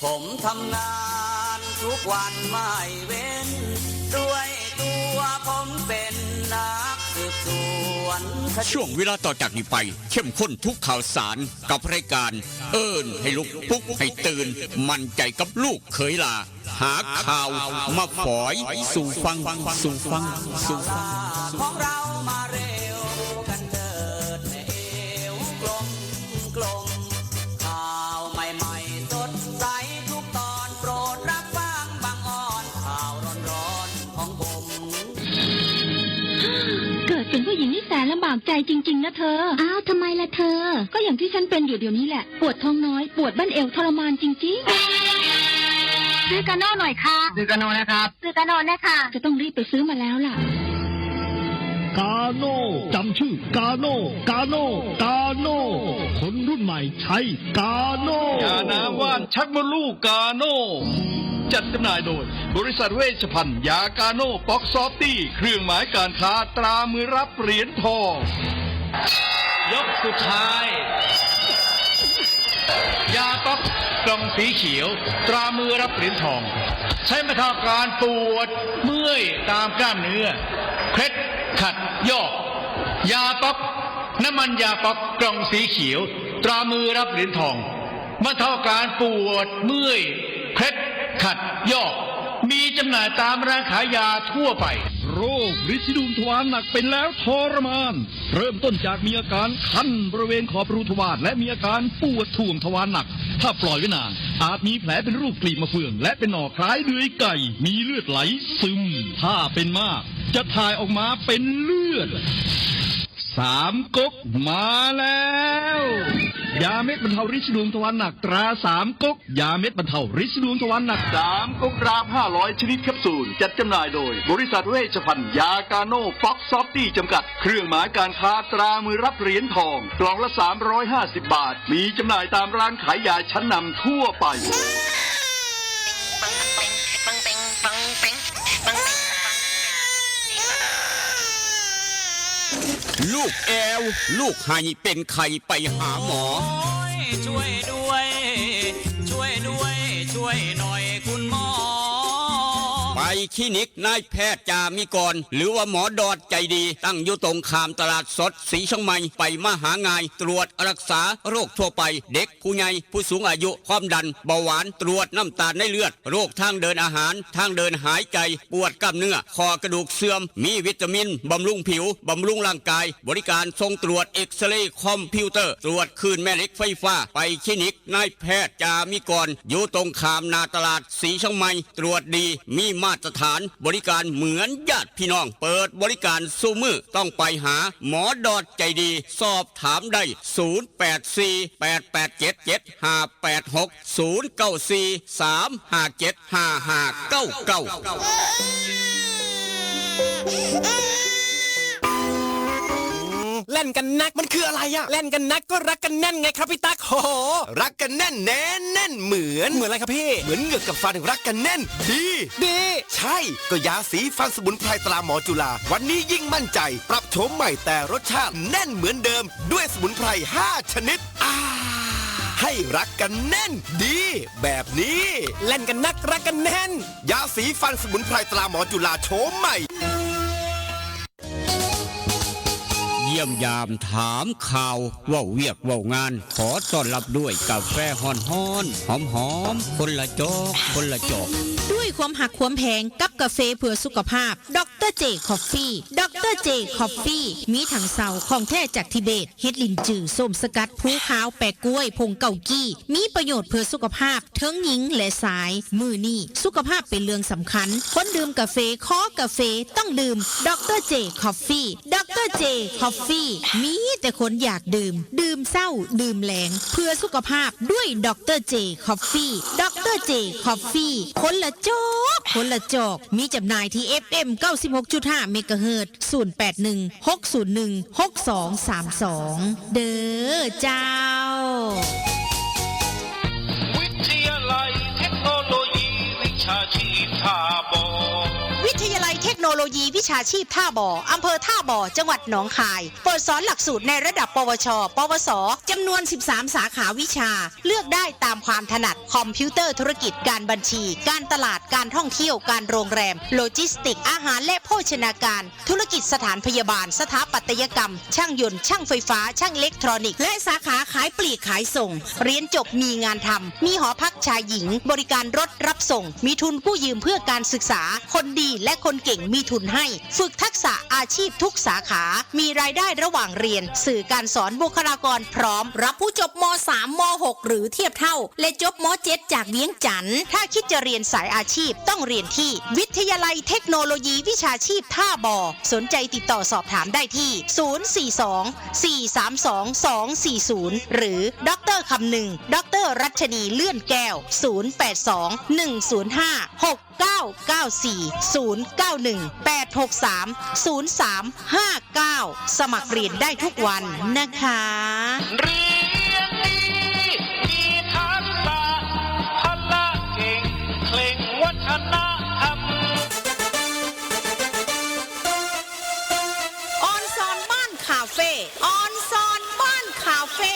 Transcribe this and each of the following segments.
ผมทำงานทุกวันไม่เว้นด้วยตัวผมเป็นนักสืบสวนช่วงเวลาต่อจากนี้ไปเข้มข้นทุกข่าวสารกับรายการเอิ้นให้ลุกปลุกให้ตื่นมั่นใจกับลูกเขยลาหาข่าวมาฝอยสู่ฟังของเรามาเร็วกันเถิดในเอวกลมข่าวใหม่ๆสดใสทุกตอนโปรดรับฟังบางอ่อนข่าวร้อนๆของผมเกิดเป็นผู้หญิงนี่แสนลำบากใจจริงๆนะเธออ้าวทำไมล่ะเธอก็อย่างที่ฉันเป็นอยู่เดี๋ยวนี้แหละปวดท้องน้อยปวดบั้นเอวทรมานจริงๆซื้อกาโน่หน่อยค่ะซื้อกาโน่นะครับซื้อกาโน่นะคะจะต้องรีบไปซื้อมาแล้วล่ะกาโน่จำชื่อกาโน่คนรุ่นใหม่ใช้กาโน่ยาน้ำว่านชักมดลูกกาโน่จัดจำหน่ายโดยบริษัทเวชภัณฑ์ยากาโน่ป๊อกซอฟตี้เครื่องหมายการค้าตรามือรับเหรียญทองยกสุดท้ายยาป๊อกกล่องสีเขียวตรามือรับเหรียญทองใช้บรรเทาการปวดเมื่อยตามกล้ามเนื้อเคล็ดขัดยอกยาป๊อกน้ำมันยาป๊อกกล่องสีเขียวตรามือรับเหรียญทองบรรเทาการปวดเมื่อยเคล็ดขัดยอกมีจำหน่ายตามร้านขายยาทั่วไปโรคฤทธิ์ดวงทวารหนักเป็นแล้วทรมานเริ่มต้นจากมีอาการคันบริเวณขอบรูทวารและมีอาการปวดท่วงทวารหนักถ้าปล่อยไว้นานอาจมีแผลเป็นรูปกลีบมะเฟืองและเป็นหน่อคล้ายเดือยไก่มีเลือดไหลซึมถ้าเป็นมากจะถ่ายออกมาเป็นเลือด3 ก๊กมาแล้วยาเม็ดบรรเทาฤทธิ์ดวงทวารหนักตรา3 ก๊กยาเม็ดบรรเทาฤทธิ์ดวงทวารหนัก3 ก๊กราม500ชนิดแคปซูลจัดจำหน่ายโดยบริษัทเวชภัณฑ์ยากาโน่ฟ็อกซอฟตี้จำกัดเครื่องหมายการค้าตรามือรับเหรียญทองกล่องละ350 บาทมีจำหน่ายตามร้านขายยาชั้นนำทั่วไปลูกแอวลูกไห้เป็นไข้ไปหาหมอช่วยด้วยช่วยหน่อยคุณหมอไปคลินิกนายแพทย์จามิกรหรือว่าหมอดอดใจดีตั้งอยู่ตรงข้ามตลาดสดศรีเชียงใหม่ไปมาหางายตรวจรักษาโรคทั่วไปเด็กผู้ใหญ่ผู้สูงอายุความดันเบาหวานตรวจน้ำตาลในเลือดโรคทางเดินอาหารทางเดินหายใจปวดกล้ามเนื้อคอกระดูกเสื่อมมีวิตามินบำรุงผิวบำรุงร่างกายบริการส่งตรวจเอ็กซเรย์คอมพิวเตอร์ตรวจคลื่นแม่เหล็กไฟฟ้าไปคลินิกนายแพทย์จามิกรอยู่ตรงข้ามนาตลาดศรีเชียงใหม่ตรวจดีมีมาตรฐานบริการเหมือนญาติพี่น้องเปิดบริการสู้มือต้องไปหาหมอดอดใจดีสอบถามได้เล่นกันนักมันคืออะไรอะเล่นกันนักก็รักกันแน่นไงครับพี่ตั๊กโหรักกันแน่นแน่นเหมือนอะไรครับพี่เหมือนเหงือกกับฟันรักกันแน่นดีใช่ก็ยาสีฟันสมุนไพรตราหมอจุฬาวันนี้ยิ่งมั่นใจปรับโฉมใหม่แต่รสชาติแน่นเหมือนเดิมด้วยสมุนไพร5 ชนิดให้รักกันแน่นดีแบบนี้เล่นกันนักรักกันแน่นยาสีฟันสมุนไพรตราหมอจุฬาโฉมใหม่เยี่ยมยามถามข่าวว่าเวียกว่างานขอต้อนรับด้วยกาแฟหอมคนละจอกด้วยความหักความแพงกับกาแฟเพื่อสุขภาพดรเจคอฟฟี่ดรเจคอฟฟี่มีถังเสาของแท้จากทิเบตเฮ็ดลินจือส้มสกัดผู้ขาวแปะกล้วยผงเกากี้มีประโยชน์เพื่อสุขภาพทั้งหญิงและชายมือนี่สุขภาพเป็นเรื่องสำคัญคนดื่มกาแฟขอกาแฟต้องดื่มดรเจคอฟฟี่ดรเจคอฟฟี่มีแต่คนอยากดื่มเศร้าดื่มแหลงเพื่อสุขภาพด้วยดรเจคอฟฟี่ดรเจคอฟฟี่คนละจอกมีจำหน่ายที่ FM 96.5 เมกะเฮิรตซ์0816016232เด้อเจ้าวิทยาลัยเทคโนโลยีวิชาชีพท่าบ่อ วิทยาลัยเทคโนโล โลยีวิชาชีพท่าบ่ออำเภอท่าบ่อจังหวัดหนองคายเปิดสอนหลักสูตรในระดับปวช ปวสจำนวน13สาขาวิชาเลือกได้ตามความถนัดคอมพิวเตอร์ธุรกิจการบัญชีการตลาดการท่องเที่ยวการโรงแรมโลจิสติกอาหารและโภชนาการธุรกิจสถานพยาบาลสถาปัตยกรรมช่างยนต์ช่างไฟฟ้าช่างอิเล็กทรอนิกส์และสาขาขายปลีกขายส่งเรียนจบมีงานทำมีหอพักชายหญิงบริการรถรับส่งมีทุนกู้ยืมเพื่อการศึกษาคนดีและคนเก่งมีทุนให้ฝึกทักษะอาชีพทุกสาขามีรายได้ระหว่างเรียนสื่อการสอนบุคลากรพร้อมรับผู้จบม.3 ม.6 หรือเทียบเท่าและจบม.7 จากเวียงจันทร์ถ้าคิดจะเรียนสายอาชีพต้องเรียนที่วิทยาลัยเทคโนโลยีวิชาชีพท่าบ่อสนใจติดต่อสอบถามได้ที่ 042-432-240 หรือดร.คำนึงดร.รัชนีเลื่อนแก้ว 082-105-6994-091-863-0359 สมัครเรียนได้ทุกวันนะคะ เรียนดีมีทักษะพละเก่งเคร่งวัฒนธรรม ออนซอนบ้านคาเฟ่ออนซอนบ้านคาเฟ่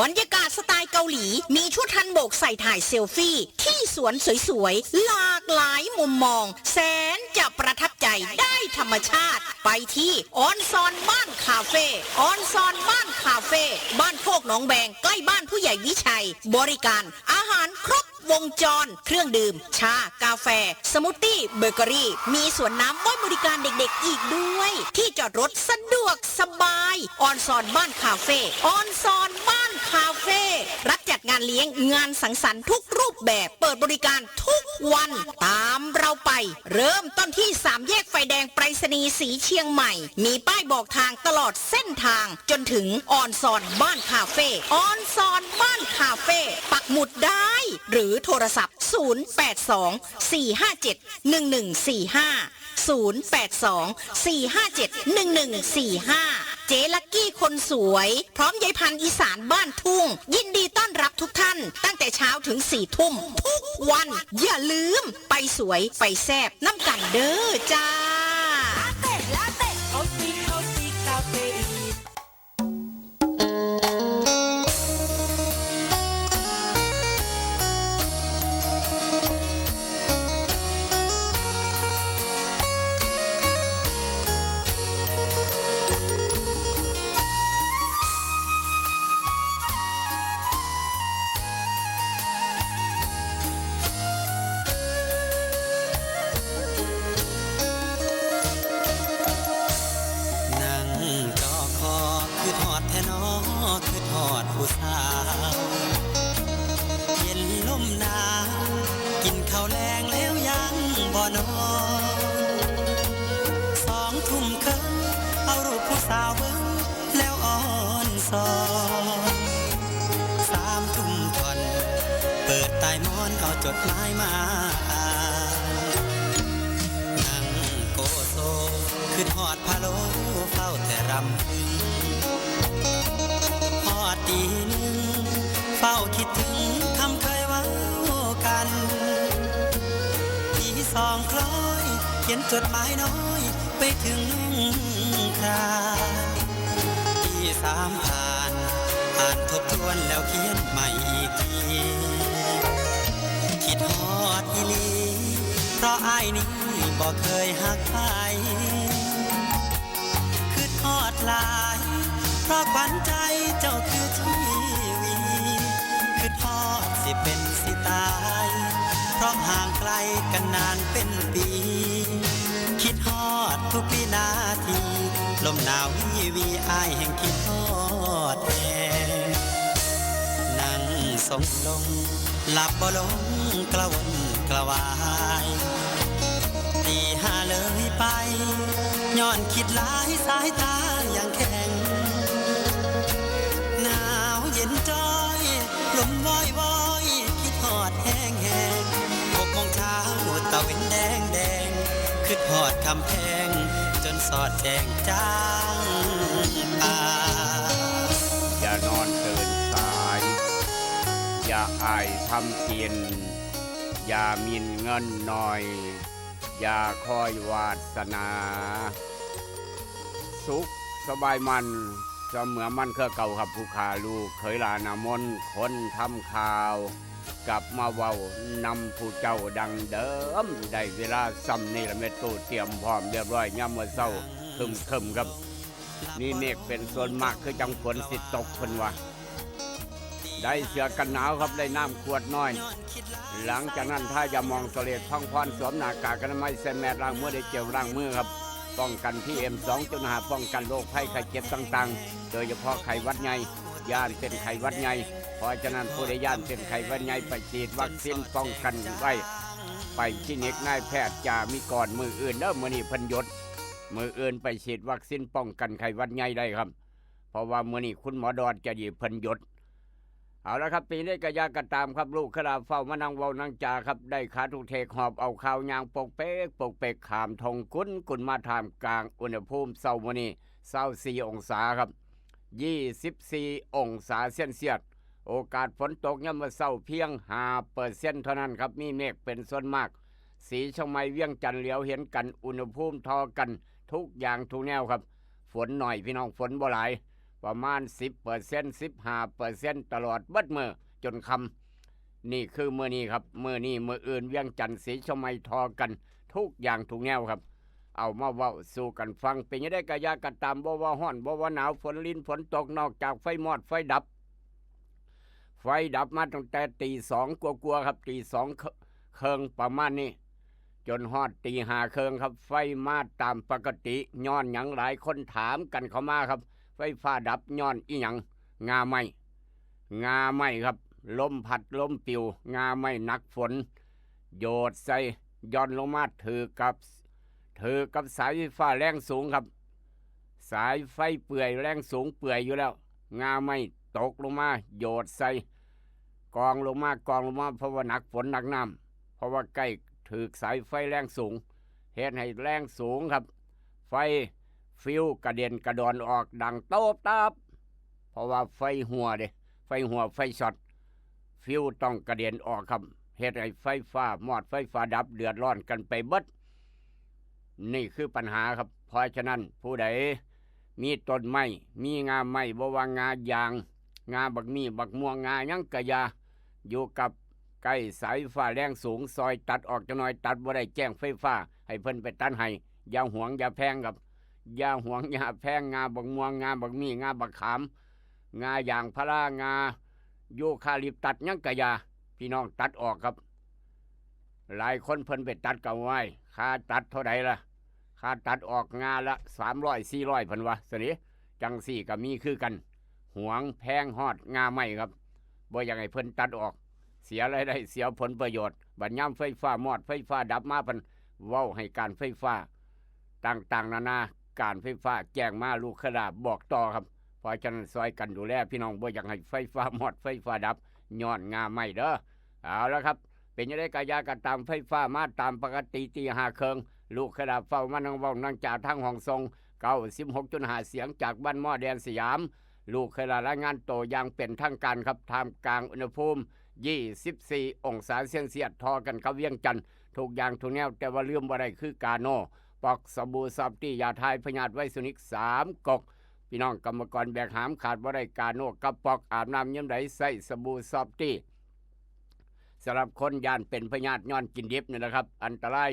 บรรยากาศสไตล์เกาหลีมีชุดฮันบกใส่ถ่ายเซลฟี่ที่สวนสวยๆหลากหลายมุมมองแสนจะประทับใจได้ธรรมชาติไปที่ออนซอนบ้านคาเฟ่ออนซอนบ้านคาเฟ่บ้านโคกหนองแบงใกล้บ้านผู้ใหญ่วิชัยบริการอาหารครบวงจรเครื่องดื่มชากาแฟสมูทตี้เบเกอรี่มีสวนน้ำไว้บริการเด็กๆอีกด้วยที่จอดรถสะดวกสบายออนซอนบ้านคาเฟ่ออนซอนบ้านคาเฟ่รับจัดงานเลี้ยงงานสังสรรค์ทุกรูปแบบเปิดบริการทุกวันตามเราไปเริ่มต้นที่3แยกไฟแดงไปรษณีย์สีเชียงใหม่มีป้ายบอกทางตลอดเส้นทางจนถึงออนซอนบ้านคาเฟ่ออนซอนบ้านคาเฟ่ปักหมุดได้หรือโทรศัพท์ 082-457-1145 เจลักกี้คนสวยพร้อมยายพันธุ์อีสานบ้านทุ่งยินดีต้อนรับทุกท่านตั้งแต่เช้าถึง4 ทุ่มทุกวันอย่าลืมไปสวยไปแซ่บน้ำกันเด้อจ้า นั่งจอคอคือทอดแทนอคือทอดผู้สาวเย็นลมหนาวกินข้าวแรงแล้วยังบ่นอน2 ทุ่มครึ่งเอารูปผู้สาวเบิ่งแล้วอ่อนสอน3 ทุ่มทอนเปิดใต้หมอนเอาจดหมายมาอ่านนั่งโกโซคือทอดพะโล้เฝ้าแต่รำพึงพอตี 1เฝ้าคิดถึงคำเคยเว้ากันตี2คล้อยเขียนจดหมายน้อยไปถึงคราตี3ผ่านอ่านทบทวนแล้วเขียนใหม่อีกทีคิดฮอดอีหลีเพราะอ้ายนี้บ่เคยหักใครคือทอดหลายเพราะขวัญใจเจ้าคือทีวีคือทอดสิเป็นสิตายเพราะห่างไกลกันนานเป็นปีคิดฮอดทุกวินาทีลมหนาววีอ้ายแห่งคิดฮอดแนั่งสงลงหลับบ่ลงกระวนกระวายตี5เลยไปย้อนคิดหลายสายตาอย่างแข็งหนาวเย็นจ้อยลมวอยวอยคิดฮอดแห้งแห้ง6 โมงเช้าตะเวนแดงแดงคิดฮอดคำแพงจนสอดแจงจางตาอย่านอนตื่นสายอย่าอายทำกินอย่ามินเงินหน่อย อย่าคอยวาสนา สุขสบายมันเสมือมันเครือเก่าครับผู้ขาลูกเคยลานามนคนทำข่าว กลับมาเว้านำผู้เจ้าดังเดิมได้เวลาซ้ำนี่ละเม็ดตู้เตรียมพร้อมเรียบร้อยย่ำเมื่อเช้าคึมครับนี่เมฆเป็นส่วนมากคือจังฝนสิตกเพิ่นว่าได้เสื้อกันหนาวครับได้น้ำขวดน้อย หลังจากนั้นถ้าจะมองสเลดพังพรสวมหน้ากากอนามัยใส่แมสล้างมือได้เจลล้างมือครับป้องกันPM 2.5ป้องกันโรคภัยไข้เจ็บต่างๆโดยเฉพาะไข้หวัดใหญ่ย่านเป็นไข้หวัดใหญ่เพราะฉะนั้นผู้ใดย่านเป็นไข้หวัดใหญ่ไปฉีดวัคซีนป้องกันไว้ไปคลินิกนายแพทย์จะมีก่อนมืออื่นเด้อมื้อนี้เพิ่นหยุดมืออื่นไปฉีดวัคซีนป้องกันไข้หวัดใหญ่ได้ครับเพราะว่ามื้อนี้คุณหมอดอนจะดีเพิ่นหยุดเอาละครับปีนี้ก็ยากกันตามครับลูกขลาเฝ้ามานั่งเว้านั่งจาครับได้ขาทุกเทกหอบเอาข้าวยางปกเป๊กขามทงกุนมาทามกลางอุณหภูมิเช้ามื้อนี้24องศาครับ24องศาเซนเซียสโอกาสฝนตกยามมื้อเช้าเพียง 5% เท่านั้นครับมีเมฆเป็นส่วนมากสีเชียงใหม่เวียงจันทร์เหลียวเห็นกันอุณหภูมิเทอกันทุกอย่างทุกแนวครับฝนหน่อยพี่น้องฝนบ่หลายประมาณ 10% 15% ตลอดเบิดมื้อจนค่ำนี่คือมื้อนี้ครับมื้อนี้มื้ออื่นเวียงจันทร์สีเชียงใหม่ทอกันทุกอย่างทุกแนวครับเอามาเว้าสู่กันฟังเป็นยังได้กะยากันตามบ่ว่าร้อนบ่ว่าหนาวฝนลิ้นฝนตกนอกจากไฟมอดไฟดับมาตั้งแต่ตีสองกว่าๆครับตีสองเคิงประมาณนี้จนฮอดตีห้าเคิงครับไฟมาตามปกติย้อนหยังหลายคนถามกันเข้ามาครับไฟฟ้าดับย้อนอีหยังงาไม้ครับลมพัดลมปิวงาไม้หนักฝนโยดใส่ย้อนลงมาถือกับสายไฟฟ้าแรงสูงครับสายไฟเปื่อยแรงสูงเปื่อยอยู่แล้วงาไม้ตกลงมาโยดใส่กองลงมาเพราะว่าหนักฝนหนักน้ำเพราะว่าใกล้ถือสายไฟแรงสูงเหตุให้แรงสูงครับไฟฟิวกระเด็นกระดอนออกดังโต๊บตับเพราะว่าไฟหัวไฟช็อตฟิวต้องกระเด็นออกครับเหตุให้ไฟฟ้ามอดไฟฟ้าดับเดือดร้อนกันไปเบิดนี่คือปัญหาครับเพราะฉะนั้นผู้ใดมีต้นไม้มีงาไม้บ่ว่างายางงาบักมีบักม่วงงายังกะยาอยู่กับใกล้สายฟ้าแรงสูงซอยตัดออกจักหน่อยตัดบ่ได้แจ้งไฟฟ้าให้เพิ่นไปตัดให้อย่าหวงอย่าแพงครับอย่าหวงอย่าแพงงาบักม่วงงาบักมีงาบักขามงาอย่างพารางาโยคาลิปตัดยังกะยาพี่น้องตัดออกครับหลายคนเพิ่นไปตัดกันไว้ค่าตัดเท่าใดล่ะค่าตัดออกงาละ300-400เพิ่นว่าสนิจังสี่ก็มีคือกันหวงแพงฮอดงาไม้ครับบ่อยากให้เพิ่นตัดออกเสียรายได้เสียผลประโยชน์บัดยามไฟฟ้ามอดไฟฟ้าดับมาเพิ่นเว้าให้การไฟฟ้าต่างๆนานาการไฟฟ้าแจ้งมาลูกขลาบอกต่อครับเพราะฉะนั้นซอยกันดูแลพี่น้องบ่อยากให้ไฟฟ้ามอดไฟฟ้าดับย้อนงาไม้เด้อเอาละครับเป็นยังไงกะยากันตามไฟฟ้ามาตามปกติตีห้าเคิงลูกขลาเฝ้ามานั่งเว้านั่งจ่าทางห้องทรง96.5 เสียงจากบ้านหม้อแดนสยามลูกเคยรายงานโตอย่างเป็นทางการครับท่ามกลางอุณหภูมิ24องศาเซนเซียสทอกันกับเวียงจันทร์ทุกอย่างทุกแนวแต่ว่าลืมบ่ได้คือกาโนปอกสบู่ซอฟตี้ยาทายพยาธิไวสุนิก3กกพี่น้องกรรมกรแบกหามขาดบ่ได้กาโนกับปอกอาบน้ำยามใดใส่สบู่ซอฟตี้สำหรับคนย่านเป็นพยาธิย้อนกินดิบนี่นะครับอันตราย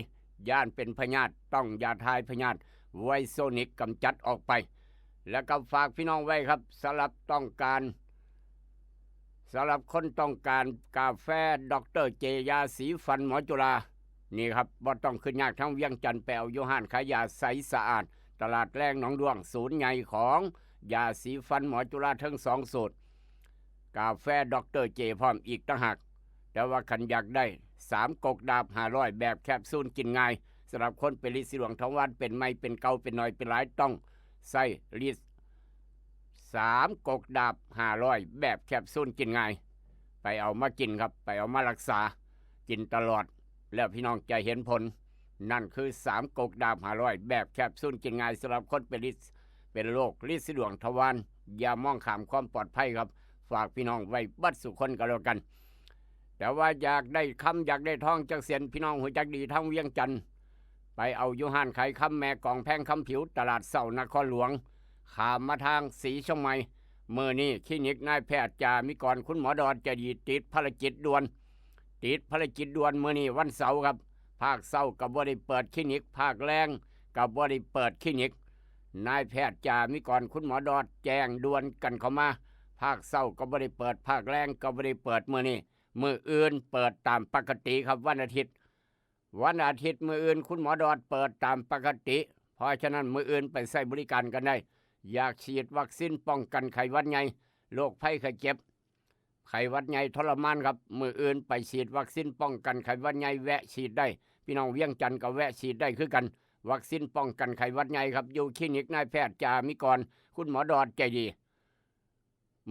ย่านเป็นพยาธิต้องยาทายพยาธิไวโซนิกกำจัดออกไปแล้วก็ฝากพี่น้องไว้ครับสำหรับคนต้องการกาแฟดรเจยาสีฟันหมอจุฬานี่ครับบ่ต้องขึ้นยากทั้งเวียงจันทร์ไปเอาอยู่ห้านขายยาใสสะอาดตลาดแรงหนองดวงศูนย์ใหญ่ของยาสีฟันหมอจุฬาทั้ง2สูตรกาแฟดรเจพร้อมอีกต่างหากแต่ว่าคันอยากได้3กกดาบ500แบบแคปซูลกินง่ายสำหรับคนเป็นฤทธิ์สีหลวงทวารเป็นไม่เป็นเกาเป็นน้อยเป็นหลายต้องใส่ฤทธิ์3กกดาบ500แบบแคปซูลกินง่ายไปเอามากินครับไปเอามารักษากินตลอดแล้วพี่น้องจะเห็นผลนั่นคือ3กกดาบ500แบบแคปซูลกินง่ายสำหรับคนเป็นฤทธิ์เป็นโรคฤทธิ์สีหลวงทวารอย่ามองข้ามความปลอดภัยครับฝากพี่น้องไว้บัดสุคนกันแล้วกันแต่ว่าอยากได้คำอยากได้ทองจากเสียนพี่น้องหัวจักดีทั้งเวียงจันทร์ ไปเอาอยู่ห้านขายคำแม่กองแพงคำผิวตลาดเสานครหลวงขามมาทางสีชงใหม่เมื่อนี้คลินิกนายแพทย์จามิกรคุณหมอดอนจะดีติดภารกิจด่วนเมื่อนี้วันเสาร์ครับภาคเสาร์กับบ่ได้เปิดคลินิกภาคแรงกับบ่ได้เปิดคลินิกนายแพทย์จามิกรคุณหมอดอนแจ้งด่วนกันเข้ามาภาคเสาร์ก็บ่ได้เปิดภาคแรงก็บ่ได้เปิดมื้อนี้มื้ออื่นเปิดตามปกติครับวันอาทิตย์มื้ออื่นคุณหมอดอนเปิดตามปกติเพราะฉะนั้นมื้ออื่นไปใช้บริการกันได้อยากฉีดวัคซีนป้องกันไข้หวัดใหญ่โรคภัยไข้เจ็บไข้หวัดใหญ่ทรมานครับมื้ออื่นไปฉีดวัคซีนป้องกันไข้หวัดใหญ่แวะฉีดได้พี่น้องเวียงจันทร์ก็แวะฉีดได้คือกันวัคซีนป้องกันไข้หวัดใหญ่ครับอยู่คลินิกนายแพทย์จามิกรคุณหมอดอนใจดี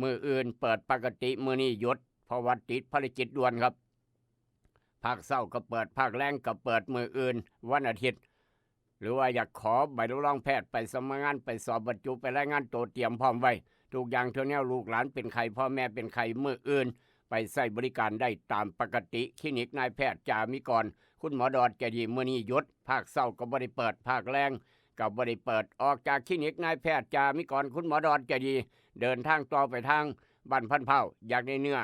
มื้ออื่นเปิดปกติมื้อนี้หยุดเพราะว่าติดภารกิจด่วนครับภาคเช้าก็เปิดภาคแรงก็เปิดมื้ออื่นวันอาทิตย์หรือว่าอยากขอใบรับรองแพทย์ไปสมัครงานไปสอบบรรจุไปรายงานตัวเตรียมพร้อมไว้ทุกอย่างเท่านี้ลูกหลานเป็นใครพ่อแม่เป็นใครมื้ออื่นไปใช้บริการได้ตามปกติคลินิกนายแพทย์จามิกรคุณหมอดอนใจดีมื้อนี้หยุดภาคเช้าก็บ่ได้เปิดภาคแรงก็บ่ได้เปิดออกจากคลินิกนายแพทย์จามิกรคุณหมอดอนใจดีเดินทางต่อไปทางบ้านพันเผาอยากได้เนื้อ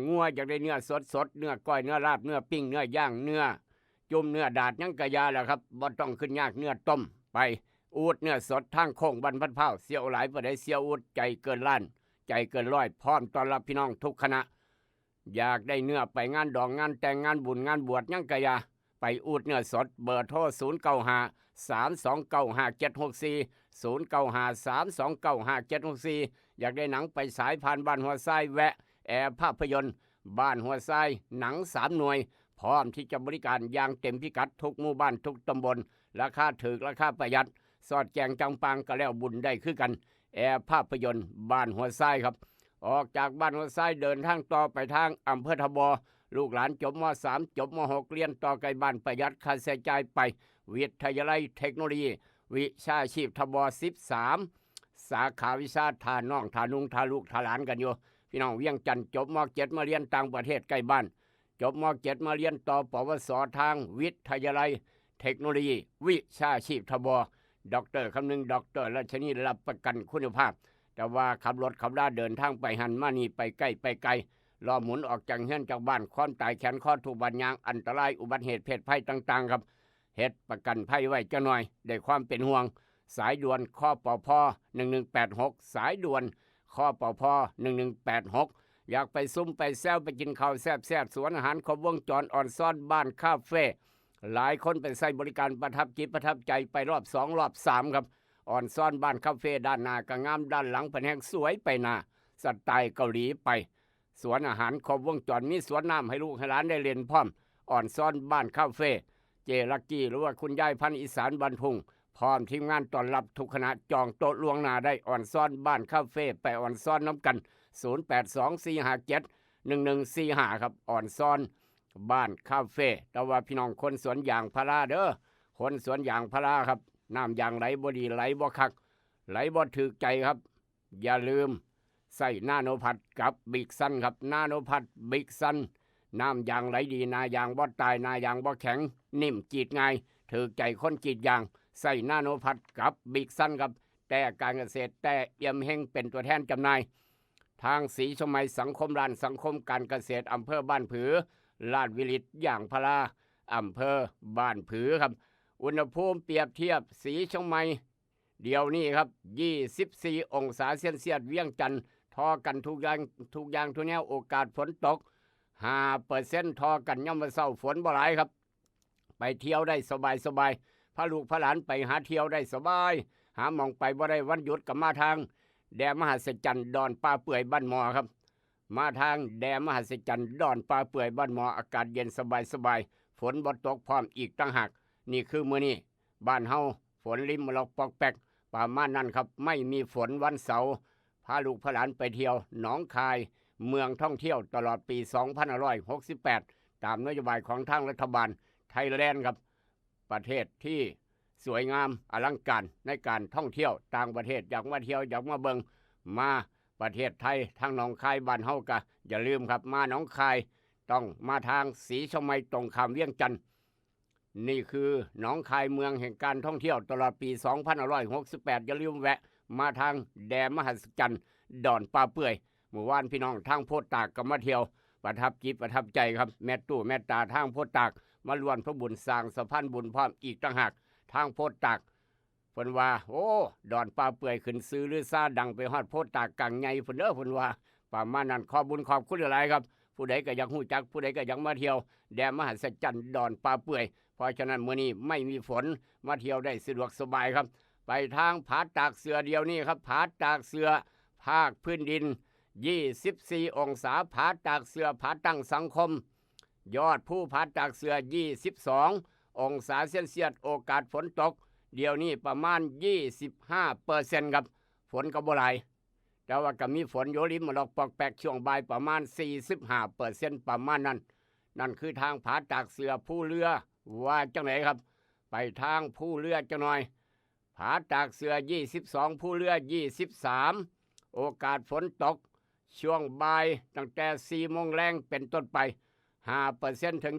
งัวอยากได้เนื้อสดเนื้อก้อยเนื้อลาบเนื้อปิ้งเนื้อย่างเนื้อจุ่มเนื้อดาดยังกะยาแหละครับบ่ต้องขึ้นยากเนื้อต้มไปอูดเนื้อสดทางโค้งบ้านพันเผาเสียวหลายบ่ได้เสียวอูดใจเกินล้านใจเกินร้อยพร้อมต้อนรับพี่น้องทุกคณะอยากได้เนื้อไปงานดองงานแต่งงานบุญงานบวชยังกะยาไปอูดเนื้อสดเบอร์โทร095-329-5764 อยากได้หนังไปฉายผ่านบ้านหัวไส้แวะแอร์ภาพยนตร์บ้านหัวไส้หนัง3 หน่วยพร้อมที่จะบริการอย่างเต็มพิกัดทุกหมู่บ้านทุกตำบลราคาถูกราคาประหยัดสอดแจงจังปังก็แล้วบุญได้คือกันแอร์ภาพยนตร์บ้านหัวไส้ครับออกจากบ้านหัวไส้เดินทางต่อไปทางอำเภอทบลูกหลานจบม.3 จบม.6 เรียนต่อไกลบ้านประหยัดค่าใช้จ่ายไปวิทยาลัยเทคโนโลยีวิชาชีพทบ13สาขาวิชาทาน้องทานุงทาลูกทาหลานกันอยู่พี่น้องเวียงจันทร์จบม.7 มาเรียนต่างประเทศใกล้บ้านจบม.7 มาเรียนต่อปวสทางวิทยาลัยเทคโนโลยีวิชาชีพทบดร.คำนึงดร.รัชนีรับประกันคุณภาพแต่ว่าขับรถขับราเดินทางไปหันมานี่ไปใกล้ไปไกลรอหมุนออกจากเฮือนจากบ้านความตายแขนข้อถูกบาดยางอันตรายอุบัติเหตุเพศภัยต่างๆครับเฮ็ดประกันภัยไว้จะหน่อยได้ความเป็นห่วงสายด่วนข้อปพ1186สายด่วนข้อปพ1186อยากไปซุ้มไปแซวไปกินข้าวแซ่บๆสวนอาหารครบวงจรอ่อนซ่อนบ้านคาเฟ่หลายคนไปใช้บริการประทับจิตประทับใจไปรอบ2รอบ3ครับอ่อนซ่อนบ้านคาเฟ่ด้านหน้าก็งามด้านหลังแผนกสวยไปหน้าสไตล์เกาหลีไปสวนอาหารครบวงจรมีสวนน้ำให้ลูกให้หลานได้เรียนพร้อมอ่อนซ่อนบ้านคาเฟ่เจลักกี้หรือว่าคุณยายพันธุ์อีสานบันทุงพร้อมทีมงานต้อนรับทุกคณะจองโต๊ะล่วงหน้าได้อ่อนซ่อนบ้านคาเฟ่ไปอ่อนซ่อนน้ำกัน0824571145ครับอ่อนซ่อนบ้านคาเฟ่แต่ว่าพี่น้องคนสวนยางพาราเด้อคนสวนยางพาราครับน้ำยางไหลบ่ดีไหลบ่คักไหลบ่ถึกใจครับอย่าลืมใส่นาโนพัดกับบิ๊กซันครับนาโนพัดบิ๊กซันน้ำยางไหลดีนายางบ่ตายนายางบ่แข็งนิ่มจีดง่ายถึกใจคนจีดยางใส่นาโนพัดกับบิ๊กซันครับแต่การเกษตรแต่เอี่ยมเฮงเป็นตัวแทนจำหน่ายทางสีชมัยสังคมร้านสังคมการเกษตรอำเภอบ้านผือลาดวิลิตอย่างพาราอำเภอบ้านผือครับอุณหภูมิเปรียบเทียบสีชมัยเดี๋ยวนี้ครับ24 องศาเซลเซียสเวียงจันทร์ทอกันทุกอย่างทุกแนวโอกาสฝนตก5%ทอกันย่อมมาเศร้าฝนบ่หลายครับไปเที่ยวได้สบายพาลูกพาหลานไปหาเที่ยวได้สบายหาหมองไปบ่ได้วันหยุดกับมาทางแดนมหัศจรรย์ดอนป่าเปื่อยบ้านหมอครับมาทางแดนมหัศจรรย์ดอนป่าเปื่อยบ้านหมออากาศเย็นสบายฝนบ่ตกพร้อมอีกต่างหากนี่คือมื้อนี้บ้านเฮาฝนริมเราปอกแปกประมาณนั้นครับไม่มีฝนวันเสาร์พาลูกพาหลานไปเที่ยวหนองคายเมืองท่องเที่ยวตลอดปี2568ตามนโยบายของทางรัฐบาลไทยแลนด์ครับประเทศที่สวยงามอลังการในการท่องเที่ยวต่างประเทศอยากมาเที่ยวอยากมาเบิงมาประเทศไทยทางหนองคายบ้านเฮากะอย่าลืมครับมาหนองคายต้องมาทางสีชมัยตรงข้ามเวียงจันทร์ นี่คือหนองคายเมืองแห่งการท่องเที่ยวตลอดปี 2568 อย่าลืมแวะมาทางแดนมหัศจรรย์ดอนปลาเปื่อยเมื่อวานพี่น้องทางโพธิ์ตากก็มาเที่ยวประทับจิตประทับใจครับแม่ตู่แม่ตาทางโพธิ์ตากมาล้วนพระบุญสร้างสะพานบุญพร้อมอีกต่างหากทางโพธิ์ตากเพิ่นว่าโอ้ดอนปลาเปื่อยขึ้นซื้อหรือซาดังไปฮอดโพธิ์ตากกังใหญ่เพิ่นเด้อเพิ่นว่าประมาณนั้นขอบุญขอบคุณหลายๆครับผู้ใดก็อยากฮู้จักผู้ใดก็อยากมาเที่ยวแดนมหัศจรรย์ดอนปลาเปื่อยเพราะฉะนั้นมื้อนี้ไม่มีฝนมาเที่ยวได้สะดวกสบายครับไปทางผาตากเสือเดียวนี้ครับผาตากเสือภาคพื้นดิน24 องศาผาตากเสือผาตั้งสังคมยอดผู้ผาตากเสือ22 องศาเซลเซียสโอกาสฝนตกเดี๋ยวนี้ประมาณ 25%ครับฝนก็บ่หลายแต่ว่าก็มีฝนโยลิมมาดอกปอกแปกช่วงบ่ายประมาณ 45%ประมาณนั้นนั่นคือทางผาตากเสือผู้เรือว่าจังไหนครับไปทางผู้เรือจังหน่อยผาตากเสือ22ผู้เรือ23โอกาสฝนตกช่วงบ่ายตั้งแต่4 โมงแรงเป็นต้นไป 5% ถึง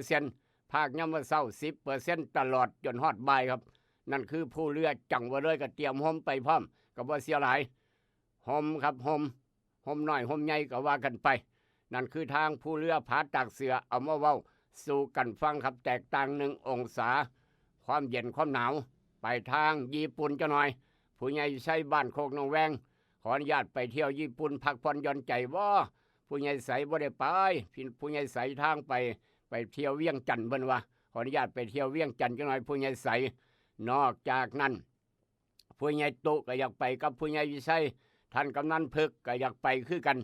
20%ภาคยามมื้อเช้า 10% ตลอดจนฮอดบ่ายครับนั่นคือผู้เรือจังว่าเลยก็เตรียมห่มไปพร้อมก็บ่เสียหลายห่มครับห่มน้อยห่มใหญ่ก็ว่ากันไปนั่นคือทางผู้เรือผาตากเสือเอามาเว้าสู่กันฟังครับแตกต่าง1 องศาความเย็นความหนาวไปทางญี่ปุ่นจังหน่อยผู้ใหญ่ใช้บ้านโคกหนองแวงขออนุญาตไปเที่ยวญี่ปุ่นพักผ่อนหย่อนใจบ่ผู้ใหญ่ใสบ่ได้ไปผู้ใหญ่ใสทางไปเที่ยวเวียงจันทน์เบิ่นว่าขออนุญาตไปเที่ยวเวียงจันทน์จังหน่อยผู้ใหญ่ใสนอกจากนั้นผู้ใหญ่ตุก็อยากไปกับผู้ใหญ่วิชัยท่านกำนันพึกก็อยากไปคือกัน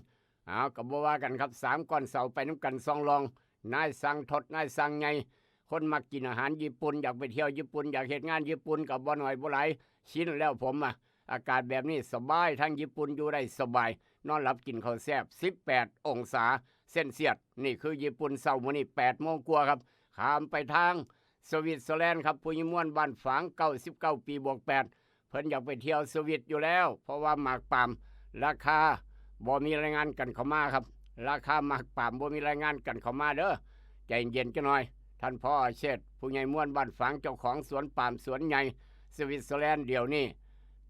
ก็บ่ว่ากันครับ3ก้อนเสาไปน้ำกัน2รองนายสั่งทดนายสั่งใหญ่คนมักกินอาหารญี่ปุ่นอยากไปเที่ยวญี่ปุ่นอยากเฮ็ดงานญี่ปุ่นก็บ่น้อยบ่หลายชินแล้วผมอากาศแบบนี้สบายทางญี่ปุ่นอยู่ได้สบายนอนหลับกินข้าวแซ่บ18 องศาเซลเซียสนี่คือญี่ปุ่นเช้ามื้อนี้8 โมงกว่าครับข้ามไปทางสวิตเซอร์แลนด์ครับผู้ยิม่วนบ้านฝาง99 ปีบวก8เพิ่นอยากไปเที่ยวสวิตอยู่แล้วเพราะว่าหมากปาล์มราคาบ่มีรายงานกันเข้ามาครับราคาหมากปาล์มบ่มีรายงานกันเข้ามาเด้อใจเย็นจังหน่อยท่านพ่อเชษฐ์ผู้ใหญ่ม่วนบ้านฝางเจ้าของสวนปาล์มสวนใหญ่สวิตเซอร์แลนด์เดี๋ยวนี้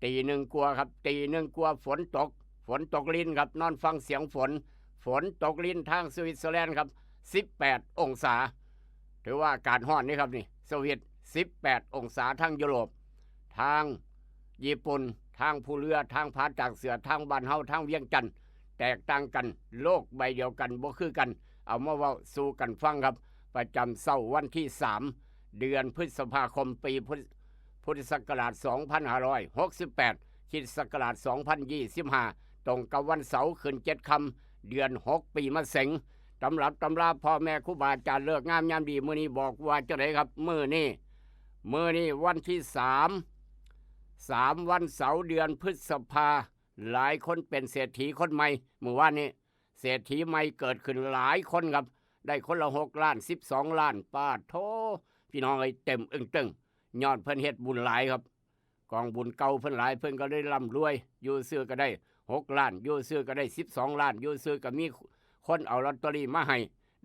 ตี 1 กว่าครับตี 1 กว่าฝนตกลิ้นครับนอนฟังเสียงฝนตกลิ้นทางสวิตเซอร์แลนด์ครับ18 องศาถือว่าอากาศร้อนนี่ครับนี่สวิต18 องศาทางยุโรปทางญี่ปุ่นทางผู้เรือทางผาตากเสือทางบ้านเฮาทางเวียงจันทน์แตกต่างกันโลกใบเดียวกันบ่คือกันเอามาเว้าสู่กันฟังครับประจำเสาร์วันที่3 เดือนพฤษภาคมปีพุทธศักราช 2568 คริสต์ศักราช 2025 ตรงกับวันเสาร์ขึ้น7 ค่ำเดือน 6 ปีมะเสงตำรับตำราพ่อแม่ครูบาอาจารย์เลิกงามยามดีมื้อนี้บอกว่าจะได้ครับมื้อนี้วันที่3 วันเสาร์เดือนพฤษภาหลายคนเป็นเศรษฐีคนใหม่เมื่อวานนี้เศรษฐีใหม่เกิดขึ้นหลายคนครับได้คนละ6 ล้าน12 ล้านปาโทพี่น้องเอ้ยเต็มอึ้งตึงยอดเพิ่นเฮ็ดบุญหลายครับกองบุญเก่าเพิ่นหลายเพิ่นก็ได้ร่ำรวยอยู่ซื้อก็ได้6 ล้านอยู่ซื้อก็ได้12 ล้านอยู่ซื้อก็มีคนเอาลอตเตอรี่มาให้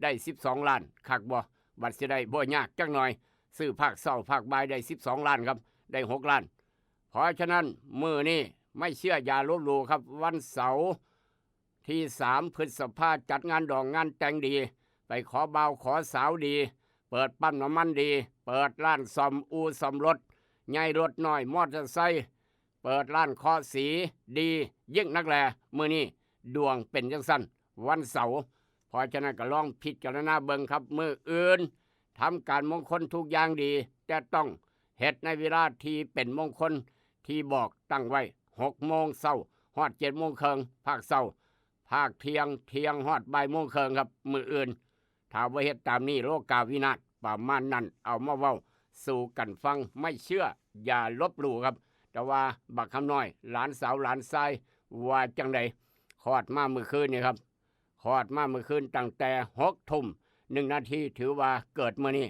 ได้12 ล้านคักบ่บัดสิได้บ่ยากจักหน่อยซื้อภาคเช้าภาคบ่ายได้12 ล้านครับได้6 ล้านเพราะฉะนั้นมื้อนี้ไม่เชื่ออย่าลบหลู่ครับวันเสาร์ที่3 พฤษภาจัดงานดองงานแต่งดีไปขอบ่าวขอสาวดีเปิดปั๊มน้ำมันดีเปิดร้านซ่อมอู่ซ่อมรถใหญ่รถน้อยมอเตอร์ไซค์เปิดร้านเคาะสีดียิ่งนักแลมื้อนี้ดวงเป็นจังซั่นวันเสาร์เพราะฉะนั้นก็ลองพิจารณาเบิ่งครับมื้ออื่นทำการมงคลทุกอย่างดีแต่ต้องเฮ็ดในเวลาที่เป็นมงคลที่บอกตั้งไว้6 โมงเช้าฮอด7 โมงครึ่งภาคเช้าภาคเที่ยงฮอดบ่ายโมงครึ่งครับมื้ออื่นถ้าบ่เฮ็ดตามนี้โลกาวินาศประมาณนั้นเอามาเว้าสู่กันฟังไม่เชื่ออย่าลบหลู่ครับแต่ว่าบักคำน้อยหลานสาวหลานชายว่าจังไดคลอดมาเมื่อคืนนี่ครับคลอดมาเมื่อคืนตั้งแต่6 ทุ่ม 1 นาทีถือว่าเกิดมื้อนี้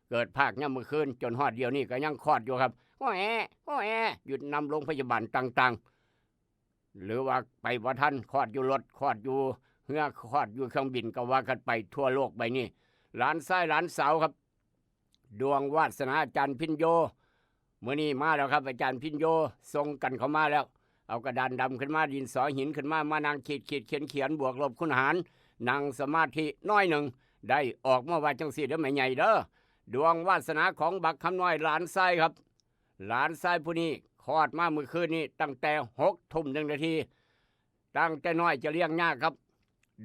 เกิดภาคยามมื้อคืนจนฮอดเดี๋ยวนี้ก็ยังคลอดอยู่ครับโอ้แอหยุดนำโรงพยาบาลต่างๆหรือว่าไปบ่ทันคลอดอยู่รถคลอดอยู่เรือคลอดอยู่เครื่องบินก็ว่ากันไปทั่วโลกใบนี้หลานชายหลานสาวครับ ดวงวาสนาอาจารย์พินโยมื้อนี้มาแล้วครับอาจารย์พินโยส่งกันเข้ามาแล้วเอากระดานดำขึ้นมาดินสอหินขึ้นมานั่งขีดเขียนบวกลบคูณหารนั่งสมาธิน้อยหนึ่งได้ออกมาว่าจังสี่เด้อแม่ใหญ่เด้อดวงวาสนาของบักคำน้อยหลานชายครับหลานชายผู้นี้คลอดมาเมื่อคืนนี้ตั้งแต่6:01 น.ตั้งแต่น้อยจะเลี้ยงยากครับ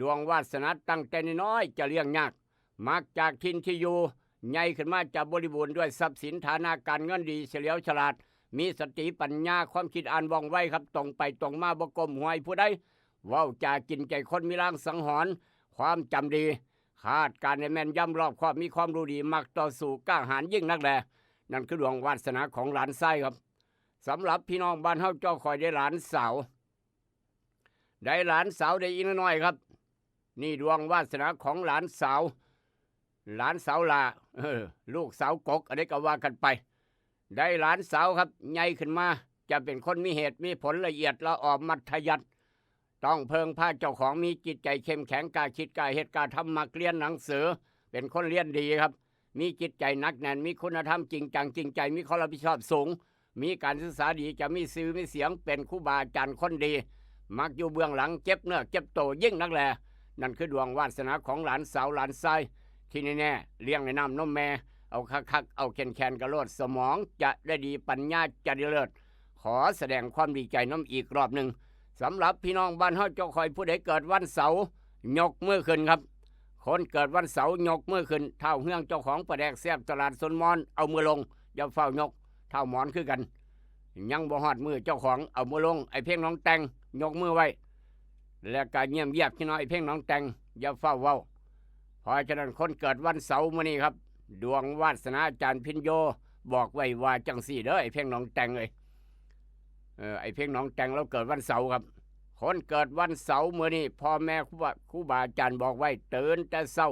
ดวงวาสนาตั้งแต่น้อยจะเลี้ยงยากมักจากทินที่อยู่ใหญ่ขึ้นมาจะบริบูรณ์ด้วยทรัพย์สินฐานะการเงินดีเฉลียวฉลาดมีสติปัญญาความคิดอ่านว่องไวครับตรงไปตรงมาบ่ก้มหัวให้ผู้ใดเว้าจากินใจคนมีลางสังหรณ์ความจำดีคาดการในแม่นยำรอบคอบมีความรู้ดีมักต่อสู้กล้าหาญยิ่งนักแลนั่นคือดวงวาสนาของหลานไส้ครับสำหรับพี่น้องบ้านเฮาเจ้าคอยได้หลานสาวได้หลานสาวได้อีกน้อยครับนี่ดวงวาสนาของหลานสาวลาลูกสาวกกอะไรก็ว่ากันไปได้หลานสาวครับใหญ่ขึ้นมาจะเป็นคนมีเหตุมีผลละเอียดละออมัธยัสถ์ต้องเพิงพาเจ้าของมีจิตใจเข้มแข็งกล้าคิดกล้าเหตุกล้าทำมักเรียนหนังสือเป็นคนเรียนดีครับมีจิตใจหนักแน่นมีคุณธรรมจริงจังจริงใจมีความรับผิดชอบสูงมีการศึกษาดีจะมีซื่อมีเสียงเป็นครูบาอาจารย์คนดีมักอยู่เบื้องหลังเจ็บเนื้อเจ็บตัวยิ่งนักแลนั่นคือดวงวาสนาของหลานสาวหลานชายที่แน่ๆเลี้ยงในน้ำนมแม่เอาคักเอาแคนกระโลดสมองจะได้ดีปัญญาจะดีเลิศขอแสดงความดีใจน้ำอีกรอบหนึ่งสำหรับพี่น้องบ้านเฮาเจ้าคอยผู้ใดเกิดวันเสาร์ยกมือขึ้นครับคนเกิดวันเสาร์ยกมือขึ้นเท่าเฮืองเจ้าของประแดกแซ่บตลาดสนมอนเอามือลงอย่าเฝ้ายกเท่าหมอนคือกันยังบ่ฮอดมือเจ้าของเอามือลงไอ้เพ่งน้องแตงยกมือไว้แล้วก็เงียบเยียบพี่น้องไอ้เพ่งน้องแตงอย่าเฝ้าเว้าเพราะฉะนั้นคนเกิดวันเสาร์มื้อนี้ครับดวงวาสนาอาจารย์พินโยบอกไว้ว่าจังสี่เด้อไอ้เพ่งน้องแตงเลยไอ้เพ่งน้องแตงเราเกิดวันเสาร์ครับคนเกิดวันเสาร์มื้อนี้พ่อแม่ครูบาอาจารย์บอกไว้ตื่นแต่เช้า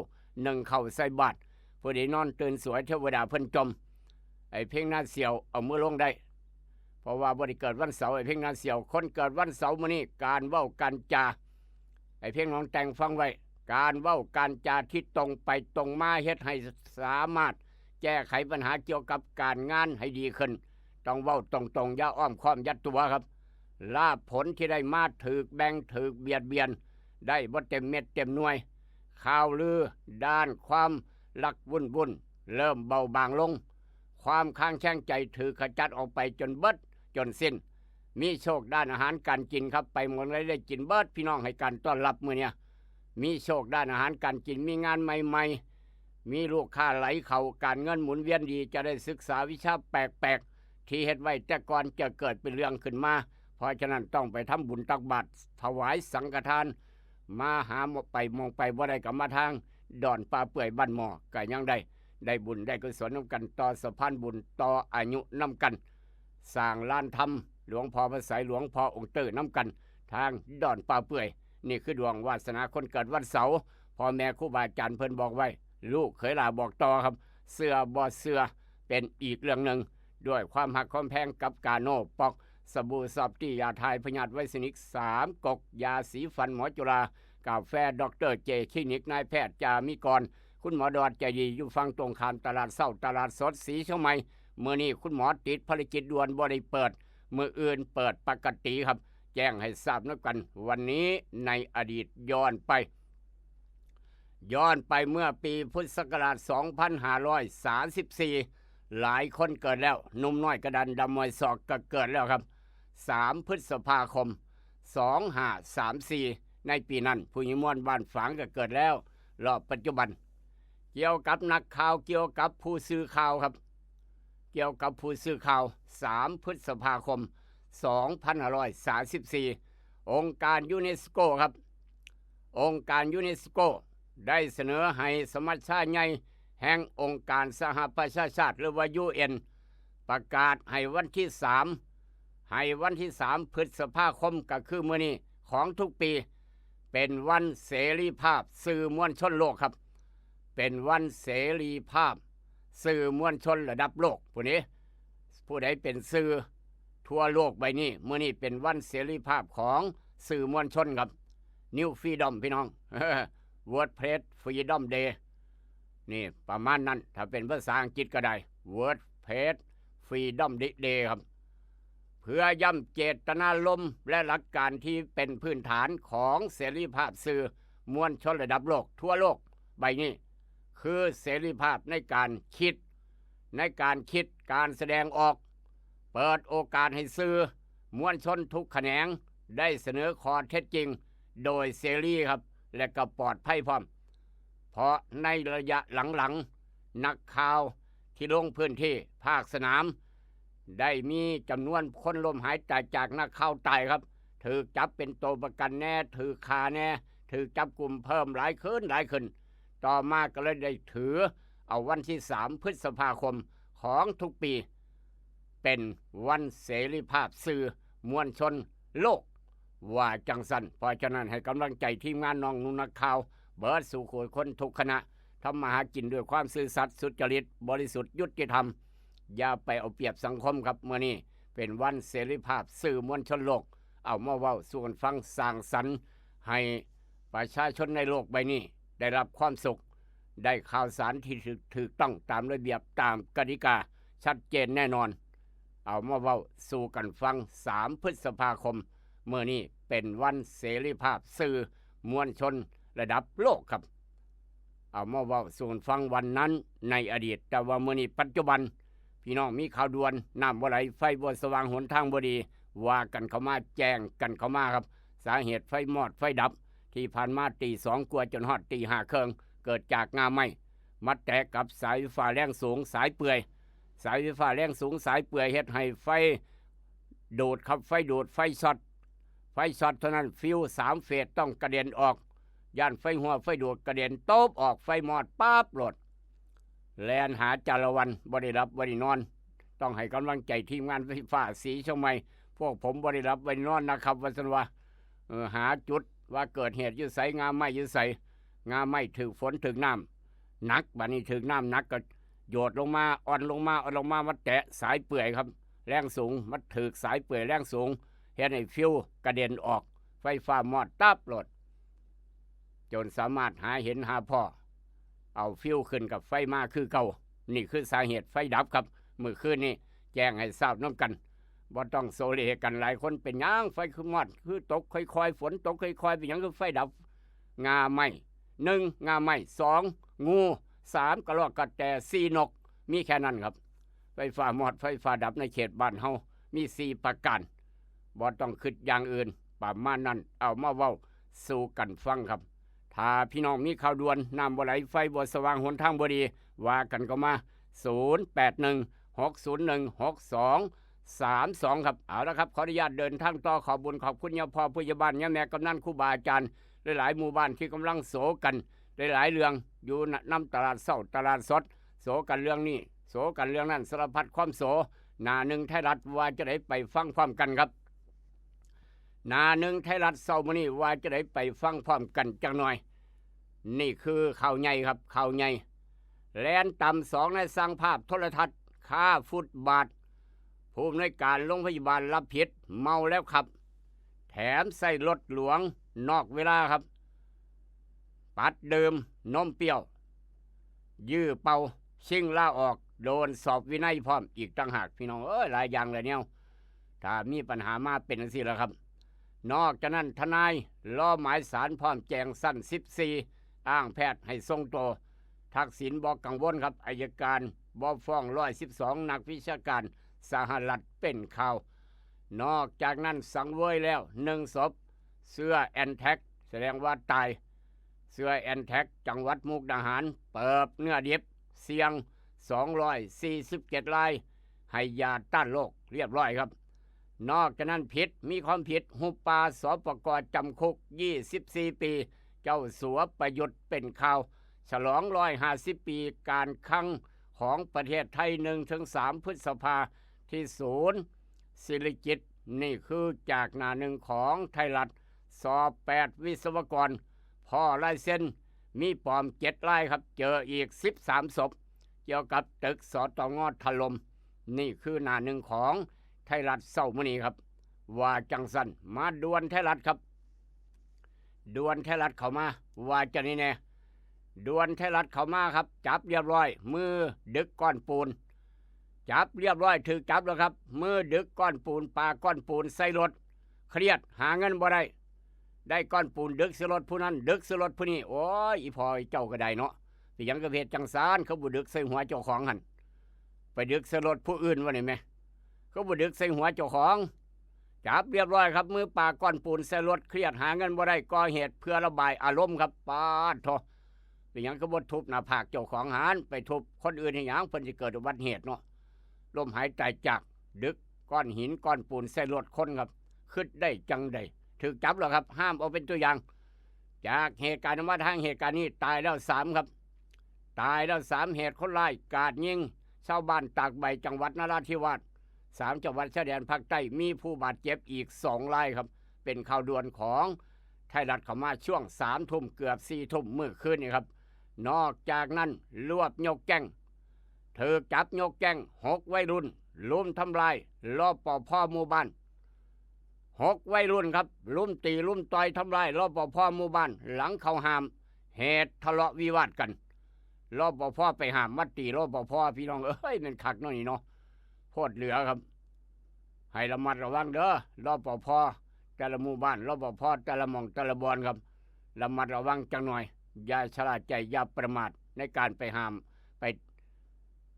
นึ่งข้าวใส่บาตรผู้ใดนอนตื่นสวยเทวดาเพิ่นจมไอ้เพ่งหน้าเสียวเอามือลงได้เพราะว่าบ่ได้เกิดวันเสาร์ไอ้เพ่งหน้าเสียวคนเกิดวันเสาร์มื้อนี้การเว้าการจาไอ้เพ่งน้องแตงฟังไว้การเว้าการจาที่ตรงไปตรงมาเฮ็ดให้สามารถแก้ไขปัญหาเกี่ยวกับการงานให้ดีขึ้นต้องเว้าตรงๆอย่าอ้อมค้อมยัดตัวครับลาภผลที่ได้มาถูกแบ่งถูกเบียดเบียนได้บ่เต็มเม็ดเต็มหน่วยข่าวลือด้านความลักวุ่นเริ่มเบาบางลงความข้างแช่งใจถือขจัดออกไปจนเบิดจนสิ้นมีโชคด้านอาหารการกินครับไปหมดเลยได้กินเบิดพี่น้องให้การต้อนรับมื้อเนี่ยมีโชคด้านอาหารการกินมีงานใหม่ๆมีลูกค้าไหลเข้าการเงินหมุนเวียนดีจะได้ศึกษาวิชาแปลกๆที่เฮ็ดไว้แต่ก่อนจะเกิดเป็นเรื่องขึ้นมาเพราะฉะนั้นต้องไปทำบุญตักบาตรถวายสังฆทานมาหาหมไปมองไปบ่ได้กับมาทางดอนปลาเปื่อยบ้านหมอก็ยังได้บุญได้กุศลนำกันต่อสะพานบุญต่ออายุนำกันสร้างลานธรรมหลวงพ่อพระไสยหลวงพ่อองค์เตอร์นำกันทางดอนปลาเปื่อยนี่คือดวงวาสนาคนเกิดวันเสาร์พ่อแม่ครูบาอาจารย์เพิ่นบอกไว้ลูกเคยลาบอกต่อครับเสื้อบ่เสื้อเป็นอีกเรื่องหนึ่งด้วยความหักความแพงกับกาโนปอกสบู่ซอฟตี้ยาทายพยาธิไวซินิก3กกยาสีฟันหมอจุฬากาแฟดรเจคลินิกนายแพทย์จามิกรคุณหมอดอดใจดีอยู่ฝั่งตรงข้ามตลาดเศร้าตลาดสดสีเชียงใหม่เมื่อนี้คุณหมอติดภารกิจด่วนบ่ได้เปิดมื้ออื่นเปิดปกติครับแจ้งให้ทราบนักกันวันนี้ในอดีตย้อนไปเมื่อปีพุทธศักราช 2534 หลายคนเกิดแล้วหนุ่มน้อยกระดันดำมวยศอกก็เกิดแล้วครับ3 พฤษภาคม 2534 ในปีนั้นผู้หญิงม่วนบ้านฝางก็เกิดแล้วรอบปัจจุบันเกี่ยวกับนักข่าวเกี่ยวกับผู้สื่อข่าวครับเกี่ยวกับผู้สื่อข่าว3 พฤษภาคม 2534 องค์การยูเนสโกครับองค์การยูเนสโกได้เสนอให้สมัชชาใหญ่แห่งองค์การสหประชาชาติหรือว่า UN ประกาศให้วันที่3 พฤษภาคมก็คือมื้อนี้ของทุกปีเป็นวันเสรีภาพสื่อมวลชนโลกครับเป็นวันเสรีภาพสื่อมวลชนระดับโลกผู้ใดเป็นสื่อทั่วโลกใบนี้มื้อนี้เป็นวันเสรีภาพของสื่อมวลชนครับ New Freedom พี่น้อง WordPress Freedom Day นี่ประมาณนั้นถ้าเป็นภาษาอังกฤษก็ได้ World Press Freedom Day ครับเพื่อย้ำเจตนารมณ์และหลักการที่เป็นพื้นฐานของเสรีภาพสื่อมวลชนระดับโลกทั่วโลกใบนี้คือเสรีภาพในการคิดการแสดงออกเปิดโอกาสให้สื่อมวลชนทุกแขนงได้เสนอข้อเท็จจริงโดยเสรีครับและก็ปลอดภัยพร้อมเพราะในระยะหลังๆนักข่าวที่ลงพื้นที่ภาคสนามได้มีจำนวนคนล้มหายตายจากนักข่าวตายครับถูกจับเป็นตัวประกันแน่ถูกฆ่าแน่ถูกจับกลุ่มเพิ่มหลายขึ้นต่อมาก็เลยได้ถือเอาวันที่3 พฤษภาคมของทุกปีเป็นวันเสรีภาพสื่อมวลชนโลกว่าจังสันเพราะฉะนั้นให้กำลังใจทีมงานน้องนุ่นนักข่าวเบิร์ดสู่คนทุกคณะทำมาหากินด้วยความซื่อสัตย์สุจริตบริสุทธิ์ยุติธรรมอย่าไปเอาเปรียบสังคมครับเมื่อนี้เป็นวันเสรีภาพสื่อมวลชนโลกเอามาเว้าสู่กันฟังสร้างสรรค์ให้ประชาชนในโลกใบนี้ได้รับความสุขได้ข่าวสารที่ถูกต้องตามระเบียบตามกติกาชัดเจนแน่นอนเอามาเว้าสู่กันฟัง3 พฤษภาคมเมื่อนี้เป็นวันเสรีภาพสื่อมวลชนระดับโลกครับเอามาเว้าสู่กันฟังวันนั้นในอดีตแต่ว่าเมื่อนี้ปัจจุบันพี่น้องมีข่าวด่วนน้ำบ่ไหลไฟบ่สว่างหนทางบ่ดีว่ากันเข้ามาแจ้งกันเข้ามาครับสาเหตุไฟมอดไฟดับที่ผ่านมาตี 2 กว่าจนฮอดตี 5 ครึ่งเกิดจากงาไม้มัดแตกกับสายไฟฟ้าแรงสูงสายเปื่อยสายไฟฟ้าแรงสูงสายเปื่อยเฮ็ดให้ไฟดูดครับไฟดูดไฟช็อตเท่านั้นฟิว3 เฟสต้องกระเด็นออกย่านไฟหัวไฟดูดกระเด็นโต๊บออกไฟมอดปั๊บโหลดแลนหาจารวันบ่ได้รับบ่ได้นอนต้องให้กำลังใจทีมงานไฟฟ้าสีเชียงใหม่พวกผมบ่ได้รับบ่ได้นอนนะครับว่าซั่นว่าหาจุดว่าเกิดเหตุอยู่ไสงาไม้อยู่ไสงาไม้ถึกฝนถึกน้ำหนักบัดนี้ถึกน้ำหนักก็โยดลงมาอ่อนลงมามาแตะสายเปื่อยครับแรงสูงมันถึกสายเปื่อยแรงสูงเฮ็ดให้ฟิวกระเด็นออกไฟฟ้ามอดตับโหลดจนสามารถหาเห็นหาพ่อเอาฟิวขึ้นกับไฟมาคือเก่านี่คือสาเหตุไฟดับครับมื้อคืนนี้แจ้งให้ทราบน้ำกันบ่ต้องโซเลกันหลายคนเป็นหยังไฟคือมอดคือตกค่อยๆฝนตกค่อยๆเป็นหยังคือไฟดับงาไม้1งาไม้2งู3กระรอกกระแต4นกมีแค่นั้นครับไฟฟ้ามอดไฟฟ้าดับในเขตบ้านเฮามี4ประการบ่ต้องคิดอย่างอื่นประมาณนั้นเอามาเว้าสู่กันฟังครับถ้าพี่น้องมีข่าวด่วนน้ำบ่ไหลไฟบ่สว่างหนทางบ่ดีว่ากันก็มา0816016232ครับเอาละครับขออนุญาตเดินทางต่อขอบคุณขอบคุณยาพ่อผู้ใหญ่บ้านยาแม่กำนันครูบาอาจารย์หลายๆหมู่บ้านที่กำลังโศกันหลายๆเรื่องอยู่นำตลาดเศร้าตลาดสดโศกันเรื่องนี้โศกันเรื่องนั้นสารพัดความโศหน้าหนึ่งไทยรัฐว่าจะได้ไปฟังพร้อมกันครับหน้าหนึ่งไทยรัฐเศร้ามื้อนี้ว่าจะได้ไปฟังพร้อมกันจักหน่อยนี่คือข่าวใหญ่ครับข่าวใหญ่แลนต่ำ2ในสร้างภาพโทรทัศน์ค่าฟุตบาทผู้อำนวยการโรงพยาบาลรับผิดเมาแล้วครับแถมใส่รถหลวงนอกเวลาครับปัดเดิมนมเปรี้ยวยื้อเป่าชิงล่าออกโดนสอบวินัยพร้อมอีกต่างหากพี่น้องหลายอย่างเลยเนี่ยถ้ามีปัญหามาเป็นสิแล้วครับนอกจากนั้นทนายล่อหมายสารพร้อมแจงสั้น14อ้างแพทย์ให้ทรงตัวทักษิณบอกกังวลครับอัยการบอกฟ้อง112นักวิชาการสหรัฐเป็นข่าวนอกจากนั้นสังเวยแล้ว1 ศพเสื้อแอนแท็กแสดงว่าตายเสื้อแอนแท็กจังหวัดมุกดาหารเปิบเนื้อดิบเสี่ยง247รายให้ยาต้านโรคเรียบร้อยครับนอกจากนั้นมีความผิดหุบปาสปกจำคุก24 ปีเจ้าสัวประยุทธ์เป็นข่าวฉลอง150 ปีการคั่งของประเทศไทย1-3 พฤษภาที่ศูนย์ศิริกิติ์นี่คือจากหน้าหนึ่งของไทยรัฐสอบ8วิศวกรพ่อลายเส้นมีปลอม7รายครับเจออีก13 ศพเกี่ยวกับตึกสตง.ถล่มนี่คือหน้าหนึ่งของไทยรัฐเช้ามื้อนี้ครับว่าจังสันมาดวนไทยรัฐครับดวนไทยรัฐเข้ามาว่าจะนี่แน่ ด่วนไทยรัฐเข้ามาครับจับเรียบร้อยมือดึกก้อนปูนจับเรียบร้อยถือจับแล้วครับมือดึกก้อนปูนปาก้อนปูนใส่รถเครียดหาเงินบ่ได้ก้อนปูนดึกซื้อรถผู้นั้นดึกซื้อรถผู้นี้โอ้ยอีพอเจ้าก็ได้เนาะสิยังกระเพดจังสารเขาบ่ดึกใส่หัวเจ้าของหันไปดึกซื้อรถผู้อื่นวะนี่แม่เขาบ่ดึกใส่หัวเจ้าของจับเรียบร้อยครับมือปาก้อนปูนใส่รถเครียดหาเงินบ่ได้ก่อเหตุเพื่อระบายอารมณ์ครับปาดโธสิยังก็บ่ทุบหน้าผากเจ้าของหันไปทุบคนอื่นให้หยังเพิ่นสิเกิดอุบัติเหตุเนาะลมหายใจจากดึกก้อนหินก้อนปูนใส่รถคนครับคิดได้จังใดถูกจับแล้วครับห้ามเอาเป็นตัวอย่างจากเหตุการณ์มาทางเหตุการณ์นี้ตายแล้ว3ครับตายแล้ว3เหตุคนร้ายกราดยิงชาวบ้านตากใบจังหวัดนราธิวาส3จังหวัดชายแดนภาคใต้มีผู้บาดเจ็บอีก2รายครับเป็นข่าวด่วนของไทยรัฐเข้ามาช่วง3 ทุ่มเกือบ4 ทุ่มมื้อคืนนี่ครับนอกจากนั้นรวบยกแก๊งถูกจับยกแก๊ง6วัยรุ่นลุมทำลายรปภ.หมู่บ้าน6วัยรุ่นครับลุมตีลุมต่อยทำลายรปภ.หมู่บ้านหลังเขาห้ามเหตุทะเลาะวิวาทกันรปภ.ไปห้ามมาตีรปภ.พี่น้องเอ้ยมันคักเนาะนี่เนาะโคตรเหลือครับให้ระมัดระวังเด้อรปภ.แต่ละหมู่บ้านรปภ.แต่ละหม่องแต่ละบอนครับระมัดระวังจังหน่อยอย่าชะล่าใจอย่าประมาทในการไปห้าม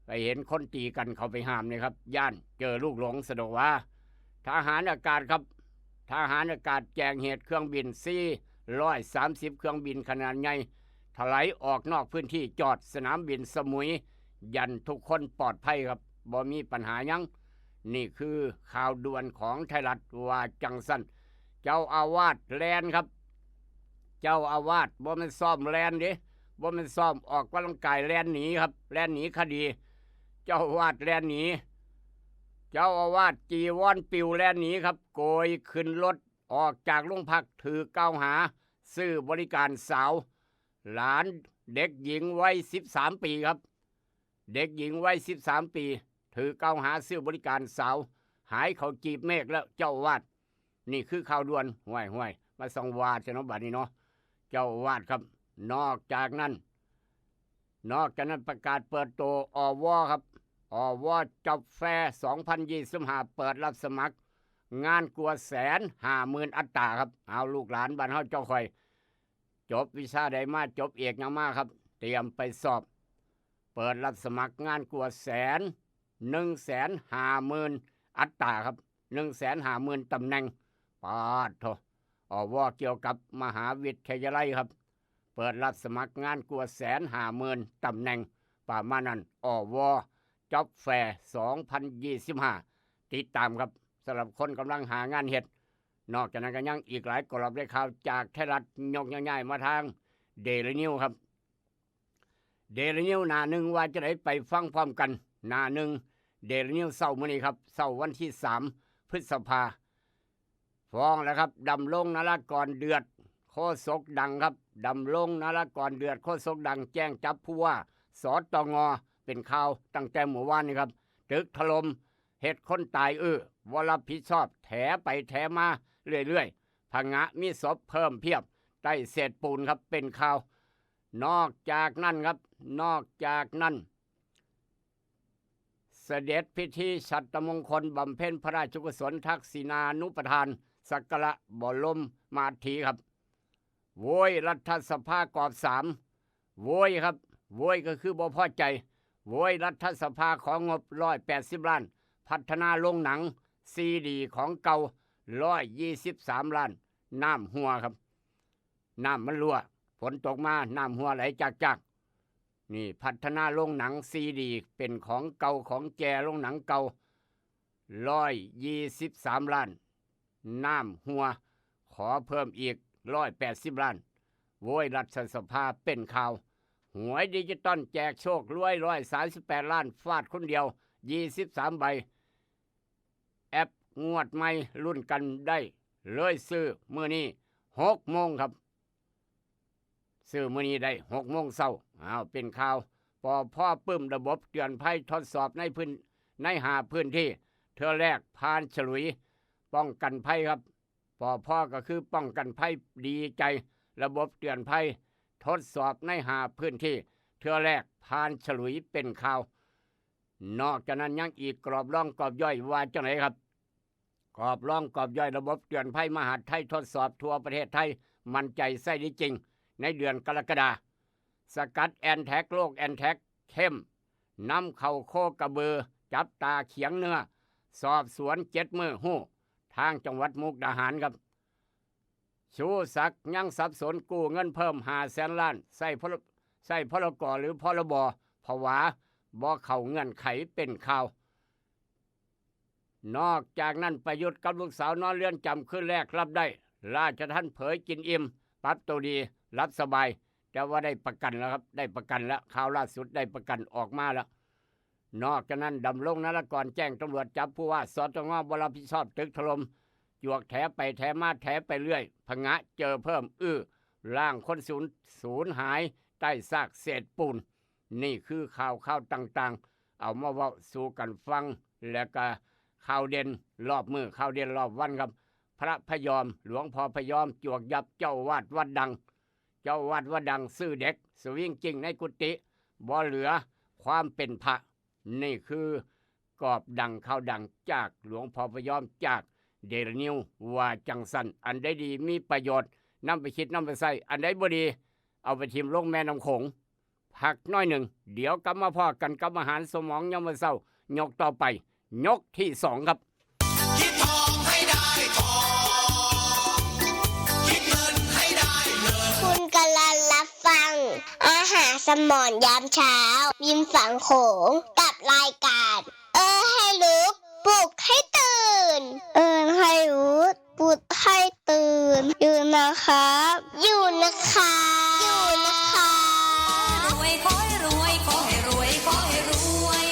ไปเห็นคนตีกันเขาไปห้ามนี่ครับย่านเจอลูกหลงสะดวกว่าทหารอากาศครับทหารอากาศแจ้งเหตุเครื่องบิน430เครื่องบินขนาดใหญ่ถลายออกนอกพื้นที่จอดสนามบินสมุยยันทุกคนปลอดภัยครับบ่มีปัญหายังนี่คือข่าวด่วนของไทยรัฐว่าจังสั้นเจ้าอาวาสแลนครับเจ้าอาวาสบ่แม่นซ้อมแลนดิบ่แม่นซ้อมออกกำลังกายแลนหนีครับแลนหนีคดีเจ้าอาวาสแลนหนีเจ้าอาวาสจีวรปิวแลนหนีครับโกยขึ้นรถออกจากโรงพักถือกล่าวหาซื้อบริการสาวหลานเด็กหญิงวัย13 ปีครับเด็กหญิงวัย13 ปีถือกล่าวหาซื้อบริการสาวหายเขาจีบเมฆแล้วเจ้าอาวาสนี่คือข่าวด่วนห่วยมาส่องวาดเนาะบัดนี้เนาะเจ้าอาวาสครับนอกจากนั้นประกาศเปิดตัวอวครับอวจับแฟร์2025เปิดรับสมัครงานกว่า150,000 อัตราครับเอาลูกหลานบ้านเฮาเจ้าคอยจบวิชาใดมาจบเอกยังมาครับเตรียมไปสอบเปิดรับสมัครงานกว่า150,000 อัตราครับ150,000 ตำแหน่งปาดโถอวเกี่ยวกับมหาวิทยาลัยครับเปิดรับสมัครงานกว่า150,000 ตำแหน่งประมาณนั้นอวจ็อบแฟร์2025ติดตามครับสำหรับคนกำลังหางานเฮ็ดนอกจากนั้นก็ยังอีกหลายกรอบได้ข่าวจากไทยรัฐยกง่ายๆมาทางเดลินิวครับเดลินิวหน้าหนึ่งว่าจะได้ไปฟังพร้อมกันหน้าหนึ่งเดลินิวเสาร์มื้อนี้ครับเสาร์วันที่3 พฤษภาฟ้องแล้วครับดำรงนรกรเดือดโฆษกดังครับดำรงนรกรเดือดโฆษกดังแจ้งจับผู้ว่าสตง.เป็นข่าวตั้งแต่เมื่อวานนี้ครับตึกถล่มเหตุคนตายวรับผิดชอบแถไปแถมาเรื่อยๆผงะมีศพเพิ่มเพียบใต้เศษปูนครับเป็นข่าวนอกจากนั้นเสด็จพิธีฉัตรมงคลบำเพ็ญพระราชกุศลทักษิณานุปทานสักการะบรมมาถีครับโวยรัฐสภากอบ3โวยครับโวยก็คือบ่พอใจโวยรัฐสภาของงบ180 ล้านพัฒนาโรงหนังซีดีของเก่า123 ล้านน้ำหัวครับน้ำมันรั่วฝนตกมาน้ำหัวไหลจากนี่พัฒนาโรงหนังซีดีเป็นของเก่าของแก่โรงหนังเก่า123 ล้านน้ำหัวขอเพิ่มอีก180 ล้านโวยรัฐสภาเป็นข่าวหวยดิจิตอลแจกโชครวย138 ล้านฟาดคนเดียว23 ใบแอปงวดใหม่รุ่นกันได้เลยซื้อมื้อนี้6 โมงครับซื้อมื้อนี้ได้6 โมงเช้าเป็นข่าวปพ่อปึ้มระบบเตือนภัยทดสอบใน5 พื้นที่เทื่อแรกผ่านฉลุยป้องกันภัยครับปพ่อก็คือป้องกันภัยดีใจระบบเตือนภัย ทดสอบใน5พื้นที่เทื่อแรกผ่านฉลุยเป็นข่าวนอกจากนั้นยังอีกกรอบร่องกรอบย่อยว่าจังไหนครับกรอบร่องกรอบย่อยระบบเตือนภัยมหาดไทยทดสอบทั่วประเทศไทยมั่นใจใส่ได้จริงในเดือนกรกฎาคมสกัดแอนแท็กโรคแอนแท็กเข้มนำเข่าโคกระบือจับตาเขียงเนื้อสอบสวน7 มื้อหู้ทางจังหวัดมุกดาหารครับชูศักดิ์ยังสับสนกู้เงินเพิ่ม500,000 ล้านใส่พรกหรือพรบผวาบ่เข้าเงื่อนไขเป็นข่าวนอกจากนั้นประยุทธ์กับลูกสาวนอนเรือนจำขึ้นแรกรับได้ราชทัณฑ์เผยกินอิ่มปรับตัวดีรับสบายแต่ว่าได้ประกันแล้วครับได้ประกันแล้วข่าวล่าสุดได้ประกันออกมาแล้วนอกจากนั้นดำรงนรกรแจ้งตำรวจจับผู้ว่าสตงบรับผิดชอบตึกถล่มจวกแถไปแถมาแถไปเรื่อยพงะเจอเพิ่มร่างคนสูญหายใต้ซากเศษปูนนี่คือข่าวต่างๆเอามาเว้าสู่กันฟังแล้วก็ข่าวเด่นรอบมือข่าวเด่นรอบวันครับพระพยอมหลวงพ่อพยอมจวกยับเจ้าวาดวัดดังซื้อเด็กสวิงจริงในกุฏิบ่เหลือความเป็นพระนี่คือกอบดังข่าวดังจากหลวงพ่อพยอมจากเดลนิวว่าจังสันอันใดดีมีประโยชน์นำไปคิดนำไปใส่อันใดบ่ดีเอาไปทิมลงแม่น้ำโขงพักน้อยหนึ่งเดี๋ยวกลับมาพอกันกับอาหารสมองยามมื้อเช้ายกต่อไปยกที่2ครับคิดทองให้ได้ทองคิดเงินให้ได้เงินคุณกำลังรับฟังอาหารสมองยามเช้ายิ้มฝังโขงกับรายการให้รู้ปลุกให้ตื่นให้รู้ปลุกให้ตื่นอยู่นะครับอยู่นะคะรวยขอให้รวยขอให้รวยขอให้รวย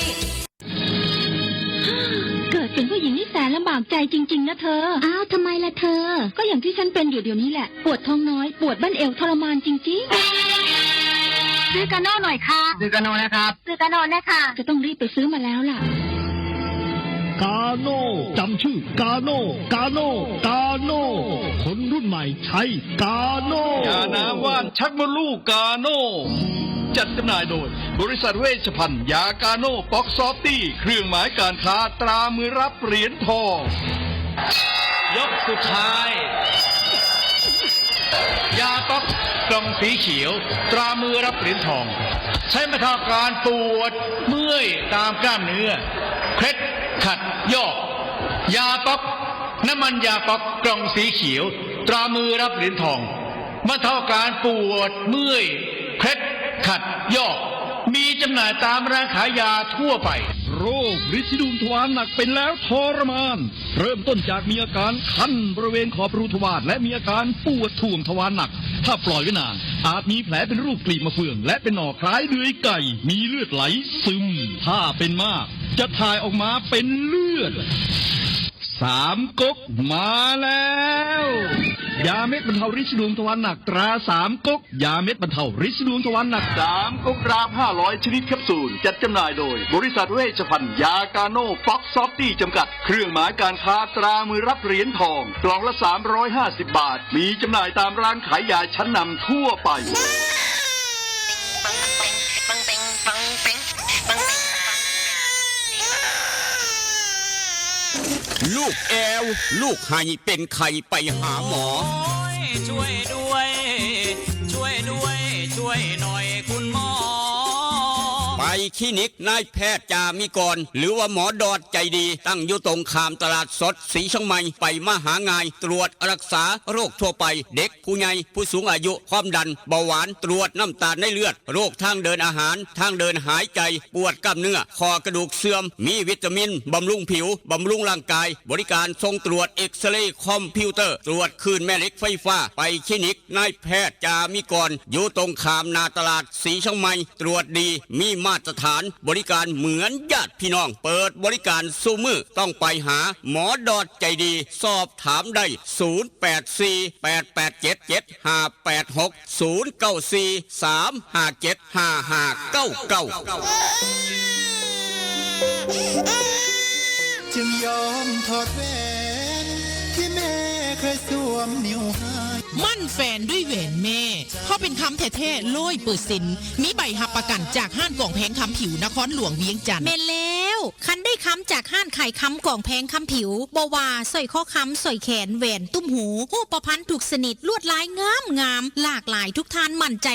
เกิดเป็นผู้หญิงนี่แสนลำบากใจจริงๆนะเธอ อ้าวทำไมล่ะเธอ ก็อย่างที่ฉันเป็นเดี๋ยวนี้แหละ ปวดท้องน้อย ปวดบั้นเอวทรมานจริงๆซื้อกาโน่หน่อยค่ะซื้อกาโน่นะครับซื้อกาโน่นะคะจะต้องรีบไปซื้อมาแล้วล่ะ กาโน่จำชื่อกาโน่คนรุ่นใหม่ใช้กาโน่ยาน้ำว่านชักมดลูกกาโน่จัดจำหน่ายโดยบริษัทเวชภัณฑ์ยากาโน่ป๊อกซอฟตี้เครื่องหมายการค้าตรามือรับเหรียญทองยกสุดท้ายยาป๊อกกล่องสีเขียวตรามือรับเหรียญทองใช้บรรเทาการปวดเมื่อยตามกล้ามเนื้อเคล็ดขัดยอกยาป๊อกน้ำมันยาป๊อกกล่องสีเขียวตรามือรับเหรียญทองบรรเทาการปวดเมื่อยเคล็ดขัดยอกมีจำหน่ายตามร้านขายยาทั่วไปโรคฤทธิ์ดุมทวารหนักเป็นแล้วทรมานเริ่มต้นจากมีอาการคันบริเวณขอบรูทวารและมีอาการปวดท่วงทวารหนักถ้าปล่อยไว้นานอาจมีแผลเป็นรูปกลีบมะเฟืองและเป็นหน่อคล้ายเดือยไก่มีเลือดไหลซึมถ้าเป็นมากจะถ่ายออกมาเป็นเลือด3 ก๊กมาแล้วยาเม็ดบรรเทาฤทธิ์ดวงทวารหนักตรา3 ก๊กยาเม็ดบรรเทาฤทธิ์ดวงทวารหนัก3 ก๊กราม500ชนิดแคปซูลจัดจำหน่ายโดยบริษัทเวชภัณฑ์ยากาโน่ฟ็อกซอฟตี้จำกัดเครื่องหมายการค้าตรามือรับเหรียญทองกล่องละ350 บาทมีจำหน่ายตามร้านขายยาชั้นนำทั่วไปลูกแอวลูกไห้เป็นไข่ไปหาหมอ ช่วยด้วยช่วยหน่อยคุณหมอ ไปคลินิกนายแพทย์จามิกรหรือว่าหมอดอดใจดีตั้งอยู่ตรงขามตลาดสดสีเชียงใหม่ไปมาหางายตรวจรักษาโรคทั่วไปเด็กผู้ใหญ่ผู้สูงอายุความดันเบาหวานตรวจน้ำตาลในเลือดโรคทางเดินอาหารทางเดินหายใจปวดกล้ามเนื้อคอกระดูกเสื่อมมีวิตามินบำรุงผิวบำรุงร่างกายบริการส่งตรวจเอ็กซเรย์คอมพิวเตอร์ตรวจคลื่นแม่เหล็กไฟฟ้าไปคลินิกนายแพทย์จามิกรอยู่ตรงขามนาตลาดสีเชียงใหม่ตรวจดีมีมาตรฐานบริการเหมือนญาติพี่น้องเปิดบริการสู้มือต้องไปหาหมอดอดใจดีสอบถามได้จึงยอมถอดแหวนที่แม่ เคยสวมนิ้วให้ มั่นแฟนด้วยแหวนแม่เพราะเป็นคำแท้ๆ100%มีใบหับประกันจากห้านกล่องแพงคำผิวนครหลวงเวียงจันทร์ แม่นแล้วคันได้ค้ำจากห้านขายค้ำกล่องแพงค้ำผิวบว่าสร้อยข้อค้ำสร้อยแขนแหวนตุ้มหูหูประพันธ์ถูกสนิทลวดลายงามหลากหลายทุกทานมั่นใจ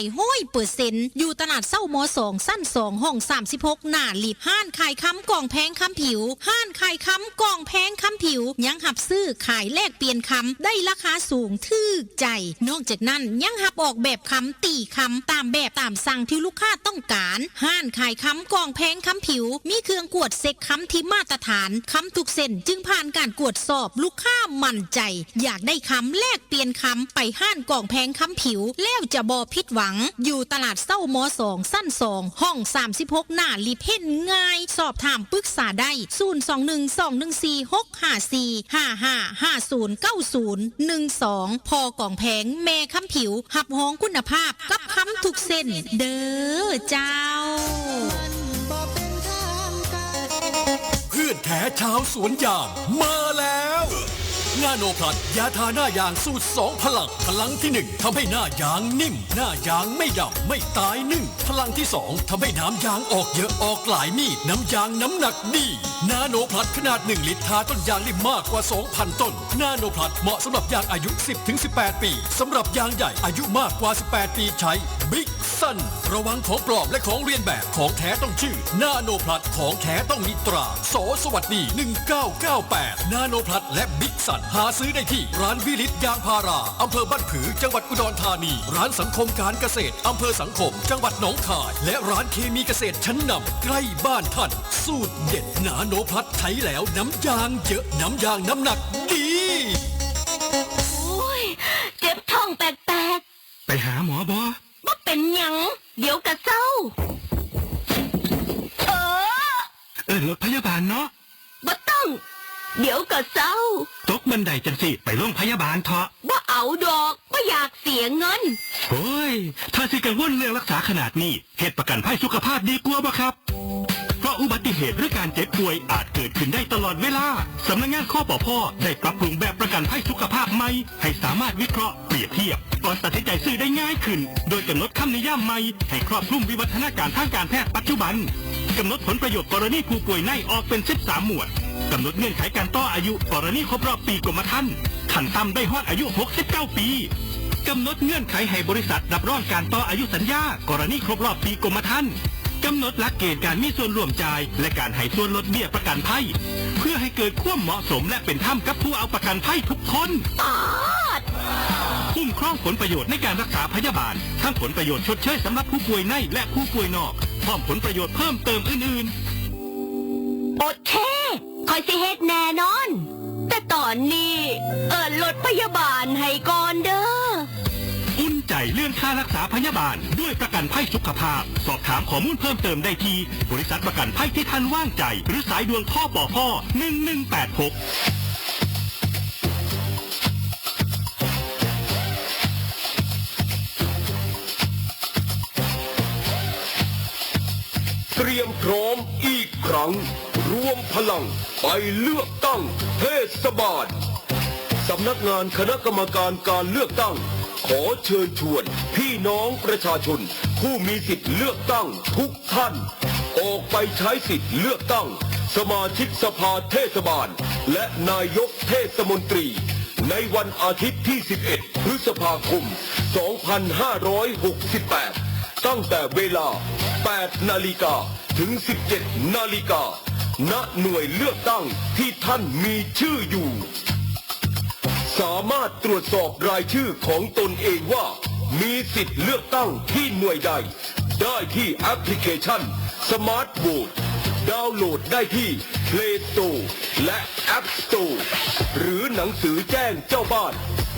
100%อยู่ตลาดเศร้าม2สั้น2ห้อง36หน้าลิฟห้านขายค้ำกล่องแพงค้ำผิวห้านขายค้ำกล่องแพงค้ำผิวยังหับซื้อขายแลกเปลี่ยนค้ำได้ราคาสูงทึกใจนอกจากนั้นยังหับออกแบบค้ำตีค้ำตามแบบตามสั่งที่ลูกค้าต้องการห้านขายค้ำกล่องแพงค้ำผิวมีเครื่องกวดเซ็กค้ำที่มาตรฐานค้ำทุกเส้นจึงผ่านการกวดสอบลูกค้ามั่นใจอยากได้ค้ำแลกเปลี่ยนค้ำไปห้านกล่องแพงค้ำผิวแล้วจะบ่ผิดหวังอยู่ตลาดเศร้าม2สั้น2ห้อง36หน้าลิฟเห็นง่ายสอบถามปรึกษาได้0212146555509012พอกล่องแพงแม่ค้ำผิวหับห้องคุณภาพกับค้ำทุกเส้นเด้อเจ้า เพื่อนแท้ชาวสวนยางมาแล้วนาโนพลัสยาทาหน้ายางสูตร2พลังที่1ทำให้หน้ายางนิ่มหน้ายางไม่ดำไม่ตายนึ่งพลังที่2ทำให้น้ำยางออกเยอะออกหลายมีดน้ำยางน้ำหนักดีนาโนพลัสขนาด1ลิตรทาต้นยางได้มากกว่า 2,000 ต้นนาโนพลัสเหมาะสำหรับยางอายุ 10-18 ปีสำหรับยางใหญ่อายุมากกว่า18 ปีใช้บิ๊กซันระวังของปลอมและของเรียนแบบของแท้ต้องชื่อนาโนพลัสของแท้ต้องมีตราสวัสดี1998นาโนพลัสและบิ๊กซันหาซื้อได้ที่ร้านวิลิตยางพาราอำเภอบ้านผือจังหวัดอุดรธานีร้านสังคมการเกษตรอำเภอสังคมจังหวัดหนองคายและร้านเคมีเกษตรชั้นนำใกล้บ้านท่านสูตรเด็ดนาโนพลัสใช้แล้วน้ำยางเยอะน้ำยางน้ำหนักดีโอ้ยเจ็บท้องแปลกๆไปหาหมอบอบ่เป็นหยังเดี๋ยวกะเศร้ารถพยาบาลเนาะบ่ต้องเดี๋ยวกะเศร้าตกบันไดจังสิไปโรงพยาบาลเถอะบ่เอาดอกบ่อยากเสียเงินโอ้ยถ้าสิกังวลเรื่องรักษาขนาดนี้เหตุประกันภัยสุขภาพดีกว่าบ่ครับเพราะอุบัติเหตุหรือการเจ็บป่วยอาจเกิดขึ้นได้ตลอดเวลาสำนักงานข้อปพ.ได้ปรับปรุงแบบประกันภัยสุขภาพใหม่ให้สามารถวิเคราะห์เปรียบเทียบก่อนตัดสินใจซื้อได้ง่ายขึ้นโดยกำหนดคำนิยามใหม่ให้ครอบคลุมวิวัฒนาการทางการแพทย์ปัจจุบันกำหนดผลประโยชน์กรณีผู้ป่วยในออกเป็น13หมวดกำหนดเงื่อนไขการต่ออายุกรณีครบรอบปีกรมธรรม์ขั้นต่ำได้ฮอดอายุ69ปีกำหนดเงื่อนไขให้บริษัทรับรองการต่ออายุสัญญากรณีครบรอบปีกรมธรรม์กำหนดหลักเกณฑ์การมีส่วนร่วมจ่ายและการให้ส่วนลดเบี้ยประกันภัยเพื่อให้เกิดความเหมาะสมและเป็นธรรมกับผู้เอาประกันภัยทุกคนคุ้มครองผลประโยชน์ในการรักษาพยาบาลทั้งผลประโยชน์ชดเชยสำหรับผู้ป่วยในและผู้ป่วยนอกพร้อมผลประโยชน์เพิ่มเติมอื่นโอเคคอยสิเฮ็ดแน่นอนแต่ตอนนี้รถพยาบาลให้ก่อนเด้ออุ่นใจเรื่องค่ารักษาพยาบาลด้วยประกันภัยสุขภาพสอบถามข้อมูลเพิ่มเติมได้ที่บริษัทประกันภัยที่ท่านว่างใจหรือสายด่วนข้อปพ1186เตรียมพร้อมอีกครั้งรวมพลังไปเลือกตั้งเทศบาลสำนักงานคณะกรรมการการเลือกตั้งขอเชิญชวนพี่น้องประชาชนผู้มีสิทธิ์เลือกตั้งทุกท่านออกไปใช้สิทธิ์เลือกตั้งสมาชิกสภาเทศบาลและนายกเทศมนตรีในวันอาทิตย์ที่11พฤษภาคม2568ตั้งแต่เวลา8 นาฬิกาถึง 17 นาฬิกาณหน่วยเลือกตั้งที่ท่านมีชื่ออยู่สามารถตรวจสอบรายชื่อของตนเองว่ามีสิทธิ์เลือกตั้งที่หน่วยใดได้ที่แอปพลิเคชัน Smart Vote ดาวน์โหลดได้ที่ Play Store และ App Store หรือหนังสือแจ้งเจ้าบ้าน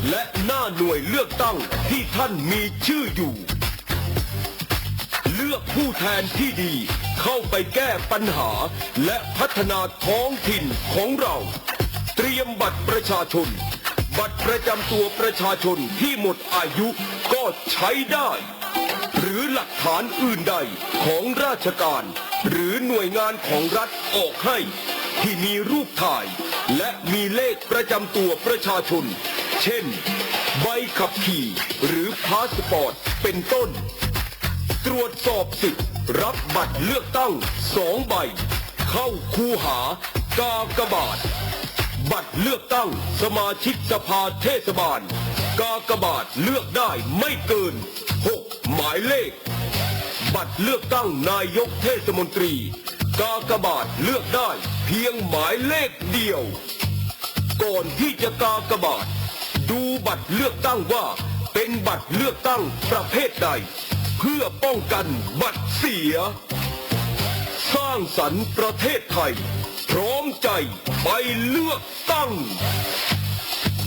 และหน้าหน่วยเลือกตั้งที่ท่านมีชื่ออยู่เลือกผู้แทนที่ดีเข้าไปแก้ปัญหาและพัฒนาท้องถิ่นของเราเตรียมบัตรประชาชนบัตรประจำตัวประชาชนที่หมดอายุก็ใช้ได้หรือหลักฐานอื่นใดของราชการหรือหน่วยงานของรัฐออกให้ที่มีรูปถ่ายและมีเลขประจำตัวประชาชน เช่น ใบขับขี่หรือพาสปอร์ตเป็นต้น ตรวจสอบสิทธิ์รับบัตรเลือกตั้ง2 ใบ เข้าคูหากากบาท บัตรเลือกตั้งสมาชิกสภาเทศบาล กากบาทเลือกได้ไม่เกิน 6 หมายเลข บัตรเลือกตั้งนายกเทศมนตรี กากบาทเลือกได้เพียงหมายเลขเดียว ก่อนที่จะกากบาท ดูบัตรเลือกตั้งว่าเป็นบัตรเลือกตั้งประเภทใด เพื่อป้องกันบัตรเสีย สร้างสรรค์ประเทศไทย พร้อมใจไปเลือกตั้ง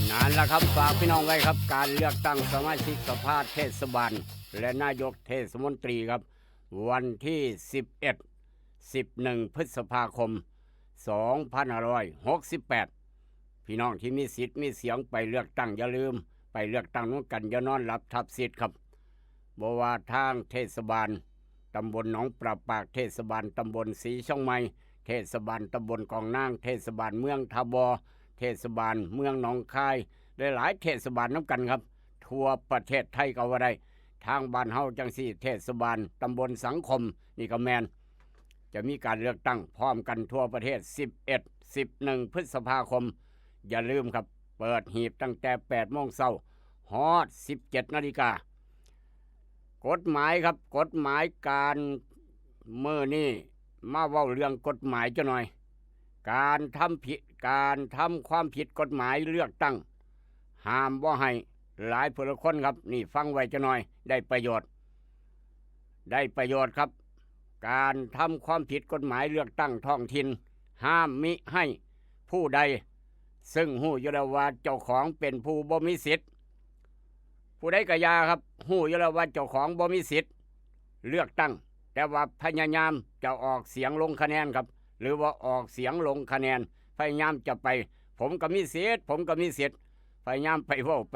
นั่นแหละครับฝากพี่น้องไว้ครับการเลือกตั้งสมาชิกสภาเทศบาลและนายกเทศมนตรีครับวันที่11 พฤษภาคม 2568 พี่น้องที่มีสิทธิ์มีเสียงไปเลือกตั้งอย่าลืมไปเลือกตั้งนู้นกันอย่านอนหลับทับสิทธิ์ครับบ่ว่าทางเทศบาลตำบลหนองปราปากเทศบาลตำบลศรีช่องไม้เทศบาลตำบลกองนางเทศบาลเมืองทบเทศบาลเมืองหนองคายหลายเทศบาลน้ำกันครับทั่วประเทศไทยก็ว่าได้ทางบ้านเฮาจังสี่เทศบาลตำบลสังคมนี่ก็แมนจะมีการเลือกตั้งพร้อมกันทั่วประเทศ11 พฤษภาคมอย่าลืมครับเปิดหีบตั้งแต่8 โมงเช้าฮอด17 นาฬิกากฎหมายครับกฎหมายการเมื่อนี้มาเว้าเรื่องกฎหมายจะหน่อยการทำความผิดกฎหมายเลือกตั้งห้ามบ่ให้หลายพลคนครับนี่ฟังไว้จะหน่อยได้ประโยชน์ครับการทำความผิดกฎหมายเลือกตั้งท้องถิ่นห้ามมิให้ผู้ใดซึ่งหู้อยู่แล้วว่าเจ้าของเป็นผู้บ่มีสิทธิ์ผู้ใดก็อย่าครับหู้อยู่แล้วว่าเจ้าของบ่มีสิทธิ์เลือกตั้งแต่ว่าพยายามจะออกเสียงลงคะแนนครับหรือว่าออกเสียงลงคะแนนพยายามจะไปผมก็มีสิทธิ์พยายามไปเว้าไ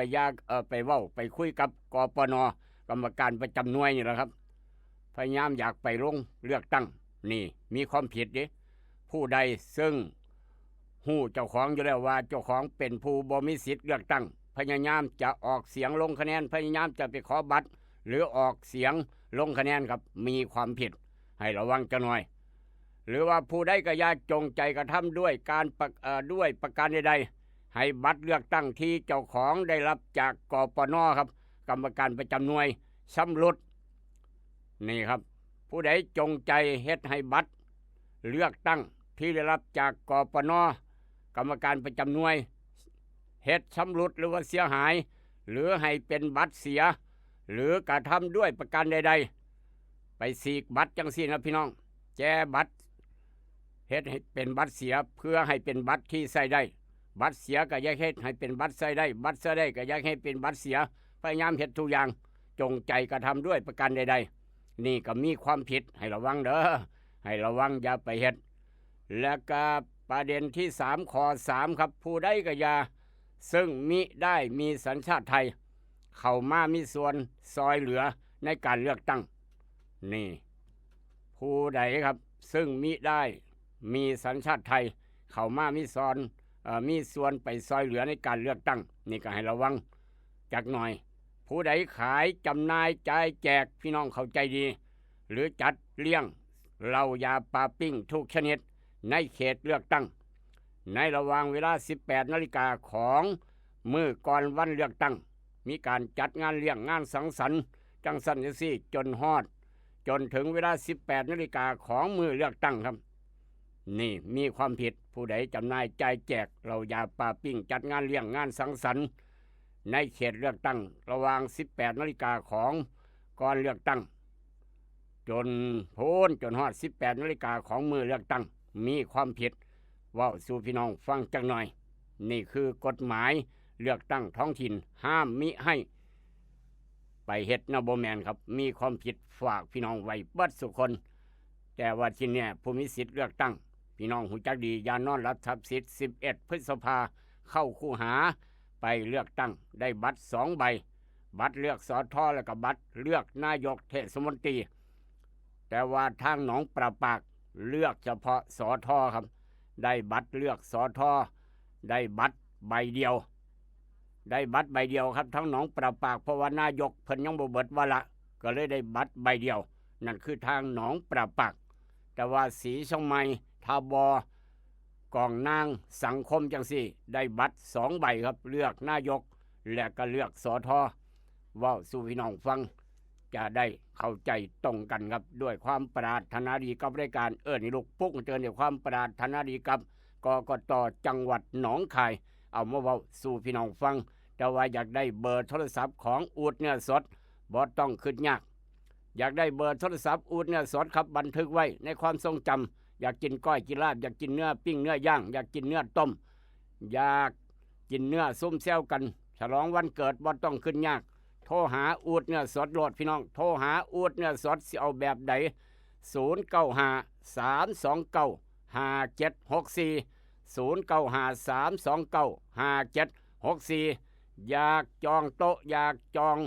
ปคุยกับกปน.กรรมการประจำหน่วยนี่แหละครับพยายามอยากไปลงเลือกตั้งนี่มีความผิดดิผู้ใดซึ่งหู้เจ้าของอยู่แล้วว่าเจ้าของเป็นผู้บ่มีสิทธิ์เลือกตั้งพยายามจะออกเสียงลงคะแนนพยายามจะไปขอบัตรหรือออกเสียงลงคะแนนครับมีความผิดให้ระวังจะหน่อยหรือว่าผู้ใดก็อย่าจงใจกระทำด้วยประการใดๆให้บัตรเลือกตั้งที่เจ้าของได้รับจากกปน.ครับกรรมการประจำหน่วยชำรุดนี่ครับผู้ใดจงใจเฮ็ดให้บัตรเลือกตั้งที่ได้รับจากกปน.กรรมการประจำหน่วยเฮ็ดชำรุดหรือว่าเสียหายหรือให้เป็นบัตรเสียหรือกระทำด้วยประการใดๆไปฉีกบัตรจังซี่นะพี่น้องแจบัตรเฮ็ดให้เป็นบัตรเสียเพื่อให้เป็นบัตรที่ใช้ได้บัตรเสียก็อย่าเฮ็ดให้เป็นบัตรใช้ได้บัตรใช้ได้ก็อย่าให้เป็นบัตรเสียพยายามเฮ็ดทุกอย่างจงใจกระทำด้วยประการใดๆนี่ก็มีความผิดให้ระวังเด้อให้ระวังอย่าไปเฮ็ดและก็ประเด็นที่3ข้อ3ครับผู้ใดก็อย่าซึ่งมิได้มีสัญชาติไทยเข้ามามีส่วนซอยเหลือในการเลือกตั้งนี่ผู้ใดครับซึ่งมิได้มีสัญชาติไทยเข้ามามีส่วนไปซอยเหลือในการเลือกตั้งนี่ก็ให้ระวังจักหน่อยผู้ใดขายจำหน่ายจ่ายแจกพี่น้องเข้าใจดีหรือจัดเลี้ยงเหล้ายาปลาปิ้งทุกชนิดในเขตเลือกตั้งในระหว่างเวลา18 นาฬิกาของมื้อก่อนวันเลือกตั้งมีการจัดงานเลี้ยงงานสังสรรค์จังสันจังซี่จนถึงเวลา18 นาฬิกาของมื้อเลือกตั้งครับนี่มีความผิดผู้ใดจำหน่ายจ่ายแจกเหล้ายาปลาปิ้งจัดงานเลี้ยงงานสังสรรค์ในเขตเลือกตั้งระหว่าง18 นาฬิกาของก่อนเลือกตั้งจนฮอด18 นาฬิกาของมื้อเลือกตั้งมีความผิดเว้าสู่พี่น้องฟังจักหน่อยนี่คือกฎหมายเลือกตั้งท้องถิ่นห้ามมิให้ไปเฮ็ดนะบ่แม่นครับมีความผิดฝากพี่น้องไว้เบิดสุคน แต่ว่าที่เนี่ยผู้มีสิทธิ์เลือกตั้งพี่น้องหูจักดีอย่านอนรับทับสิทธิ์11 พฤษภาเข้าคูหาไปเลือกตั้งได้บัตร2 ใบบัตรเลือกสทแล้วก็บัตรเลือกนายกเทศมนตรีแต่ว่าทางหนองปราปากเลือกเฉพาะสทครับได้บัตรเลือกสทได้บัตรใบเดียว ได้บัตรใบเดียวครับทั้งหนองปราปากเพราะว่านายกเพิ่นยังบ่เบิดวาระก็เลยได้บัตรใบเดียวนั่นคือทางหนองปราปากแต่ว่าสีช่องไม้ทาบอกองนางสังคมจังสี่ได้บัตร2 ใบครับเลือกนายกและก็เลือกสทเว้าสู่พี่น้องฟังจะได้เข้าใจตรงกันครับด้วยความปรารถนาดีกับรายการนี่ลูกปุ๊กเตือนด้วยความปรารถนาดีกับกกต.จังหวัดหนองคายเอามาเว้าสู่พี่น้องฟังแต่ว่าอยากได้เบอร์โทรศัพท์ของอูดเนื้อสดบ่ต้องคิดยากอยากได้เบอร์โทรศัพท์อูดเนื้อสดครับบันทึกไว้ในความทรงจำอยากกินก้อยกินลาบอยากกินเนื้อปิ้งเนื้อย่างอยากกินเนื้อต้มอยากกินเนื้อซุ่มแซวกันฉลองวันเกิดบ่ต้องขึ้นยากโทรหาอูดเนื้อสดโหลดพี่น้องโทรหาอูดเนื้อสดสิเอาแบบใด0953295764อยากจองโต๊ะอยากจอง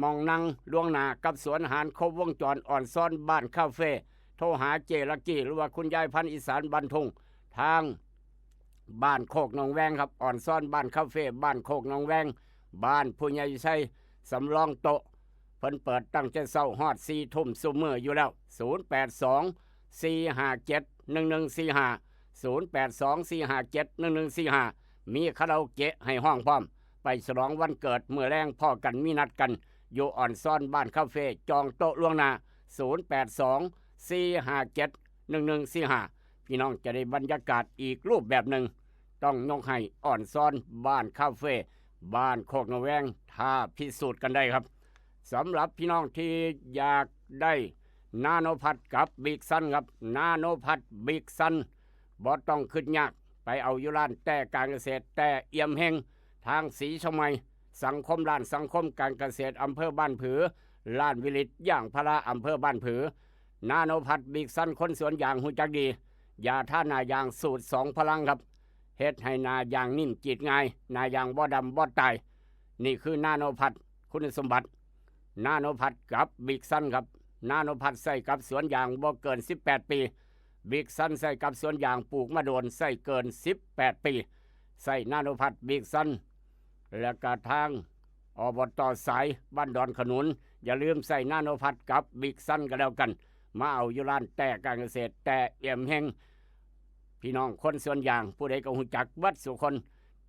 มองนั่งล่วงหน้ากับสวนอาหารครบวงจรอ่อนซ่อนบ้านคาเฟ่โทรหาเจลักกี้หรือว่าคุณยายพันธุ์อีสานบันทุงทางบ้านโคกหนองแวงครับอ่อนซ่อนบ้านคาเฟ่บ้านโคกหนองแวงบ้านผู้ใหญ่ใช้สำรองโต๊ะเพิ่นเปิดตั้งแต่เช้าฮอด4 ทุ่มซุมื้ออยู่แล้ว0824571145มีคาราโอเกะให้ห้องพร้อมไปฉลองวันเกิดมื้อแรงพ่อกันมีนัดกันอยู่อ่อนซ่อนบ้านคาเฟ่จองโต๊ะล่วงหน้า0824571145พี่น้องจะได้บรรยากาศอีกรูปแบบหนึ่งต้องยกให้อ่อนซ่อนบ้านคาเฟ่บ้านโคกหนองแวงถ้าพิสูจน์กันได้ครับสำหรับพี่น้องที่อยากได้นาโนพัดกับบิ๊กซันครับนาโนพัดบิ๊กซันบ่ต้องขึ้นยากไปเอาอยู่ร้านแต่การเกษตรแต่เอี่ยมเฮงทางสีชมัยสังคมร้านสังคมการเกษตรอำเภอบ้านผือร้านวิลิตย่างพระอำเภอบ้านผือนาโนพัดบิ๊กซันคนสวนยางหูจักดียาท่านายางสูตร2 พลังครับเฮ็ดให้นายางนิ่มจีดง่ายนายางบ่ดำบ่ตายนี่คือนาโนพัดคุณสมบัตินาโนพัดกับบิ๊กซันครับนาโนพัดใส่กับสวนยางบ่เกิน18 ปีบิ๊กซันใส่กับสวนยางปลูกมาโดนใส่เกิน18 ปีใส่นาโนพัดบิ๊กซันและกระทางอบต.สายบ้านดอนขนุนอย่าลืมใส่นาโนพัดกับบิ๊กซันก็แล้วกันมาเอาอยู่ร้านแต่การเกษตรแต่เอี่ยมเฮงพี่น้องคนสวนยางผู้ใดก็รู้จักเบิดสุคน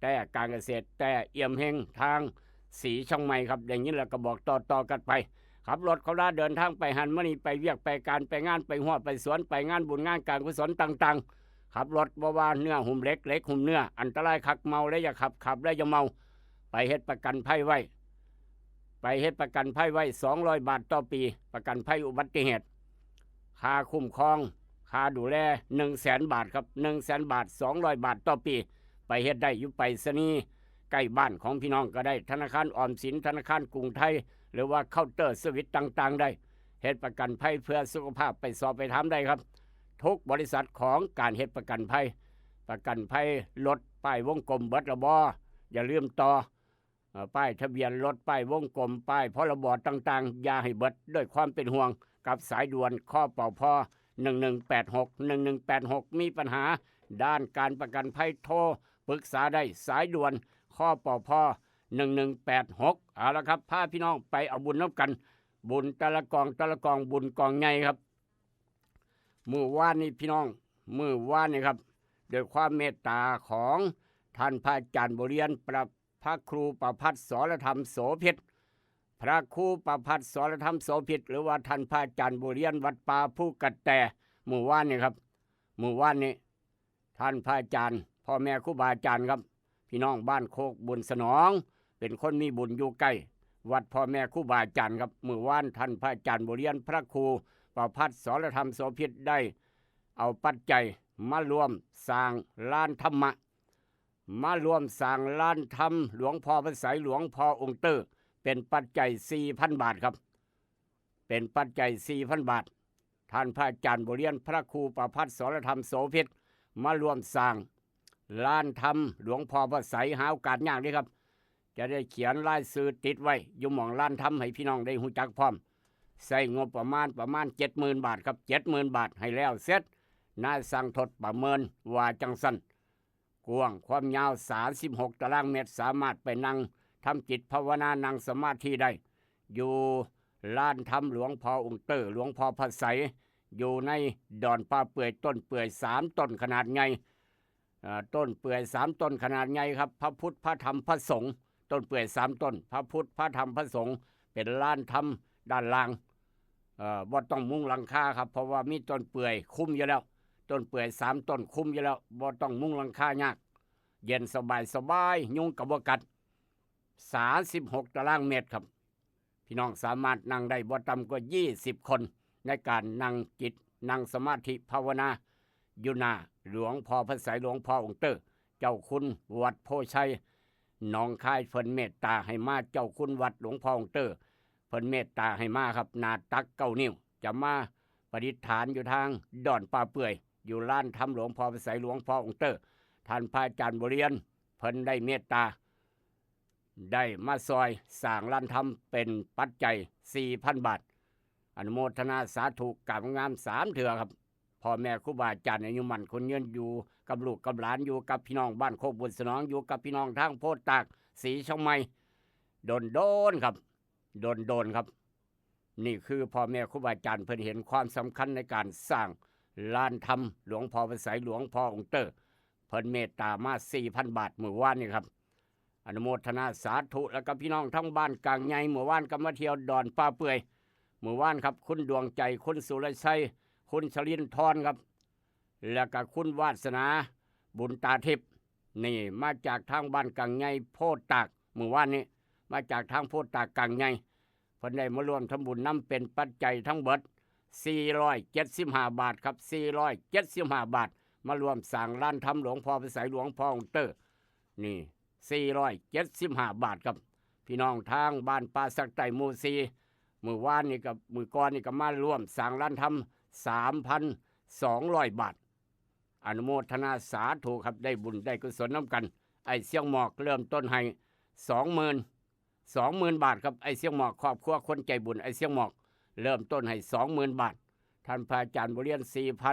แต่การเกษตรแต่เอี่ยมเฮงทางสีช่องใหม่ครับอย่างนี้แล้วก็บอกต่อกันไปขับรถเขาลาเดินทางไปหันมื้อนี้ไปเวียกไปการไปงานไปหัวไปสวนไปงานบุญงานการกุศลต่างๆขับรถบ่ว่าเนื้อหุ่มเล็กหุ่มเนื้ออันตรายคักเมาแล้วอย่าขับแล้วอย่าเมาไปเฮ็ดประกันภัยไว้200 บาทต่อปีประกันภัยอุบัติเหตุค่าคุ้มครองค่าดูแล 100,000 บาทครับ 100,000 บาท200 บาทต่อปีไปเฮ็ดได้อยู่ไปรษณีย์ใกล้บ้านของพี่น้องก็ได้ธนาคารออมสินธนาคารกรุงไทยหรือว่าเคาน์เตอร์สวิตต่างๆได้เฮ็ดประกันภัยเพื่อสุขภาพไปสอบไปถามได้ครับทุกบริษัทของการเฮ็ดประกันภัยรถป้ายวงกลมเบิดระบออย่าลืมต่อป้ายทะเบียนรถป้ายวงกลมป้ายพรบต่างๆอย่าให้เบิดด้วยความเป็นห่วงกับสายด่วนข้อปพ1186มีปัญหาด้านการประกันภัยโทรปรึกษาได้สายด่วนข้อปพ1186เอาละครับพาพี่น้องไปเอาบุญนับกันบุญตะละกองบุญกองใหญ่ครับมื้อวานนี้พี่น้องมื้อวานนี้ครับด้วยความเมตตาของท่านพระอาจารย์บริเรียนพระครูประภัสสรธรรมโสภิตพระครูประภัสสรธรรมโสภิตหรือว่าท่านพระอาจารย์บริเรียนวัดป่าภูกระแตมื้อวานนี้ครับมื้อวานนี้ท่านพระอาจารย์พ่อแม่ครูบาอาจารย์ครับพี่น้องบ้านโคกบุญสนองเป็นคนมีบุญอยู่ใกล้วัดพ่อแม่ครูบาอาจารย์ครับมื้อวานท่านพระอาจารย์บริเรียนพระครูประภัสสรธรรมโสภิตได้เอาปัจจัยมารวมสร้างลานธรรมะมารวมสร้างลานธรรมหลวงพ่อพระไสยหลวงพ่อองค์เตอร์เป็นปัจจัย 4,000 บาทครับเป็นปัจจัย 4,000 บาทท่านพระอาจารย์บริเรียนพระครูประภัสสรธรรมโสภิตมารวมสร้างลานธรรมหลวงพ่อพระไสยหาโอกาสยากนี่ครับจะได้เขียนลายสื่อติดไว้อยู่หม่องลานธรรมให้พี่น้องได้รู้จักพร้อมใส่งบประมาณ 70,000 บาทครับ 70,000 บาทให้แล้วเสร็จนายสั่งทดประเมินว่าจังซั่น กว้างความยาว36 ตารางเมตรสามารถไปนั่งทำจิตภาวนานั่งสมาธิได้อยู่ลานธรรมหลวงพ่อองค์เตอร์หลวงพ่อพระไสยอยู่ในดอนป่าเปื่อยต้นเปื่อย3 ต้นขนาดใหญ่ต้นเปื่อย3 ต้นขนาดใหญ่ครับพระพุทธพระธรรมพระสงฆ์ต้นเปื่อย3 ต้นพระพุทธพระธรรมพระสงฆ์เป็นลานธรรมด้านล่างบ่ต้องมุงหลังคาครับเพราะว่ามีต้นเปื่อยคุ้มอยู่แล้วต้นเปื่อย3 ต้นคุ้มอยู่แล้วบ่ต้องมุงหลังคายากเย็นสบายยุงกับบ่กัด36 ตารางเมตรครับพี่น้องสามารถนั่งได้บ่ต่ำกว่า20 คนในการนั่งจิตนั่งสมาธิภาวนาอยู่หน้าหลวงพ่อพระไสยหลวงพ่อองค์เตอร์เจ้าคุณวัดโพชัยหนองคายเพิ่นเมตตาให้มาเจ้าคุณวัดหลวงพ่อองค์เตอร์เพิ่นเมตตาให้มาครับหน้าตัก9 นิ้วจะมาประดิษฐานอยู่ทางดอนป่าเปื่อยอยู่ลานธรรมหลวงพ่อพระไสยหลวงพ่อองค์เตอร์ท่านพระอาจารย์บริเรียนเพิ่นได้เมตตาได้มาซอยสร้างลานธรรมเป็นปัจจัย 4,000 บาทอนุโมทนาสาธุกราบงาม3 เถื่อครับพ่อแม่ครูบาอาจารย์อายุมั่นคนยืนอยู่กับลูกกับหลานอยู่กับพี่น้องบ้านโคกบุญสนองอยู่กับพี่น้องทางโพธิ์ตากศรีช่องไม้โดนครับโดนครับนี่คือพ่อแม่ครูบาอาจารย์เพิ่นเห็นความสำคัญในการสร้างลานธรรมหลวงพ่อพระไสยหลวงพ่อองค์เตอร์เพิ่นเมตตามา 4,000 บาทเมื่อวานนี่ครับอนุโมทนาสาธุแล้วก็พี่น้องทั้งบ้านกลางใหญ่เมื่อวานก็มาเที่ยวดอนป่าเปื่อยเมื่อวานครับคุณดวงใจคุณสุรชัยคุณชลินทร์ครับแล้วก็คุณวาสนาบุญตาทิพย์นี่มาจากทางบ้านกลางใหญ่โพธิ์ตากเมื่อวานนี้มาจากทางโพธิ์ตากกลางใหญ่เพิ่นได้มาร่วมทำบุญนํเป็นปัจจัยทั้งเบิด475 บาทครับ475 บาทมารวมสร้างลานธรรมหลวงพ่อพระไสยหลวงพ่อองค์เตอร์นี่475 บาทครับพี่น้องทางบ้านป่าสักไต่หมู่4มื้อวานนี่กับมื้อก่อนนี่ก็มาร่วมสร้างลานธรรม 3,200 บาทอนุโมทนาสาธุครับได้บุญได้กุศลน้ำกันไอ้เสียงหมอกเริ่มต้นให้ 20,000 บาทครับไอ้เสียงหมอกครอบครัวคนใจบุญไอ้เสียงหมอกเริ่มต้นให้ 20,000 บาทท่านพระอาจารย์บริเรียน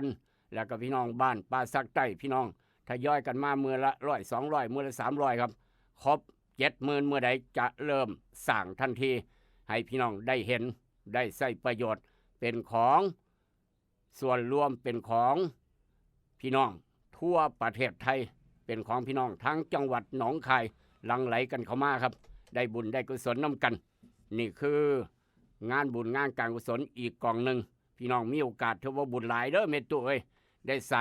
4,000 แล้วก็พี่น้องบ้านป่าสักใต้พี่น้องทยอยกันมามือละ100 200มือละ300ครับครบ 70,000 เมื่อใดจะเริ่มสร้างทันทีให้พี่น้องได้เห็นได้ใช้ประโยชน์เป็นของส่วนรวมเป็นของพี่น้องทั่วประเทศไทยเป็นของพี่น้องทั้งจังหวัดหนองคายหลั่งไหลกันเข้ามาครับได้บุญได้กุศลน้ำกันนี่คืองานบุญงานการกุศลอีกกองหนึ่งพี่น้องมีโอกาสถือว่าบุญหลายเด้อเมตตุเอ้ยได้สร้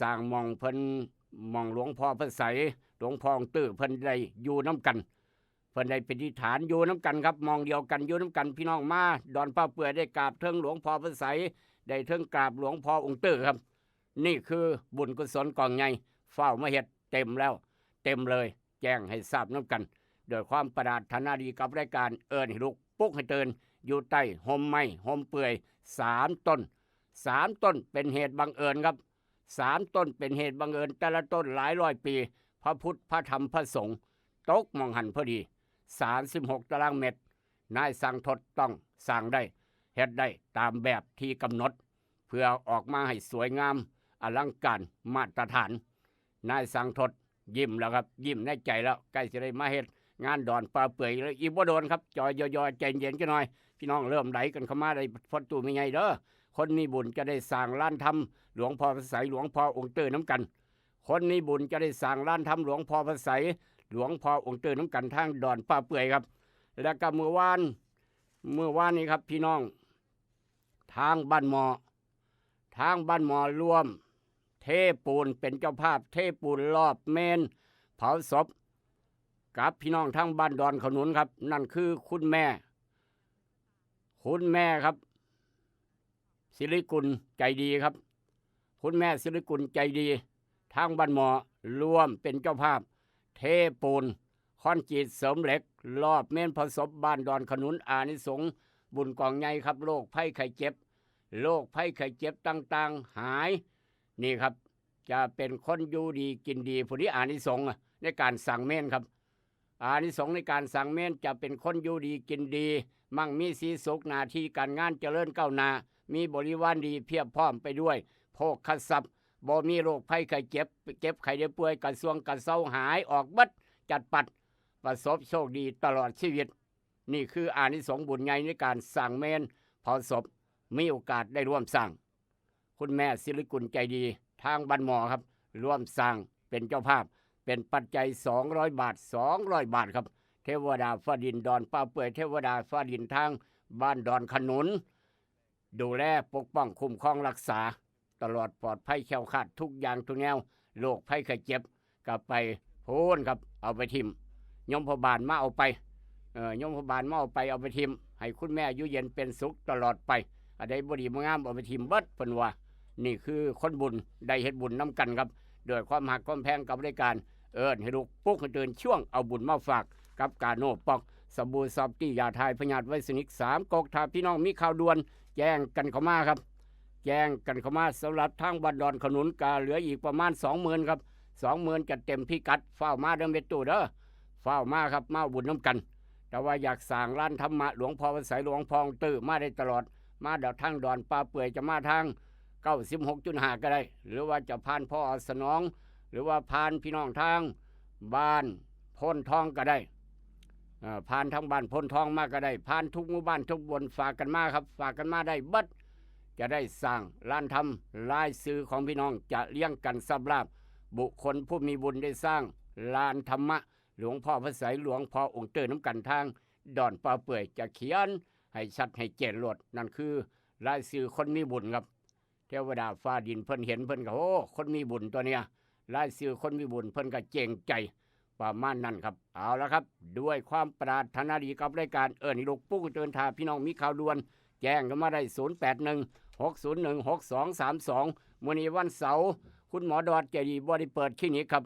างมองเพิ่นมองหลวงพ่อพระไสยหลวงพ่อองค์เตอร์เพิ่นได้อยู่น้ำกันเพิ่นได้เป็นที่ฐานอยู่น้ำกันครับมองเดียวกันอยู่น้ำกันพี่น้องมาดอนป่าเปื่อยได้กราบเทิงหลวงพ่อพระไสยได้เทิงกราบหลวงพ่อองค์เตอร์ครับนี่คือบุญกุศลกองใหญ่เฝ้ามาเฮ็ดเต็มแล้วเต็มเลยแจ้งให้ทราบน้ำกันโดยความประดาถนาดีกับรายการเอิ้นให้ลุกปลุกให้ตื่นอยู่ใต้ห่มไม้ห่มเปื่อย3 ต้น3 ต้นเป็นเหตุบังเอิญครับ3 ต้นเป็นเหตุบังเอิญแต่ละต้นหลายร้อยปีพระพุทธพระธรรมพระสงฆ์ตกมองหันพอดี36 ตารางเมตรนายสั่งทดต้องสร้างได้เฮ็ดได้ตามแบบที่กำหนดเพื่อออกมาให้สวยงามอลังการมาตรฐานนายสั่งทดยิ้มแล้วครับยิ้มในใจแล้วใกล้จะได้มาเฮ็ดงานดอนป่าเปื่อยแล้วอีบ่โดนครับจอยยอใจเย็นกันหน่อยพี่น้องเริ่มไหลกันเข้ามาได้พอตู้ไม่ใหญ่เด้อคนมีบุญจะได้สร้างลานธรรมหลวงพ่อพระไสยหลวงพ่อองค์เตอร์น้ำกันคนมีบุญจะได้สร้างลานธรรมหลวงพ่อพระไสยหลวงพ่อองค์เตอร์น้ำกันทางดอนป่าเปื่อยครับแล้วก็เมื่อวานนี้ครับพี่น้องทางบ้านหมอรวมเทปูนเป็นเจ้าภาพเทปูนรอบเมนเผาศพกับพี่น้องทางบ้านดอนขนุนครับนั่นคือคุณแม่ครับศิริกุลใจดีครับคุณแม่ศิริกุลใจดีทางบ้านหมอรวมเป็นเจ้าภาพเทปูนคอนกรีตเสริมเหล็กรอบเมนเผาศพบ้านดอนขนุนอานิสงส์บุญกองใหญ่ครับโรคภัยไข้เจ็บต่างๆหายนี่ครับจะเป็นคนอยู่ดีกินดีผู้ที่อานิสงส์ในการสั่งเมนครับอานิสงส์ในการสั่งเมนจะเป็นคนอยู่ดีกินดีมั่งมีสีสุขหน้าที่การงานเจริญก้าวหน้ามีบริวารดีเพียบพร้อมไปด้วยโภคทรัพย์ บ่มีโรคภัยไข้เจ็บไข้ได้ป่วยกระทรวงกระเซาหายออกบัดจัดปัดประสบโชคดีตลอดชีวิตนี่คืออานิสงส์บุญใหญ่ในการสร้างเมนเผาศพมีโอกาสได้ร่วมสร้างคุณแม่ศิริกุลใจดีทางบ้านหมอครับร่วมสร้างเป็นเจ้าภาพเป็นปัจจัย200 บาท200 บาทครับเทวดาฟ้าดินดอนป่าเปื่อยเทวดาฟ้าดินทางบ้านดอนขนุนดูแลปกป้องคุ้มครองรักษาตลอดปลอดภัยแคล้วคลาดทุกอย่างทุกแนวโรคภัยไข้เจ็บกลับไปโพ้นครับเอาไปทิมยมพบาลมาเอาไปยมพบาลมาเอาไปทิมให้คุณแม่อยู่เย็นเป็นสุขตลอดไปอะไรบดีมางามเอาไปทิมเบิดเพิ่นว่านี่คือคนบุญได้เฮ็ดบุญน้ำกันครับด้วยความหักความแพงกับรายการให้ลูกปุ๊กให้ตื่นช่วงเอาบุญมาฝากกับกาโนปอกสบู่ซอฟตี้ยาทายพญาธิไวสนิก3กกถ้าพี่น้องมีข่าวด่วนแจ้งกันเข้ามาครับแจ้งกันเข้ามาสำหรับทางบ้านดอนขนุนกาเหลืออีกประมาณ 20,000 ครับ 20,000 จะเต็มพิกัดเฝ้ามาเดิมเม็ดตู้เด้อเฝ้ามาครับมาบุญน้ำกันแต่ว่าอยากสั่งร้านธรรมะหลวงพ่อพระไสยหลวงพองตื้อมาได้ตลอดมาเดาทางดอนปลาเปื่อยจะมาทาง 96.5 ก็ได้หรือว่าจะผ่านพ่อสนองหรือว่าผ่านพี่น้องทางบ้านพ้นทองก็ได้ผ่านทางบ้านพ้นทองมาก็ได้ผ่านทุกหมู่บ้านทุกบนฝากกันมาครับฝากกันมาได้บัดจะได้สร้างร้านทำลายซื้อของพี่น้องจะเลี้ยงกันสับลาบบุคคลผู้มีบุญได้สร้างลานธรรมะหลวงพ่อพระไสยหลวงพ่อองค์เตอร์น้ำกันทางดอนปลาเปื่อยจะเขียนให้ชัดให้เจนโลดนั่นคือลายซื้อคนมีบุญครับเทวดาฟ้าดินเพิ่นเห็นเพิ่นก็โอ้คนมีบุญตัวเนี้ยลายซื้อคนมีบุญเพิ่นก็เจงใจประมาณนั้นครับเอาละครับด้วยความปรารถนาดีกับรายการลูกปุ๊กเตือนทาพี่น้องมีข่าวด่วนแจ้งกันมาได้0816016232มื้อนี้วันเสาร์คุณหมอดอดใจดีบ่ได้เปิดคลินิกครับ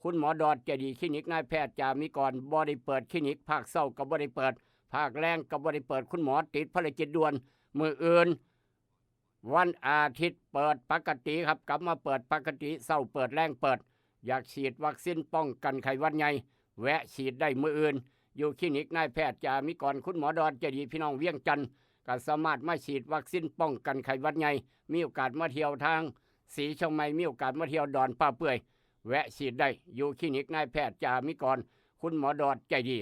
คุณหมอดอดใจดีคลินิกนายแพทย์จามิกรบ่ได้เปิดคลินิกภาคเช้าก็บ่ได้เปิดภาคแรงก็บ่ได้เปิดคุณหมอติดภารกิจด่วนมื้ออื่นวันอาทิตย์เปิดปกติครับกลับมาเปิดปกติเช้าเปิดแรงเปิดอยากฉีดวัคซีนป้องกันไข้หวัดใหญ่แวะฉีดได้มื้ออื่นอยู่คลินิกนายแพทย์จามิกรคุณหมอดอดใจดีพี่น้องเวียงจันทน์ก็สามารถมาฉีดวัคซีนป้องกันไข้หวัดใหญ่มีโอกาสมาเที่ยวทางศรีเชียงใหม่มีโอกาสมาเที่ยวดอนป่าเปื่อยแวะฉีดได้อยู่คลินิกนายแพทย์จามิกรคุณหมอดอดใจดี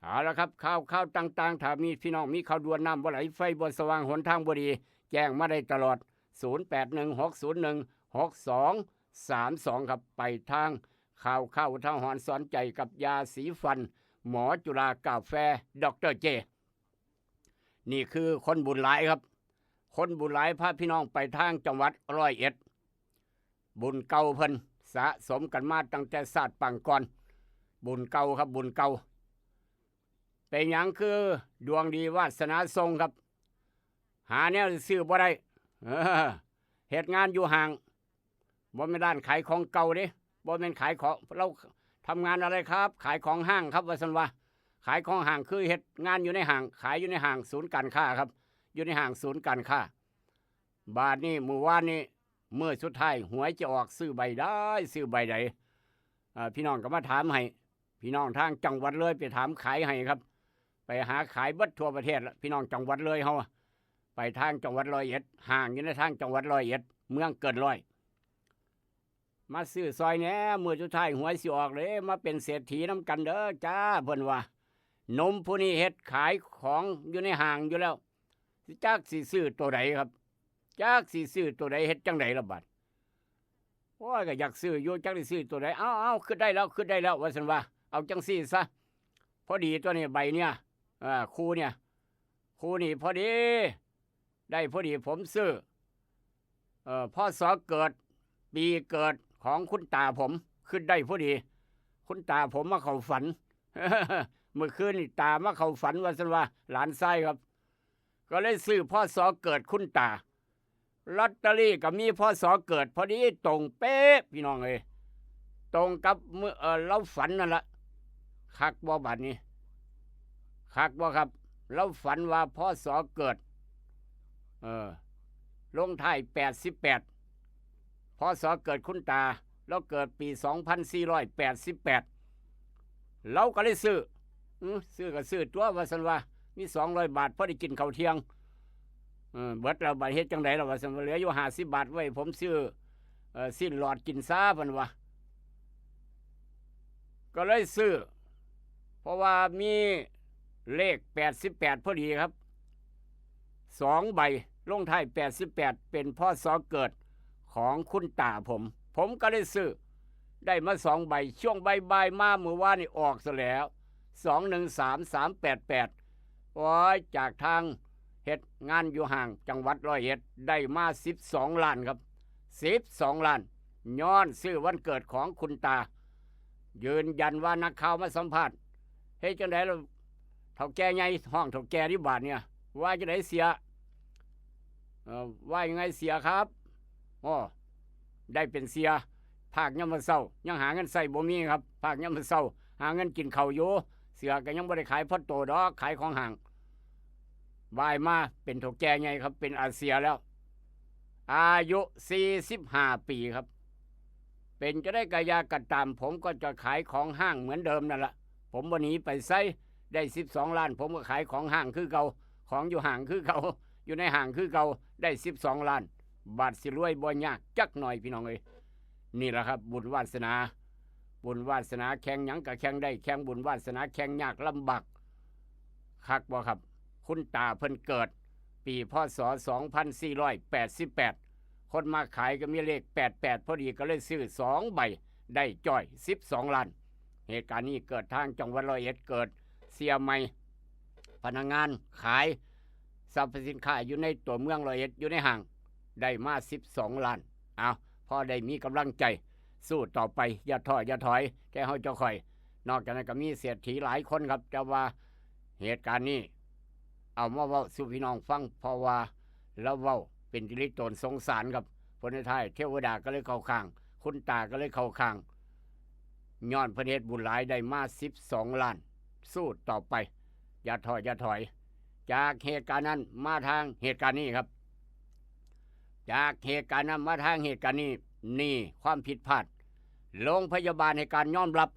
เอาละครับข่าวต่างๆถ้ามีพี่น้องมีข่าวด่วนน้ำบ่ไหลไฟบ่สว่างหนทางบ่ดีแจ้งมาได้ตลอด0816016232ครับไปทางข่าวทางหอนสอนใจกับยาสีฟันหมอจุฬากาแฟดรเจนี่คือคนบุญหลายครับคนบุญหลายพาพี่น้องไปทางจังหวัด101บุญเก่าเพิ่นสะสมกันมาตั้งแต่ศาสตร์ปังก่อนบุญเก่าครับบุญเก่าเป็นหยังคือดวงดีวาสนาทรงครับหาแนวซื้อบ่ได้เหตุงานอยู่ห่างบ่แม่นด้านขายของเก่าเด้บ่แม่นขายของเราทำงานอะไรครับขายของห้างครับว่าซั่นว่าขายของห้างคือเฮ็ดงานอยู่ในห้างขายอยู่ในห้างศูนย์การค้าครับอยู่ในห้างศูนย์การค้าบาทนี้มื้อวานนี้มื้อสุดท้ายหวยจะออกซื้อใบได้ซื้อใบใดพี่น้องก็มาถามให้พี่น้องทางจังหวัดเลยไปถามขายให้ครับไปหาขายเบิดทั่วประเทศพี่น้องจังหวัดเลยเฮาไปทางจังหวัด101ห่างอยู่ในทางจังหวัด101เมืองเกินร้อยมาซื้อซอยแหน่มื้อสุดท้ายหวยสิออกเลยมาเป็นเศรษฐีน้ำกันเด้อจ้าเพิ่นว่านมผู้นี้เฮ็ดขายของอยู่ในห้างอยู่แล้วจักสิซื้อตัวใดครับจักสิซื้อตัวใดเฮ็ดจังไดล่ะบัดโอ้ยก็อยากซื้ออยู่จักสิซื้อตัวใดเอาขึ้นได้แล้วว่าซั่นว่าเอาจังซี่ซะพอดีตัวนี้ใบเนี่ยคู่นี่พอดีได้พอดีผมซื้อพศเกิดปีเกิดของคุณตาผมขึ้นได้พอดีคุณตาผมมาเข้าฝัน เมื่อคืนนี่ตามาเข้าฝันว่าซั่นว่าหลานชายครับก็เลยซื้อพศเกิดคุณตาลอตเตอรี่ก็มีพศเกิดพอดีตรงเป๊ะพี่น้องเอ้ยตรงกับเมื่อเราฝันนั่นละคักบ่บัดนี้คักบ่ครับเราฝันว่าพศเกิดลงท้าย88พศเกิดคุณตาเราเกิดปี2488เราก็เลยซื้อก็ซื้อตัวว่าซั่นว่ามี200 บาทพอได้กินข้าวเที่ยงเบิดแล้วบัดเฮ็ดจังได๋ล่ะว่าซั่นเหลืออยู่50 บาทไว้ผมซื้อ สิ้นหลอดกินซาเพิ่นว่าก็เลยซื้อเพราะว่ามีเลข88พอดีครับ2ใบลงท้าย88เป็นพศเกิดของคุณตาผมก็เลยซื้อได้มา2ใบช่วงบ่ายๆมาเมื่อวานนี่ออกซะแล้ว213388โอ้ยจากทางเฮ็ดงานอยู่ห่างจังหวัดร้อยเอ็ดได้มา12ล้านครับ12ล้านย้อนซื้อวันเกิดของคุณตายืนยันว่านักข่าวมาสัมภาษณ์เฮ้ยจังได๋ล่ะเฒ่าแก่ใหญ่ห้องเฒ่าแก่ที่บาทเนี่ยว่าจังได๋เสียว่ายังไงเสียครับอ้อได้เป็นเสียภาคยามมื้อเช้ายังหาเงินใส่บ่มีครับภาคยามมื้อเช้าหาเงินกินข้าวอยู่เสือก็ยังบ่ได้ขายพอโตดอกขายของห่างบ่ายมาเป็นเฒ่าแก่ใหญ่ครับเป็นอาเซียแล้วอายุ45ปีครับเป็นจะได้กะยากะตามผมก็จะขายของห้างเหมือนเดิมนั่นแหละผมบ่หนีไปไสได้12ล้านผมก็ขายของห้างคือเก่าของอยู่ห้างคือเก่าอยู่ในห้างคือเก่าได้12ล้านบาทสิรวยบ่ยากจักหน่อยพี่น้องเอ้ยนี่แหละครับบุญวาสนาแข่งหยังก็แข่งได้แข่งบุญวาสนาแข่งยากลำบากคักบ่ครับคุณตาเพิ่นเกิดปีพศ2488คนมาขายก็มีเลข88พอดีก็เลยซื้อ2ใบได้จ่อย12ล้านเหตุการณ์นี้เกิดทางจังหวัดร้อยเอ็ดเกิดเสียใหม่พนักงานขายสรรพสินค้าอยู่ในตัวเมืองร้อยเอ็ดอยู่ในห้างได้มา12ล้านเอาพอได้มีกำลังใจสู้ต่อไปอย่าท้ออย่าถอยแค่เฮาเจ้าค่อยนอกจากนั้นก็มีเศรษฐีหลายคนครับแต่ว่าเหตุการณ์นี้เอามาเว้าสู่พี่น้องฟังเพราะว่าแล้วเว้าเป็นที่ลิตนสงสารครับผลในท้ายเทวดาก็เลยเข้าข้างคุณตาก็เลยเข้าข้างย้อนพระเดชบุญหลายได้มา12ล้านสู้ต่อไปอย่าถอยอย่าถอยจากเหตุการณ์นั้นมาทางเหตุการณ์นี้ครับจากเหตุการณ์นั้นมาทางเหตุการณ์นี้นี่ความผิดพลาดโรงพยาบาลในการยอมรับ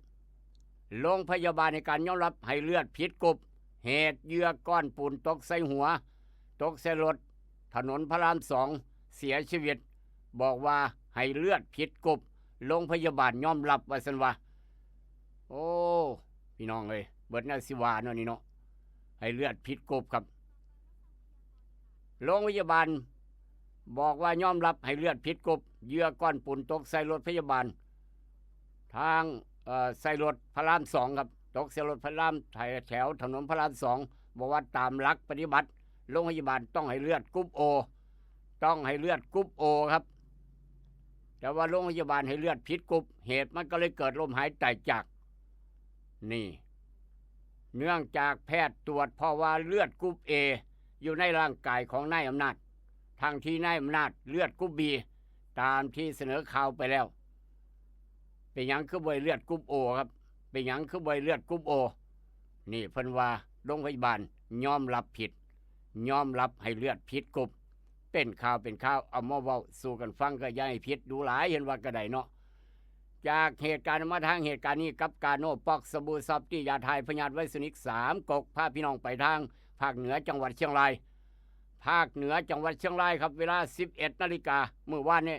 โรงพยาบาลในการยอมรับให้เลือดผิดกลุ่มเหตุเหยื่อก้อนปูนตกใส่หัวตกใส่รถถนนพระราม2เสียชีวิตบอกว่าให้เลือดผิดกลุ่มโรงพยาบาลยอมรับว่าซั่นว่าโอ้พี่น้องเอ้ยเบิดแนวสิว่าเนาะนี่เนาะให้เลือดผิดกลุ่มครับโรงพยาบาลบอกว่ายอมรับให้เลือดผิดกลุ่มเหยื่อก้อนปูนตกใส่รถพยาบาลทางใส่รถพระราม2ครับตกใส่รถพระรามแถวถนนพระราม2บอกว่าตามหลักปฏิบัติโรงพยาบาลต้องให้เลือดกรุ๊ปโอต้องให้เลือดกรุ๊ปโอครับแต่ว่าโรงพยาบาลให้เลือดผิดกรุ๊ปเหตุมันก็เลยเกิดลมหายใจจากนี่เนื่องจากแพทย์ตรวจเพราะว่าเลือดกรุ๊ปเออยู่ในร่างกายของนายอำนาจทางที่นายอำนาจเลือดกรุ๊ปบีตามที่เสนอข่าวไปแล้วเป็นหยังคือบ่เลือดกรุ๊ปโอครับเป็นหยังคือบ่เลือดกรุ๊ปโอนี่เพิ่นว่าโรงพยาบาลยอมรับผิดยอมรับให้เลือดผิดกรุ๊ปเป็นข่าวเอามาเว้าสู่กันฟังก็อย่าให้ผิดดูหลายเห็นว่าก็ได้เนาะจากเหตุการณ์มาทางเหตุการณ์นี้กับกาโนปอกสบู่ซอฟตี้ยาไทยพญาติไวสนิก3กกพาพี่น้องไปทางภาคเหนือจังหวัดเชียงรายภาคเหนือจังหวัดเชียงรายครับเวลา 11 นาฬิกามื้อวานนี้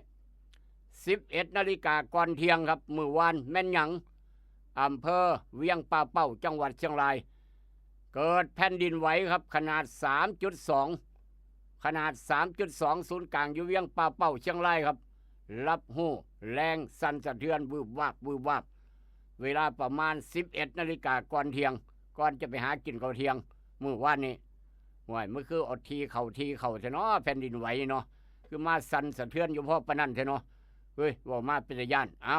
11 นาฬิกาก่อนเที่ยงครับมื้อวานแม่นหยังอำเภอเวียงป่าเป้าจังหวัดเชียงรายเกิดแผ่นดินไหวครับขนาด 3.2 ศูนย์กลางอยู่เวียงป่าเป้าเชียงรายครับรับหู้แรงสั่นสะเทือนวืบวาบเวลาประมาณ 11 นาฬิกาก่อนเที่ยงก่อนจะไปหากินข้าวเที่ยงมื้อวานนี้ห่วยมื้อคืออดทีเข้าซะเนาะแผ่นดินไหวเนาะคือมาสั่นสะเทือนอยู่พอปานนั้นซะเนาะเฮ้ยว่ามาเป็นญาณเอา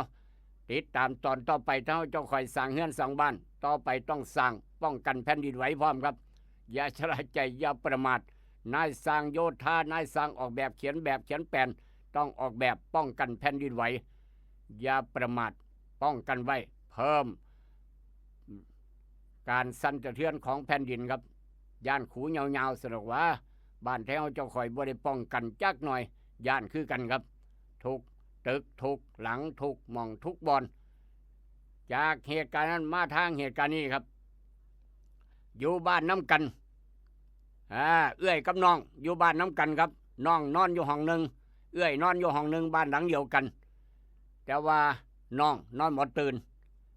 ติดตามตอนต่อไปถ้าเจ้าคอยสร้างเฮือนสร้างบ้านต่อไปต้องสร้างป้องกันแผ่นดินไหวพร้อมครับอย่าชะล่าใจอย่าประมาทนายสร้างโยธานายสร้างออกแบบเขียนแผนต้องออกแบบป้องกันแผ่นดินไหวอย่าประมาทป้องกันไว้เพิ่มการสั่นสะเทือนของแผ่นดินครับย่านขูยาวๆสนุกว่าบ้านแถวเจ้าคอยบ่ได้ป้องกันจักหน่อยย่านคือกันครับทุกตึกทุกหลังทุกหม่องทุกบอนจากเหตุการณ์นั้นมาทางเหตุการณ์นี้ครับอยู่บ้านน้ำกันเอื้อยกับน้องอยู่บ้านน้ำกันครับน้องนอนอยู่ห้องหนึ่งเอื้อยนอนอยู่ห้องหนึ่งบ้านหลังเดียวกัน แต่ว่าน้องนอนบ่ตื่น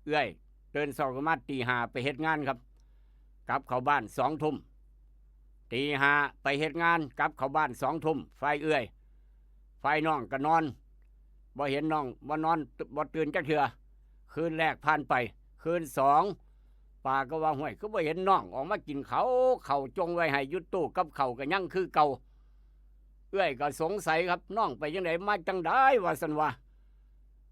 เอื้อยตื่นเช้าก็มาตีห้าไปเฮ็ดงานครับกลับเข้าบ้าน2 ทุ่มตีห้าไปเฮ็ดงานกลับเข้าบ้าน2 ทุ่มไฟเอื้อยไฟน้องก็นอนบ่เห็นน้องบ่นอนบ่ตื่นจักเทื่อคืนแรกผ่านไปคืน2ป้าก็ว่าห่วยคือบ่เห็นน้องออกมากินข้าวจงไว้ให้อยู่ตู้กับข้าวก็ยังคือเก่าเอื้อยก็สงสัยครับน้องไปจังไดมาจังได๋ว่าซั่นว่า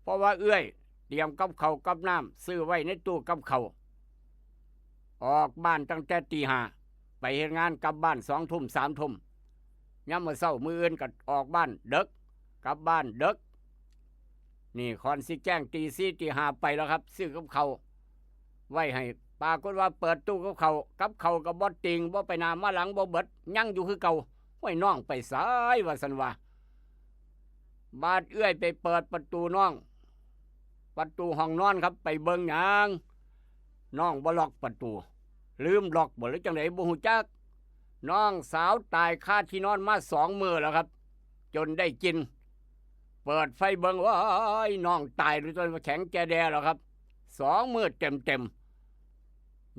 เพราะว่าเอื้อยเตรียมกับข้าวกับน้ำซื้อไว้ในตู้กับข้าวออกบ้านตั้งแต่ตีห้าไปเฮ็ดงานกลับบ้าน2 ทุ่ม3 ทุ่มยามมื้อเช้ามื้ออื่นก็ออกบ้านดึกกลับบ้านดึกนี่คอนสิแจ้งตี4ตี5ไปแล้วครับซื้อกับข้าวไว้ให้ปรากฏว่าเปิดตู้กับข้าวก็บ่ติงบ่ไปหน้ามาหลังบ่เบิดยังอยู่คือเก่าห้วยน้องไปไสว่าซั่นว่าบาดเอื้อยไปเปิดประตูน้องประตูห้องนอนครับไปเบิ่งหยังน้องบ่ล็อกประตูลืมล็อกบ่หรือจังไดบ่ฮู้จักน้องสาวตายคาที่นอนมา2 มื้อแล้วครับจนได้กินเปิดไฟเบิ่งว้ายน้องตายหรือจนแข็งแก่แดแล้วครับ2 มื้อเต็ม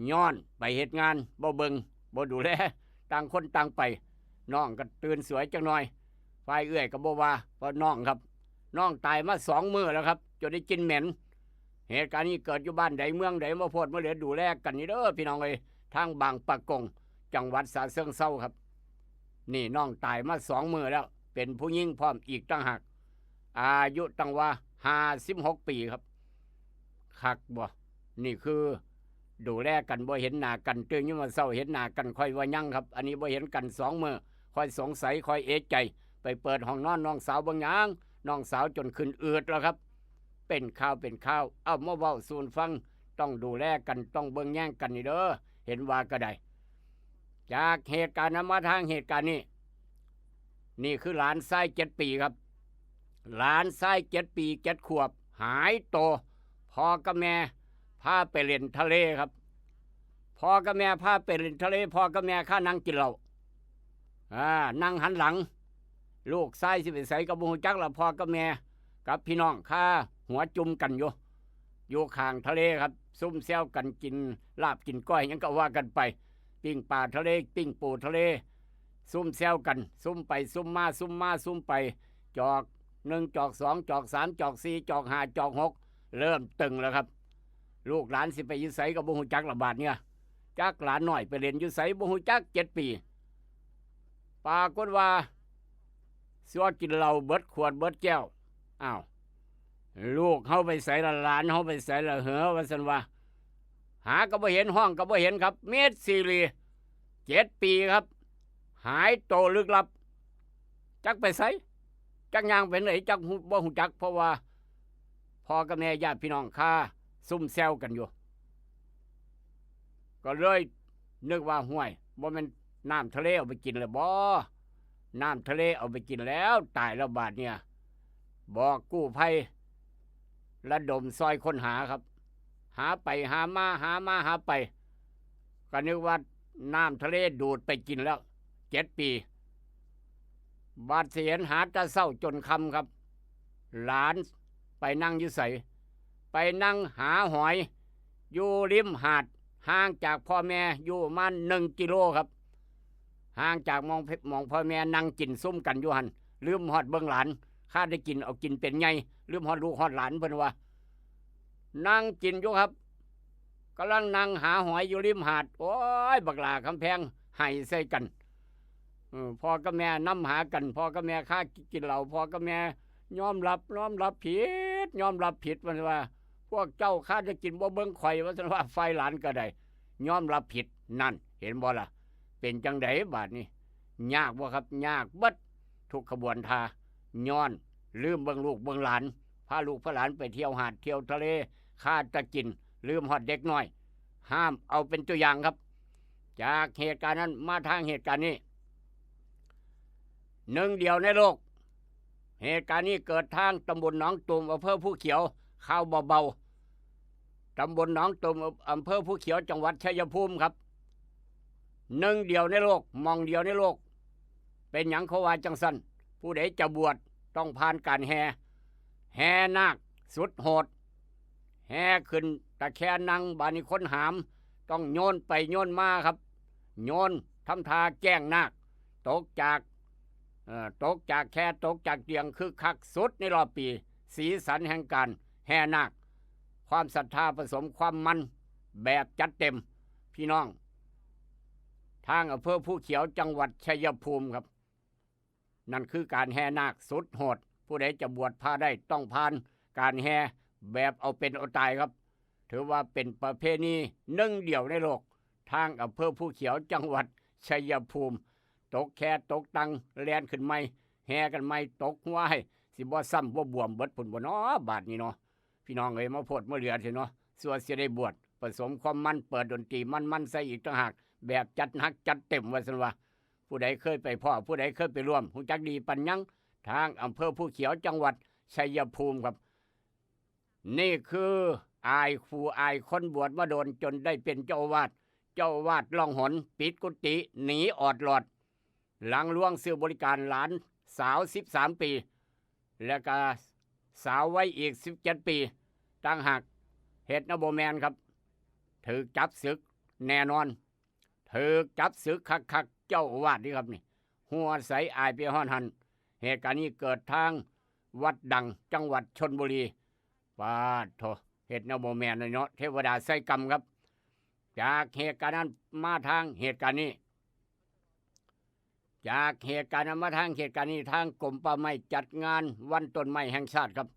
ย้อนไปเฮ็ดงานบ่เบิ่งบ่ดูแลต่างคนต่างไปน้องก็ตื่นสวยจังหน่อยไฟเอื้อยก็บ่ว่าเพราะน้องครับน้องตายมา2 มื้อแล้วครับจนได้กินเหม็นเหตุการณ์นี้เกิดอยู่บ้านใดเมืองใดมาโพดมาเหลือดูแลกันนี่เด้อพี่น้องเอ้ยทางบางปะกงจังหวัดฉะเชิงเทราครับนี่น้องตายมา2 มื้อแล้วเป็นผู้หญิงพร้อมอีกต่างหากอายุตั้งว่า56 ปีครับคักบ่นี่คือดูแลกันบ่เห็นหน้ากันตื่นอยู่มาเช้าเห็นหน้ากันค่อยว่ายังครับอันนี้บ่เห็นกัน2 มื้อค่อยสงสัยค่อยเอะใจไปเปิดห้องนอนน้องสาวเบิ่งหยังน้องสาวจนขึ้นอืดแล้วครับเป็นข้าวเอามาเว้าสู่ฟังต้องดูแลกันต้องเบิ่งแย่งกันนี่เด้อเห็นว่าก็ได้จากเหตุการณ์นั้นมาทางเหตุการณ์นี้นี่คือหลานชาย7 ปีครับหลานชาย7 ปี7 ขวบหายโตพ่อกับแม่พาไปเล่นทะเลครับพ่อกับแม่พาไปเล่นทะเลพ่อกับแม่ข้านั่งกินเหล้านั่งหันหลังลูกชายสิไปไสก็บ่ฮู้จักล่ะพ่อกับแม่กับพี่น้องข้าหัวจุ่มกันอยู่ข้างทะเลครับซุ่มแซวกันกินลาบกินก้อยหยังก็ว่ากันไปปิ้งปลาทะเลปิ้งปูทะเลซุ่มแซวกันซุ่มไปซุ่มมาซุ่มไปจอก1จอก2จอก3จอก4จอก5จอก6เริ่มตึงแล้วครับลูกหลานสิไปอยู่ไสก็บ่ฮู้จักละบาดเนี่ยจักหลานน้อยไปเล่นอยู่ไสบ่ฮู้จัก7 ปีปรากฏว่าสิว่ากินเหล้าเบิดขวดเบิดแก้วอ้าวลูกเฮาไปไสละหลานเฮาไปไสละเหอว่าซั่นว่าหาก็บ่เห็นห้องก็บ่เห็นครับเม็ดซีรี7 ปีครับหายโตลึกลับจักไปไสจักย่างไปไหนจักบ่ฮู้จักเพราะว่าพ่อกับแม่ญาติพี่น้องข้าซุ่มแซวกันอยู่ก็เลยนึกว่าห่วยบ่แม่นน้ำทะเลเอาไปกินแล้วบ่น้ำทะเลเอาไปกินแล้วตายแล้วบาดเนี่ยบอกกู้ภัยระดมซอยค้นหาครับหาไปหาไปก็นึกว่าน้ำทะเลดูดไปกินแล้ว7 ปีบาดเสียนหาตะเศร้าจนค่ำครับหลานไปนั่งอยู่ไสไปนั่งหาหอยอยู่ริมหาดห่างจากพ่อแม่อยู่ประมาณ1 กิโลครับห่างจากมองพ่อแม่นั่งกินซุ่มกันอยู่หันลืมฮอดเบิ่งหลานข้าได้กินเอากินเป็นไงลืมฮอดลูกฮอดหลานเพิ่นว่านั่งกินอยู่ครับกำลังนั่งหาหอยอยู่ริมหาดโอ้ยบักหลาคำแพงให้ใส่กันพ่อกับแม่นำหากันพ่อกับแม่ข้ากินเหล้าพ่อกับแม่ยอมรับผิดมันว่าพวกเจ้าข้าจะกินบ่เบิ่งข่อยว่าซั่นว่าไฟหลานก็ได้ยอมรับผิดนั่นเห็นบ่ล่ะเป็นจังไดบาดนี้ยากบ่ครับยากเบิดทุกขบวนทาย้อนลืมเบิ่งลูกเบิ่งหลานพาลูกพาหลานไปเที่ยวหาดเที่ยวทะเลข้าจะกินลืมฮอดเด็กน้อยห้ามเอาเป็นตัวอย่างครับจากเหตุการณ์นั้นมาทางเหตุการณ์นี้1 เดียวในโลกเหตุการณ์นี้เกิดทางตำบลหนองตุ่มอำเภอภูเขียวข่าวเบาๆตำบลหนองตุ่มอำเภอภูเขียวจังหวัดชัยภูมิครับ1 เดียวในโลกมองเดียวในโลกเป็นหยังเขาว่าจังซั่นผู้ใดจะบวชต้องผ่านการแห่นาค สุดโหดแห่ขึ้นตะแคนังบานิคนหามต้องโยนไปโยนมาครับโยนทำทาแกล้งนาคตกจากแค่ตกจากเตียงคือคักสุดในรอบปีสีสันแห่งการแห่นาคความศรัทธาผสมความมันแบบจัดเต็มพี่น้องทางอำเภอผู้เขียวจังหวัดชัยภูมิครับนั่นคือการแห่นาคสุดโหดผู้ใดจะบวชพาได้ต้องผ่านการแห่แบบเอาเป็นเอาตายครับถือว่าเป็นประเพณีหนึ่งเดียวในโลกทางอำเภอผู้เขียวจังหวัดชัยภูมิตกแค่ตกตังแลนขึ้นไม่แห่กันไม่ตกหัวให้สิบ่ซ้ำบ่บวมเบิดผุนบ่เนาะบาดนี้เนาะพี่น้องเอ้ยมาโพดมาเหลือสิเนาะส่วนสิได้บวชผสมความมันเปิดดนตรีมันใส่อีกต่างหากแบบจัดหนักจัดเต็มว่าซั่นว่าผู้ใดเคยไปพ่อผู้ใดเคยไปร่วมฮู้จักดีปัญญังทางอำเภอผู้เขียวจังหวัดชัยภูมิครับนี่คืออายครูอายคนบวชมาโดนจนได้เป็นเจ้าอาวาสล่องหนปิดกุฏิหนีออดหลอดหลังล่วงซื้อบริการหลานสาว13 ปีและก็สาวไว้อีก17 ปีตั้งหากเหตุนะโบแมนครับถือจับศึกแน่นอนถือจับศึกคักเจ้าอาวาสนี่ครับนี่หัวใสอายไปฮ้อนหันเหตุการณ์นี้เกิดทางวัดดังจังหวัดชลบุรีปาดโถเหตุนะโบแมนเนาะเทวดาใส่กรรมครับจากเหตุการณ์นั้นมาทางเหตุการณ์นี้จากเหตุการณ์นั้นมาทางเหตุการณ์นี้ทางกรมป่าไม้จัดงานวันต้นไม้แห่งชาติครับ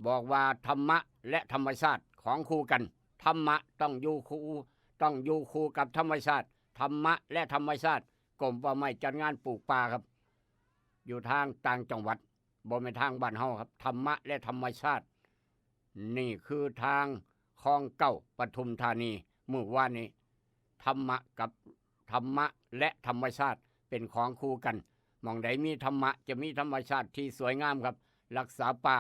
บอกว่าธรรมะและธรรมชาติของคู่กันธรรมะต้องอยู่คู่กับธรรมชาติธรรมะและธรรมชาติกรมป่าไม้จัดงานปลูกป่าครับอยู่ทางต่างจังหวัดบ่แม่นทางบ้านเฮาครับธรรมะและธรรมชาตินี่คือทางคลองเก้าปทุมธานีเมื่อวานนี้ธรรมะกับธรรมะและธรรมชาติเป็นของคู่กันมองใดมีธรรมะจะมีธรรมชาติที่สวยงามครับรักษาป่า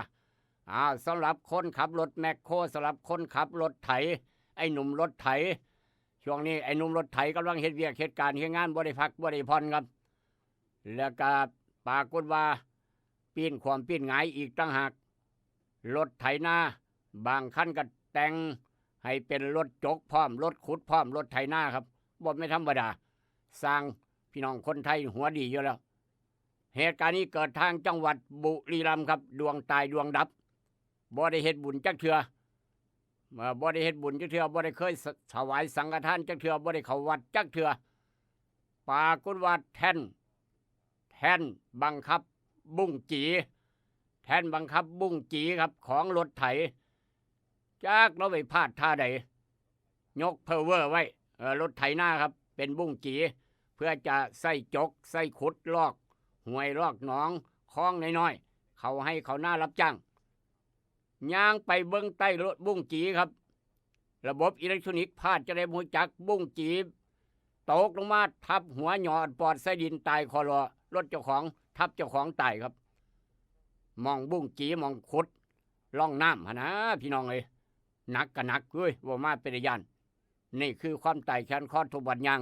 สำหรับคนขับรถแมคโครสำหรับคนขับรถไถไอ้หนุ่มรถไถช่วงนี้ไอ้หนุ่มรถไถกำลังเฮ็ดเวียกเฮ็ดการเฮ็ดงานบ่ได้พักบ่ได้ผ่อนครับแล้วก็ปรากฏว่าปีนความปีนหงายอีกต่างหากรถไถนาบางคันก็แต่งให้เป็นรถจกพร้อมรถขุดพร้อมรถไถนาครับบ่ไม่ธรรมดาสร้างพี่น้องคนไทยหัวดีอยู่แล้วเหตุการณ์นี้เกิดทางจังหวัดบุรีรัมย์ครับดวงตายดวงดับบ่ได้เฮ็ดบุญจักเทื่อบ่ได้เฮ็ดบุญจักเทื่อบ่ได้เคยถวายสังฆทานจักเทื่อบ่ได้เข้าวัดจักเทื่อปรากฏว่าแท่นบังคับบุ้งจีแท่นบังคับบุ้งจีครับของรถไถจากเราไปพลาดท่าใดยกเพอเวอร์ไว้รถไถนาครับเป็นบุ้งจีเพื่อจะใส่จกใส่ขุดลอกห้วยลอกหนองคลองน้อยๆเขาให้เขาหน้ารับจ้างย่างไปเบิ้งใต้รถบุ้งจีครับระบบอิเล็กทรอนิกส์พลาดจะได้หูจักบุ้งจีตกลงมาทับหัวหยอดปอดไส้ดินตายคอรอรถเจ้าของทับเจ้าของตายครับมองบุ้งจีมองขุดล่องน้ำนะพี่น้องเลยหนักก็หนักเว้ยว่ามาเป็นญาณนี่คือความตายแขนคอทุบบัดยาง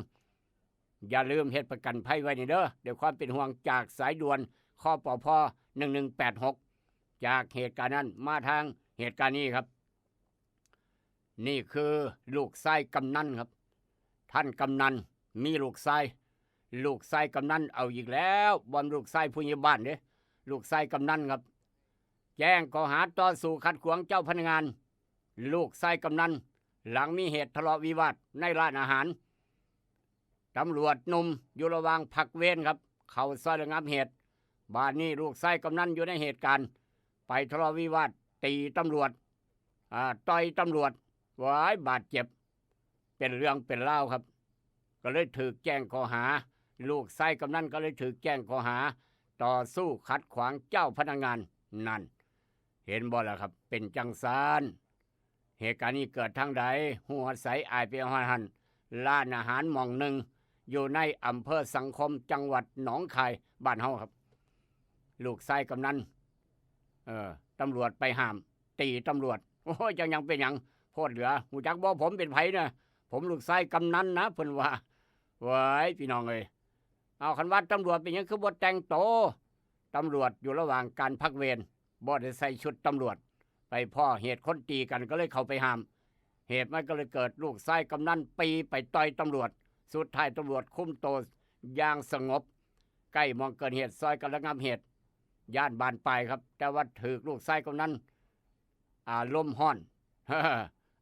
อย่าลืมเฮ็ดประกันภัยไว้นี่เด้อเดี๋ยวความเป็นห่วงจากสายด่วนคปภ1186จากเหตุการณ์นั้นมาทางเหตุการณ์นี้ครับนี่คือลูกชายกำนันครับท่านกำนันมีลูกชายกำนันเอาอีกแล้วบอมลูกชายผู้ใหญ่บ้านเด้ลูกชายกำนันครับแจ้งข้อหาต่อสู้ขัดขวางเจ้าพนักงานลูกชายกำนันหลังมีเหตุทะเลาะวิวาทในร้านอาหารตำรวจหนุ่มอยู่ระหว่างพักเวรครับเข้าซอยระงับเหตุบ้านนี้ลูกชายกำนันอยู่ในเหตุการณ์ไปทะเลาะวิวาทตีตำรวจต่อยตำรวจไว้บาดเจ็บเป็นเรื่องเป็นเล่าครับก็เลยถูกแจ้งข้อหาลูกชายกำนันก็เลยถูกแจ้งข้อหาต่อสู้ขัดขวางเจ้าพนักงานนั่นเห็นบ่ล่ะครับเป็นจังซานเหตุการณ์นี้เกิดทางใดหัวใสอายไปหันร้านอาหารหม่องหนึ่งอยู่ในอำเภอสังคมจังหวัดหนองคายบ้านเฮาครับลูกชายกำนันตำรวจไปห้ามตีตำรวจโอ้ยจังยังเป็นหยังโพดเหลือหูจักบ่ผมเป็นไผนะผมลูกชายกำนันนะเพิ่นว่าไว้พี่น้องเอ้ยเอาคันว่าตำรวจเป็นหยังคือบ่แต่งโตตำรวจอยู่ระหว่างการพักเวรบ่ได้ใส่ชุดตำรวจ ไปพ่อเหตุคนตีกันก็เลยเข้าไปห้ามเหตุมันก็เลยเกิดลูกชายกำนันปีไปต่อยตำรวจสุดท้ายตำรวจคุมตัวอย่างสงบใกล้มองเกิดเหตุซอยกันระงับเหตุย่านบานปลายครับแต่ว่าถือลูกชายกำนันอารมณ์ห้อน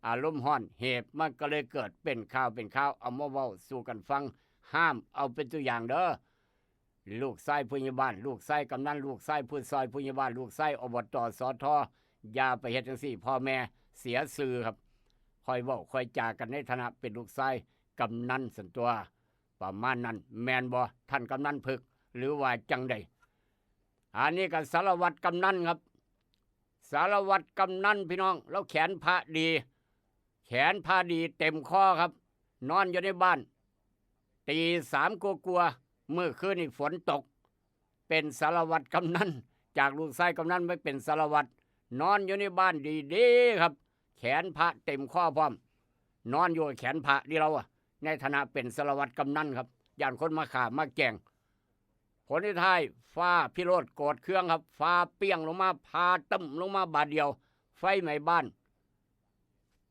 อารมณ์ห้อนเหตุมันก็เลยเกิดเป็นข่าวเอามาเว้าสู่กันฟังห้ามเอาเป็นตัวอย่างเด้อลูกชายผู้ใหญ่บ้านลูกชายกำนันลูกชายผู้ซอยผู้ใหญ่บ้านลูกชายอบต.สท.อย่าไปเฮ็ดจังซี่พ่อแม่เสียชื่อครับค่อยเว้าค่อยจากันในฐานะเป็นลูกชายกำนันส่วนตัวประมาณนั้นแม่นบ่ท่านกำนันพึกหรือว่าจังใดอันนี้ก็สารวัตรกำนันครับสารวัตรกำนันพี่น้องแล้วแขนพระดีแขนพาดีเต็มข้อครับนอนอยู่ในบ้านตีสามกลัวเมื่อคืนนี่ฝนตกเป็นสารวัตรกำนันจากลูกชายกำนันไม่เป็นสารวัตรนอนอยู่ในบ้านดีๆครับแขนพระเต็มข้อพร้อมนอนอยู่แขนพระนี่เราอะในฐานะเป็นสารวัตรกำนันครับย่านคนมาข่ามาแกงผลที่ท้ายฟ้าพิโรธโกรธเครื่องครับฟ้าเปี้ยงลงมาพาตึ้มลงมาบาดเดียวไฟไหม้บ้าน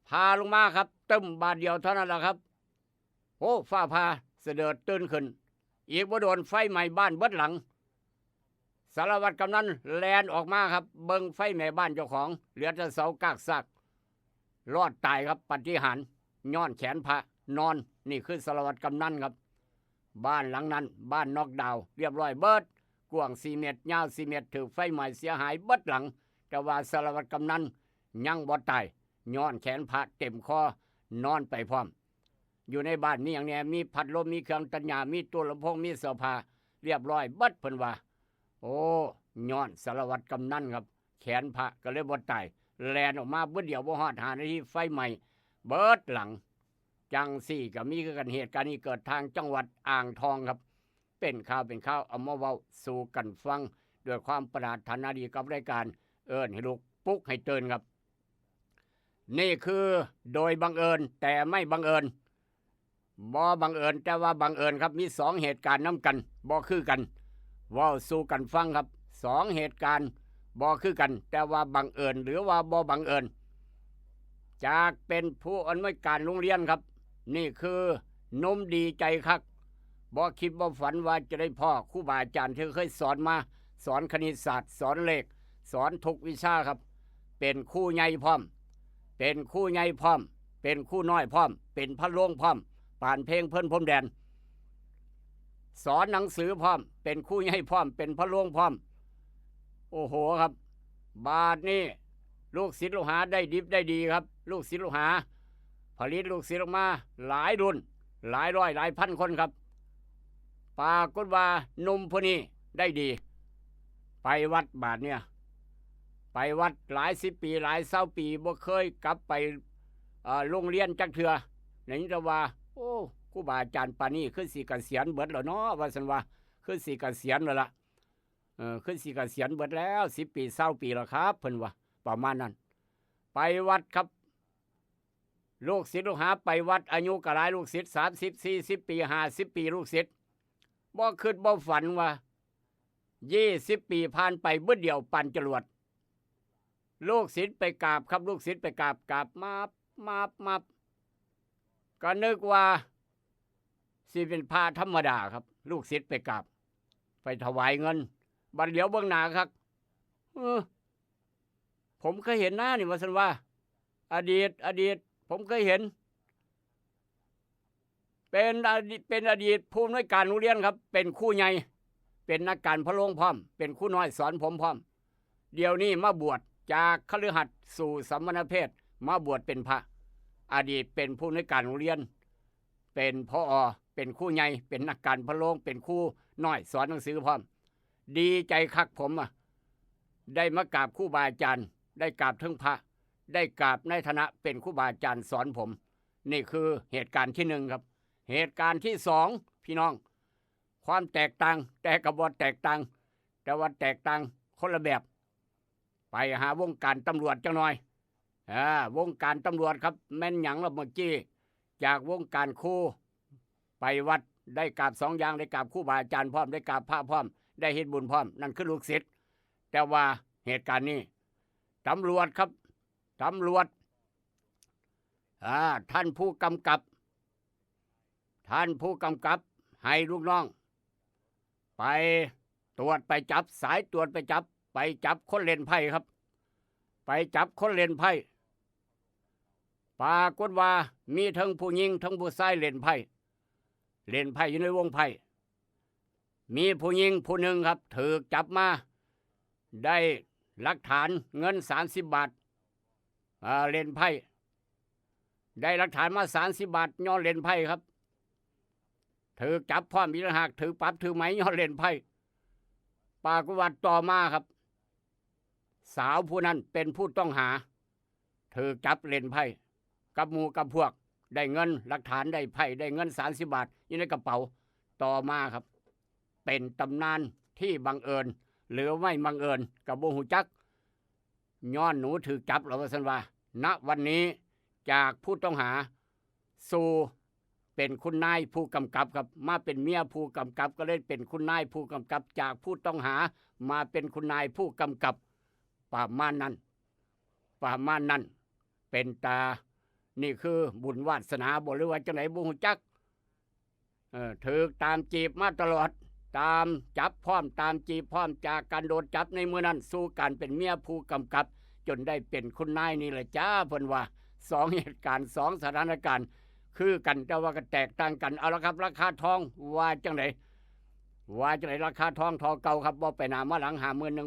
พาลงมาครับตึ้มบาดเดียวเท่านั้นแหละครับโอ้ฟ้าพาเสด็จตื่นขึ้นอีกบ่โดนไฟไหม้บ้านเบิดหลังสารวัตรกำนันแลนออกมาครับเบิ่งไฟไหม้บ้านเจ้าของเหลือแต่เสากากซากรอดตายครับปาฏิหาริย์ย้อนแขนพระนอนนี่คือสารวัตรกำนันครับบ้านหลังนั้นบ้านนอกดาวเรียบร้อยเบิดกว้าง4 เมตรยาว4 เมตรถูกไฟไหม้เสียหายเบิดหลังแต่ว่าสารวัตรกำนันยังบ่ตายย้อนแขนพระเต็มคอนอนไปพร้อมอยู่ในบ้านมีอย่างนี้มีพัดลมมีเครื่องตัดหญ้ามีตู้ลำโพงมีเสื้อผ้าเรียบร้อยเบิดเพิ่นว่าโอ้ย้อนสารวัตรกำนันครับแขนพระก็เลยบ่ตายแลนออกมาเบิดเดียวบ่ฮอด5 นาทีไฟไหม้เบิดหลังจังสี่ก็มีกันเหตุการณ์นี้เกิดทางจังหวัดอ่างทองครับเป็นข่าวเอามาเว้าสู่กันฟังด้วยความปรารถนาดีกับรายการเอิ้นให้ลูกปลุกให้ตื่นครับนี่คือโดยบังเอิญแต่ไม่บังเอิญบ่บังเอิญแต่ว่าบังเอิญครับมี2เหตุการณ์นำกันบ่คือกันเว้าสู่กันฟังครับ2เหตุการณ์บ่คือกันแต่ว่าบังเอิญหรือว่าบ่บังเอิญจากเป็นผู้อำนวยการโรงเรียนครับนี่คือนุ่มดีใจคักบ่คิดบ่ฝันว่าจะได้พ่อครูบาอาจารย์ที่เคยสอนมาสอนคณิตศาสตร์สอนเลขสอนทุกวิชาครับเป็นครูใหญ่พร้อมเป็นครูใหญ่พร้อมเป็นครูน้อยพร้อมเป็นพระโรงพร้อมป่านเพลงเพิ่นพรมแดนสอนหนังสือพร้อมเป็นครูใหญ่พร้อมเป็นพระโรงพร้อมโอ้โหครับบาดนี้ลูกศิษย์ลูกหาได้ดิบได้ดีครับลูกศิษย์ลูกหาผลิตลูกศิษย์ออกมาหลายรุ่นหลายร้อยหลายพันคนครับปรากฏว่าหนุ่มผู้นี้ได้ดีไปวัดบาดเนี่ยไปวัดหลาย10 ปีหลาย20 ปีบ่เคยกลับไปโรงเรียนจักเทื่อนี่แต่ว่าโอ้ครูบาอาจารย์ปานนี้ขึ้นสิเกษียณเบิดแล้วเนาะว่าซั่นว่าขึ้นสิเกษียณแล้วล่ะขึ้นสิเกษียณเบิดแล้ว10 ปี20 ปีแล้วครับเพิ่นว่าประมาณนั้นไปวัดครับลูกศิษย์ลูกหาไปวัดอายุก็หลายลูกศิษย์30 40 ปี50 ปีลูกศิษย์บ่คิดบ่ฝันว่า20 ปีผ่านไปเบิดเดียวปั่นจรวดลูกศิษย์ไปกราบครับลูกศิษย์ไปกราบมาก็นึกว่าสิเป็นพระธรรมดาครับลูกศิษย์ไปกราบไปถวายเงินบัดเดี๋ยวเบื้องหน้าครับผมเคยเห็นหน้านี่ว่าซั่นว่าอดีตผมเคยเห็นเป็นอดีตผู้อำนวยการโรงเรียนครับเป็นครูใหญ่เป็นนักการพระโรงพร้อมเป็นครูน้อยสอนผมพร้อมเดี๋ยวนี้มาบวชจากคฤหัสถ์สู่สัมมณเพศมาบวชเป็นพระอดีตเป็นผู้อำนวยการโรงเรียนเป็นผอ.เป็นครูใหญ่เป็นนักการพระโรงเป็นครูน้อยสอนหนังสือพร้อมดีใจคักผมได้มากราบครูบาอาจารย์ได้กราบถึงพระได้กราบในฐานะเป็นครูบาอาจารย์สอนผมนี่คือเหตุการณ์ที่1ครับเหตุการณ์ที่2พี่น้องความแตกต่างแต่กระบวนแตกต่างแต่ว่าแตกต่างคนละแบบไปหาวงการตำรวจจังหน่อยวงการตำรวจครับแม่นหยังละเมื่อกี้จากวงการครูไปวัดได้กราบ2 อย่างได้กราบครูบาอาจารย์พร้อมได้กราบพระพร้อมได้เฮ็ดบุญพร้อมนั่นคือลูกศิษย์แต่ว่าเหตุการณ์นี้ตำรวจครับ ตำรวจท่านผู้กำกับให้ลูกน้อง ไปตรวจไปจับสายตรวจไปจับคนเล่นไพ่ครับ ไปจับคนเล่นไพ่ปรากฏว่ามีทั้งผู้หญิงทั้งผู้ชายเล่นไพ่อยู่ในวงไพ่มีผู้หญิงผู้หนึ่งครับถูกจับมาได้หลักฐานเงิน30 บาทเล่นไพ่ได้หลักฐานมา30 บาทย้อนเล่นไพ่ครับถูกจับพร้อมอีกหากถูกปรับถูกไหมย้อนเล่นไพ่ปรากฏว่าต่อมาครับสาวผู้นั้นเป็นผู้ต้องหาถูกจับเล่นไพ่กับหมู่กับพวกได้เงินหลักฐานได้ไพ่ได้เงิน30 บาทอยู่ในกระเป๋าต่อมาครับเป็นตำนานที่บังเอิญหรือไม่บังเอิญกับบ่ฮู้จักย้อนหนูถูกจับแล้วว่าซั่นว่าณวันนี้จากผู้ต้องหาสู่เป็นคุณนายผู้กำกับครับมาเป็นเมียผู้กำกับก็เลยเป็นคุณนายผู้กำกับจากผู้ต้องหามาเป็นคุณนายผู้กำกับประมาณนั้นเป็นตานี่คือบุญวาสนาบ่หรือว่าจังไหนบ่ฮู้จักถูกตามจีบมาตลอดตามจับพร้อมตามจีบพร้อมจากการโดนจับในมือนั้นสู่การเป็นเมียผู้กำกับจนได้เป็นคุณนายนี่แหละจ้าเพิ่นว่า2เหตุการณ์2สถานการณ์คือกันแต่ว่าก็แตกต่างกันเอาละครับราคาทองว่าจังไหนราคาทองทอเก่าครับบ่ไปหน้ามาหลัง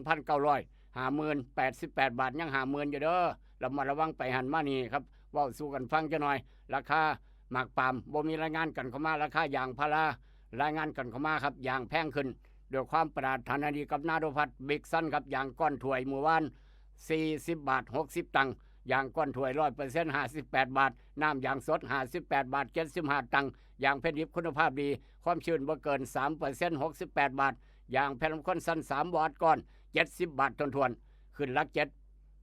51,900 50,088 บาทยัง50,000อยู่เด้อระมัดระวังไปหันมานี่ครับเว้าสู่กันฟังจักหน่อยราคาหมากปาล์มบ่มีรายงานกันเข้ามาราคายางพารารายงานกันเข้ามาครับยางแพงขึ้นด้วยความปรารถนาดีกับนาโดพัดบิ๊กซันครับยางก้อนถ้วยเมื่อวาน40 บาท 60 ตังค์ยางก้อนถ้วย 100% 58 บาทน้ำยางสด58 บาท 75 ตังค์ยางเพชรดิบคุณภาพดีความชื้นบ่เกิน 3% 68 บาทยางแผ่นลำค่อนสั้น3 วอตก้อน70 บาททวนๆขึ้นหลัก7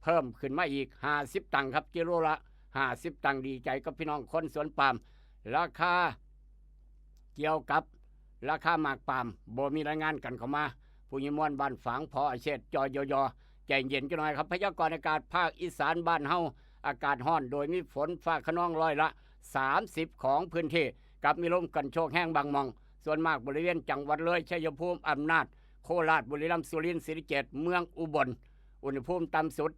เพิ่มขึ้นมาอีก50 ตังค์ครับกิโลละ50 ตังค์ดีใจกับพี่น้องคนสวนปาล์มราคาเกี่ยวกับราคาหมากปาล์มบ่มีรายงานกันเข้ามาผู้ยิมวนบ้านฝางพออาเชษจอยยใจเย็นกันหน่อยครับพยากรณ์อากาศภาคอีสานบ้านเฮาอากาศร้อนโดยมีฝนฟ้าคะนองร้อยละ30ของพื้นที่กับมีลมกันโชกแห้งบางมองส่วนมากบริเวณจังหวัดเลยชัยภูมิอำนาจโคราชบุรีรัมย์สุรินทร์ศรีสะเกษเมืองอุบลอุณหภูมิต่ำสุด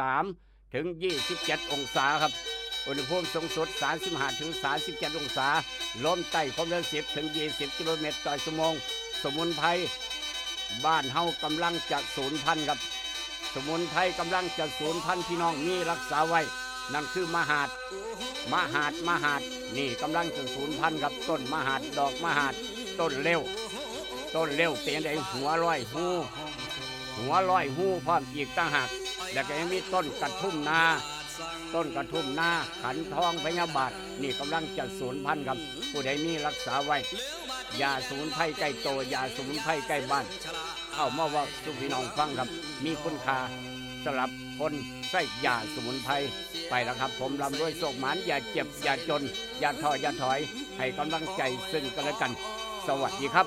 23ถึง27 องศาครับอุณหภูมิสูงสุด35ถึง37 องศาลมใต้ความเร็ว10ถึง20 กิโลเมตรต่อชั่วโมงสมุนไพรบ้านเฮากำลังจะสูญพันธุ์ครับสมุนไพรกำลังจะสูญพันธุ์พี่น้องมีรักษาไว้นั่นคือมหาดนี่กำลังจะสูญพันธุ์กับต้นมหาดดอกมหาดต้นเร็วเป็นไงหัวลอยหูพร้อมอีกต่างหากแล้วก็ยังมีต้นกระทุ่มนาขันทองพญาบาทนี่กำลังจะสูญพันธุ์ครับผู้ใดมีรักษาไว้ยาสมุนไพรใกล้โตยาสมุนไพรใกล้บ้านเอามาว่าทุกพี่น้องฟังครับมีคุณค่าสำหรับคนใช้ยาสมุนไพรไปแล้วครับผมลำด้วยโศกหมานอย่าเจ็บอย่าจนอย่าท้ออย่าถอยให้กำลังใจซึ่งกันและกันสวัสดีครับ